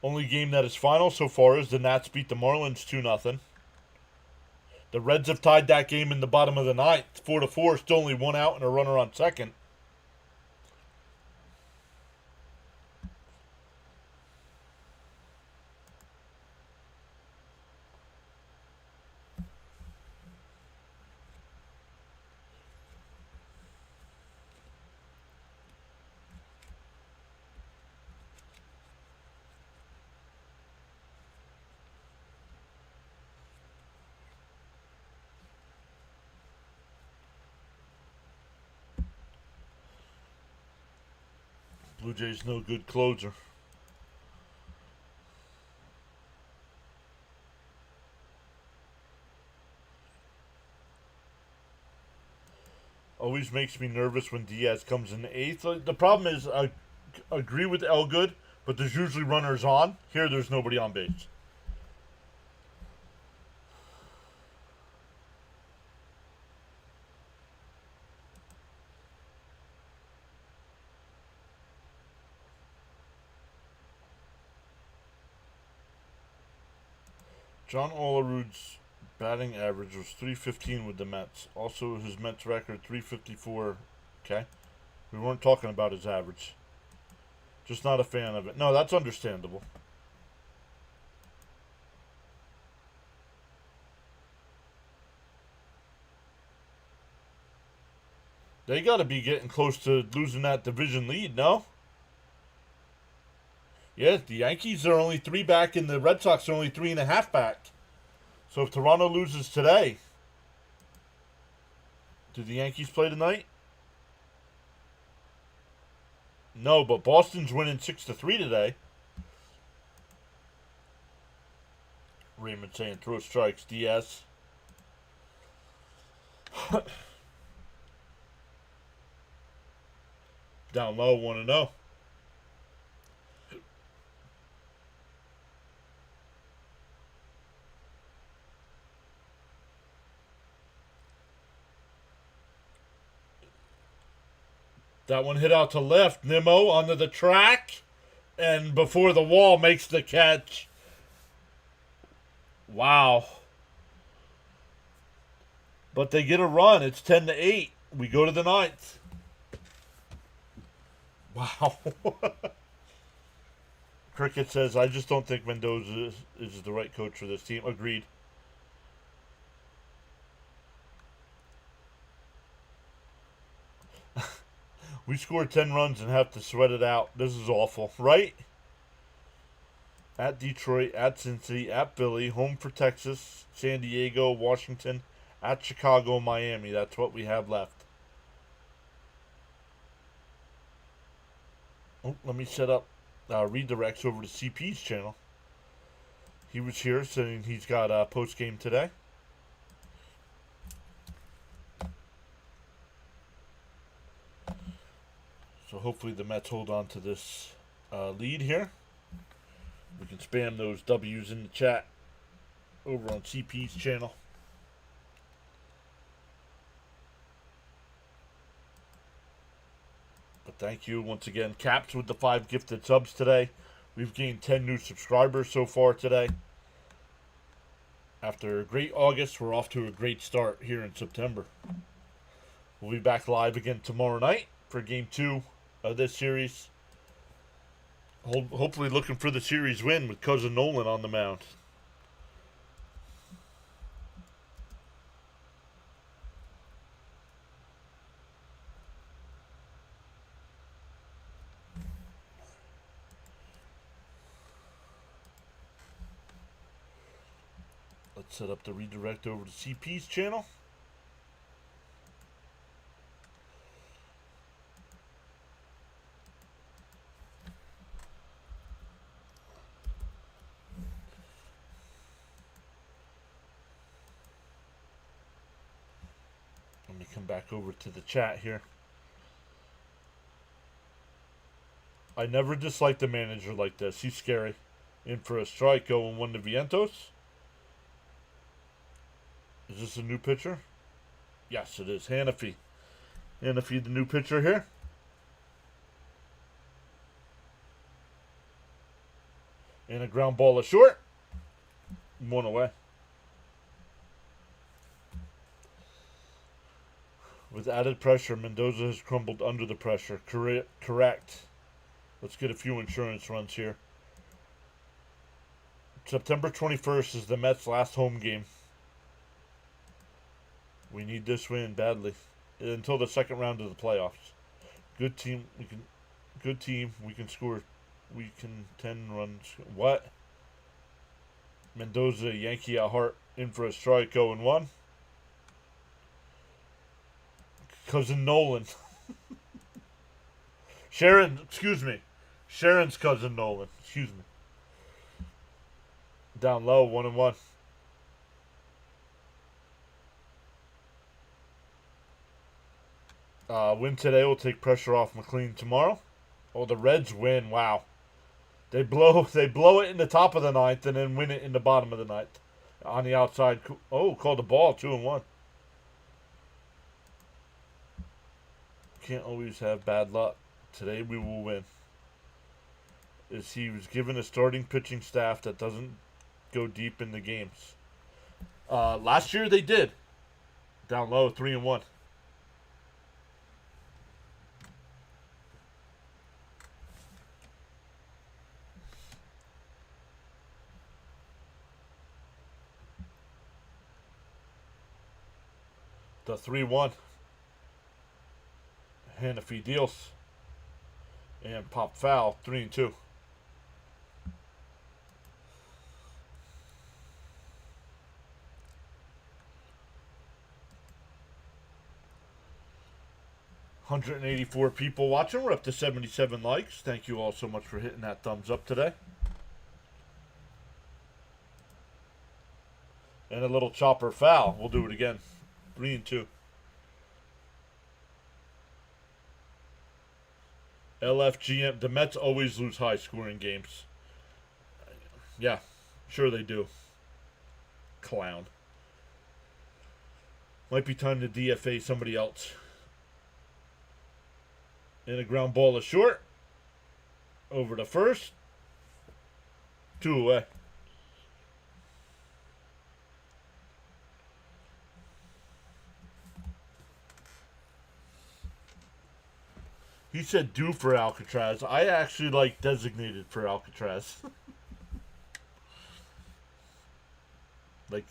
Only game that is final so far is the Nats beat the Marlins 2-0. The Reds have tied that game in the bottom of the ninth, 4-4. Still only one out and a runner on second. Blue Jays no good closer. Always makes me nervous when Diaz comes in the eighth. The problem is, I agree with Elgood, but there's usually runners on. Here, there's nobody on base. John Olerud's batting average was 315 with the Mets. Also, his Mets record 354. Okay, we weren't talking about his average. Just not a fan of it. No, that's understandable. They got to be getting close to losing that division lead, no? Yeah, the Yankees are only 3 back and the Red Sox are only 3.5 back. So if Toronto loses today, do the Yankees play tonight? No, but Boston's winning 6-3 today. Raymond saying throw strikes. DS. Down low, 1-0. That one hit out to left. Nimmo onto the track. And before the wall makes the catch. Wow. But they get a run. It's 10-8. We go to the ninth. Wow. Cricket says, I just don't think Mendoza is the right coach for this team. Agreed. We scored 10 runs and have to sweat it out. This is awful, right? At Detroit, at Cincinnati, at Philly, home for Texas, San Diego, Washington, at Chicago, Miami. That's what we have left. Oh, let me set up redirects over to CP's channel. He was here saying he's got a post game today. So hopefully the Mets hold on to this lead here. We can spam those W's in the chat over on CP's channel. But thank you once again. Caps with the 5 gifted subs today. We've gained 10 new subscribers so far today. After a great August, we're off to a great start here in September. We'll be back live again tomorrow night for Game 2 of this series. Hopefully looking for the series win with Cousin Nolan on the mound. Let's set up the redirect over to CP's channel. Let me come back over to the chat here. I never disliked a manager like this. He's scary. In for a strike, going 1 to Vientos. Is this a new pitcher? Yes, it is. Hannafy. Hannafy, the new pitcher here. And a ground ball is short. 1 away. With added pressure, Mendoza has crumbled under the pressure. Correct. Let's get a few insurance runs here. September 21st is the Mets' last home game. We need this win badly until the second round of the playoffs. Good team. We can score. We can 10 runs. What? Mendoza, Yankee at heart, in for a strike. 0-1. Cousin Nolan. Excuse me. Sharon's cousin Nolan. Excuse me. Down low, 1-1. Win today will take pressure off McLean tomorrow. Oh, the Reds win. Wow. They blow it in the top of the ninth and then win it in the bottom of the ninth. On the outside. Oh, called the ball. 2-1. Can't always have bad luck. Today we will win. As he was given a starting pitching staff that doesn't go deep in the games. Last year they did. Down low, 3-1. The 3-1. Hannafy deals. And pop foul, 3-2. $184 people watching. We're up to 77 likes. Thank you all so much for hitting that thumbs up today. And a little chopper foul. We'll do it again. 3-2. LFGM. The Mets always lose high-scoring games. Yeah, sure they do. Clown. Might be time to DFA somebody else. And a ground ball is short. Over to first. 2 away. He said due for Alcatraz. I actually like designated for Alcatraz. Like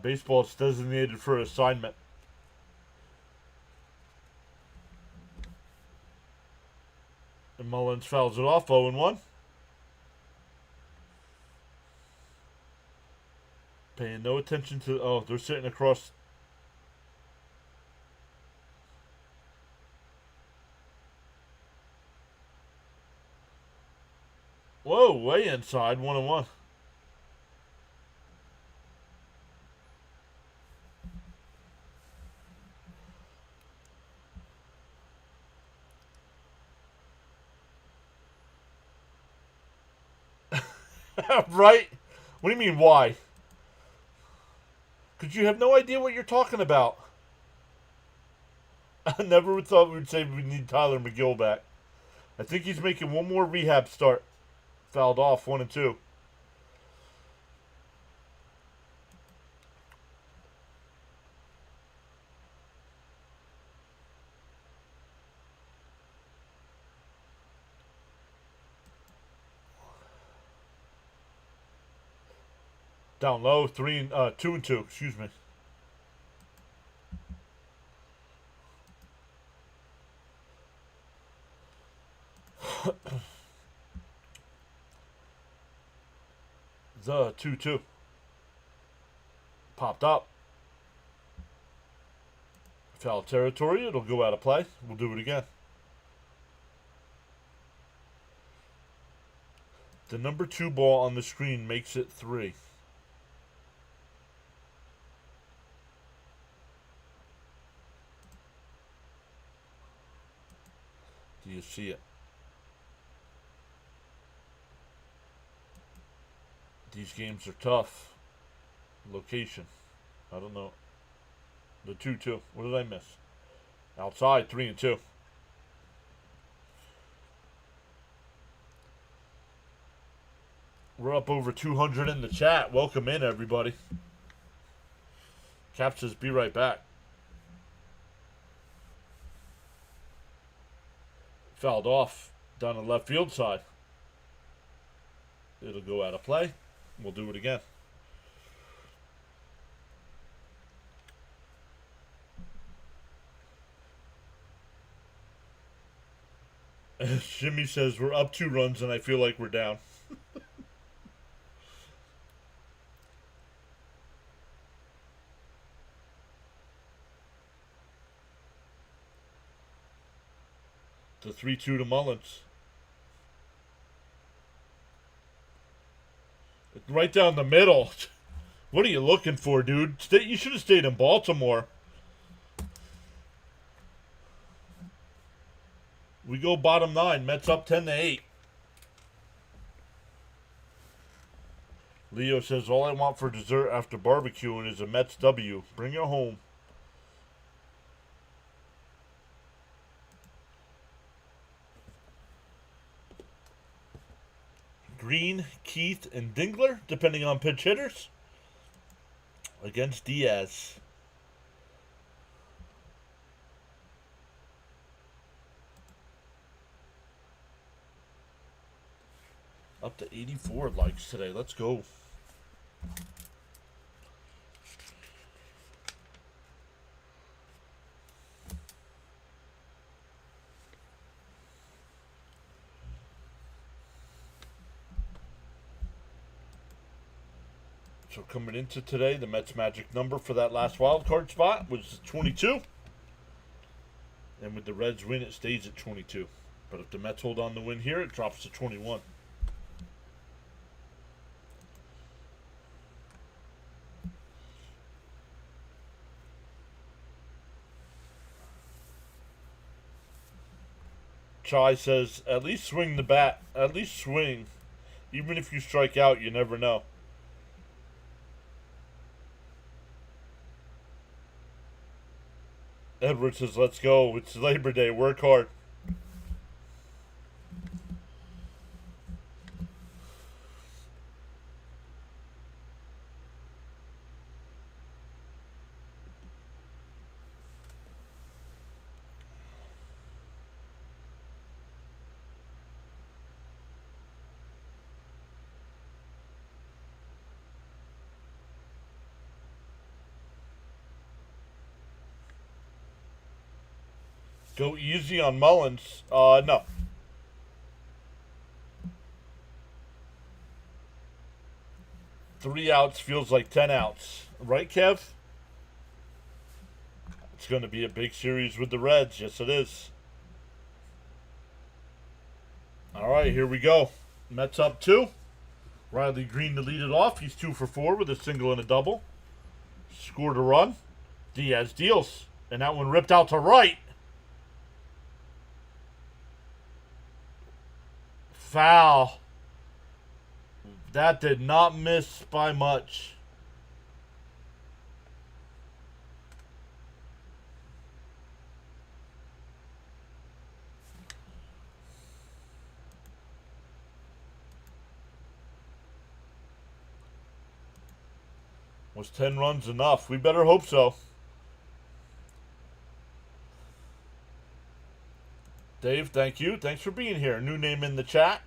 baseball is designated for assignment. And Mullins fouls it off, 0-1. Paying no attention to... Oh, they're sitting across... Whoa, way inside, 1-1. Right? What do you mean, why? Because you have no idea what you're talking about. I never thought we would say we need Tyler McGill back. I think he's making one more rehab start. Fouled off, 1-2. Down low, 2-2. Excuse me. The 2-2. Popped up. Foul territory. It'll go out of play. We'll do it again. The number 2 ball on the screen makes it 3. Do you see it? These games are tough. Location. I don't know. The 2-2. What did I miss? Outside, 3-2. We're We're up over 200 in the chat. Welcome in, everybody. Cap says, be right back. Fouled off down the left field side. It'll go out of play. We'll do it again. Jimmy says, we're up 2 runs and I feel like we're down. The 3-2 to Mullins. Right down the middle. What are you looking for, dude? You should have stayed in Baltimore. We go bottom 9. Mets up 10-8. Leo says, all I want for dessert after barbecuing is a Mets W. Bring it home. Green, Keith, and Dingler, depending on pitch hitters, against Diaz. Up to 84 likes today. Let's go. So coming into today, the Mets' magic number for that last wild card spot was 22. And with the Reds win, it stays at 22. But if the Mets hold on to win here, it drops to 21. Chai says, at least swing the bat. At least swing. Even if you strike out, you never know. Edward says, let's go. It's Labor Day. Work hard. Go easy on Mullins. No. Three outs feels like 10 outs. Right, Kev? It's going to be a big series with the Reds. Yes, it is. All right, here we go. Mets up 2. Riley Green to lead it off. He's 2 for 4 with a single and a double. Scored a run. Diaz deals. And that one ripped out to right. Foul. That did not miss by much. Was 10 runs enough? We better hope so. Dave, thank you. Thanks for being here. New name in the chat.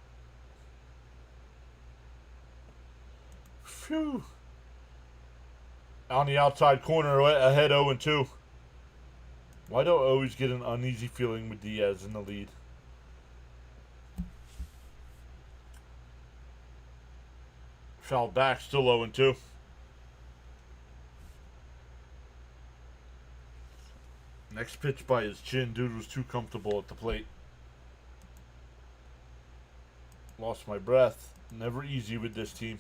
Phew. On the outside corner, ahead 0-2. Why do I always get an uneasy feeling with Diaz in the lead? Foul back, still 0-2. Next pitch by his chin. Dude was too comfortable at the plate. Lost my breath. Never easy with this team.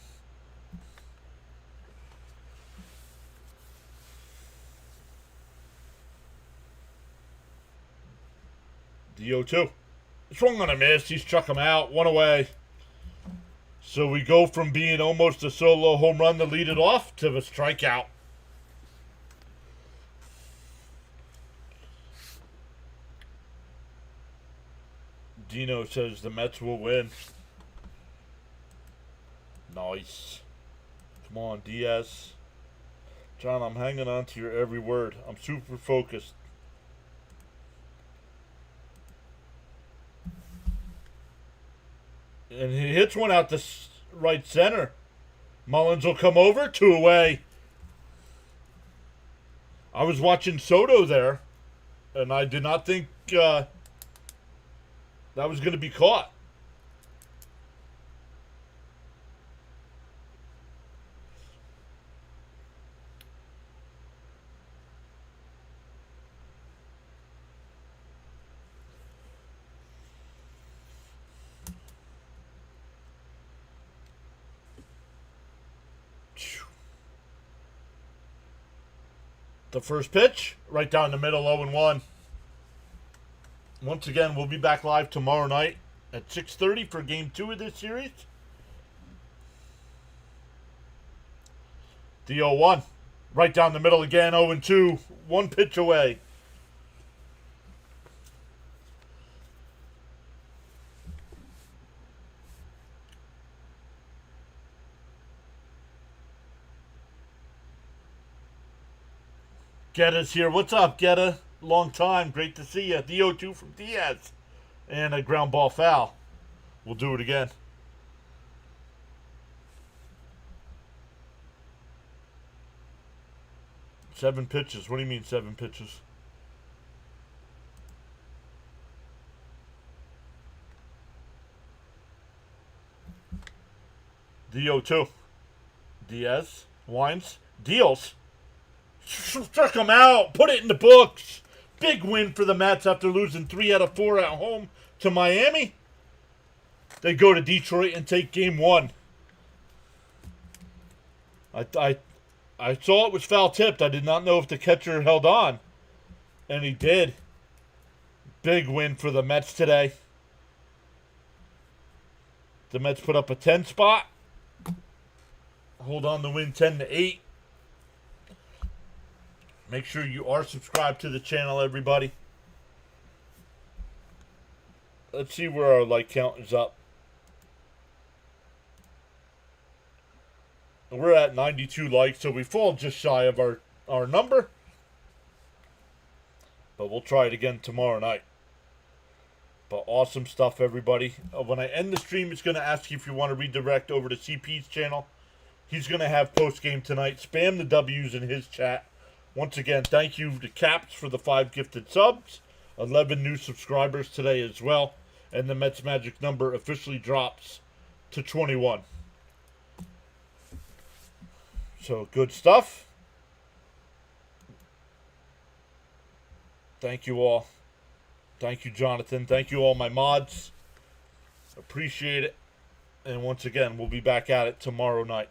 DO2. Swung on a miss. He's struck him out. One away. So we go from being almost a solo home run to lead it off to the strikeout. Dino says the Mets will win. Nice. Come on, Diaz. John, I'm hanging on to your every word. I'm super focused. And he hits one out to right center. Mullins will come over. 2 away. I was watching Soto there, and I did not think that was going to be caught. The first pitch, right down the middle, 0-1. Once again, we'll be back live tomorrow night at 6:30 for Game 2 of this series. The 0-1, right down the middle again, 0-2. 1 pitch away. Guetta's here. What's up, Guetta? Long time. Great to see you. The 0-2 from Diaz. And a ground ball foul. We'll do it again. Seven pitches. What do you mean 7 pitches? The 0-2. Diaz. Winds. Deals. Struck him out. Put it in the books. Big win for the Mets after losing 3 out of 4 at home to Miami. They go to Detroit and take Game 1. I saw it was foul tipped. I did not know if the catcher held on. And he did. Big win for the Mets today. The Mets put up a 10 spot. Hold on to win 10-8. Make sure you are subscribed to the channel, everybody. Let's see where our like count is up. We're at 92 likes, so we fall just shy of our number. But we'll try it again tomorrow night. But awesome stuff, everybody. When I end the stream, it's going to ask you if you want to redirect over to CP's channel. He's going to have post-game tonight. Spam the W's in his chat. Once again, thank you to Caps for the 5 gifted subs. 11 new subscribers today as well. And the Mets magic number officially drops to 21. So, good stuff. Thank you all. Thank you, Jonathan. Thank you all my mods. Appreciate it. And once again, we'll be back at it tomorrow night.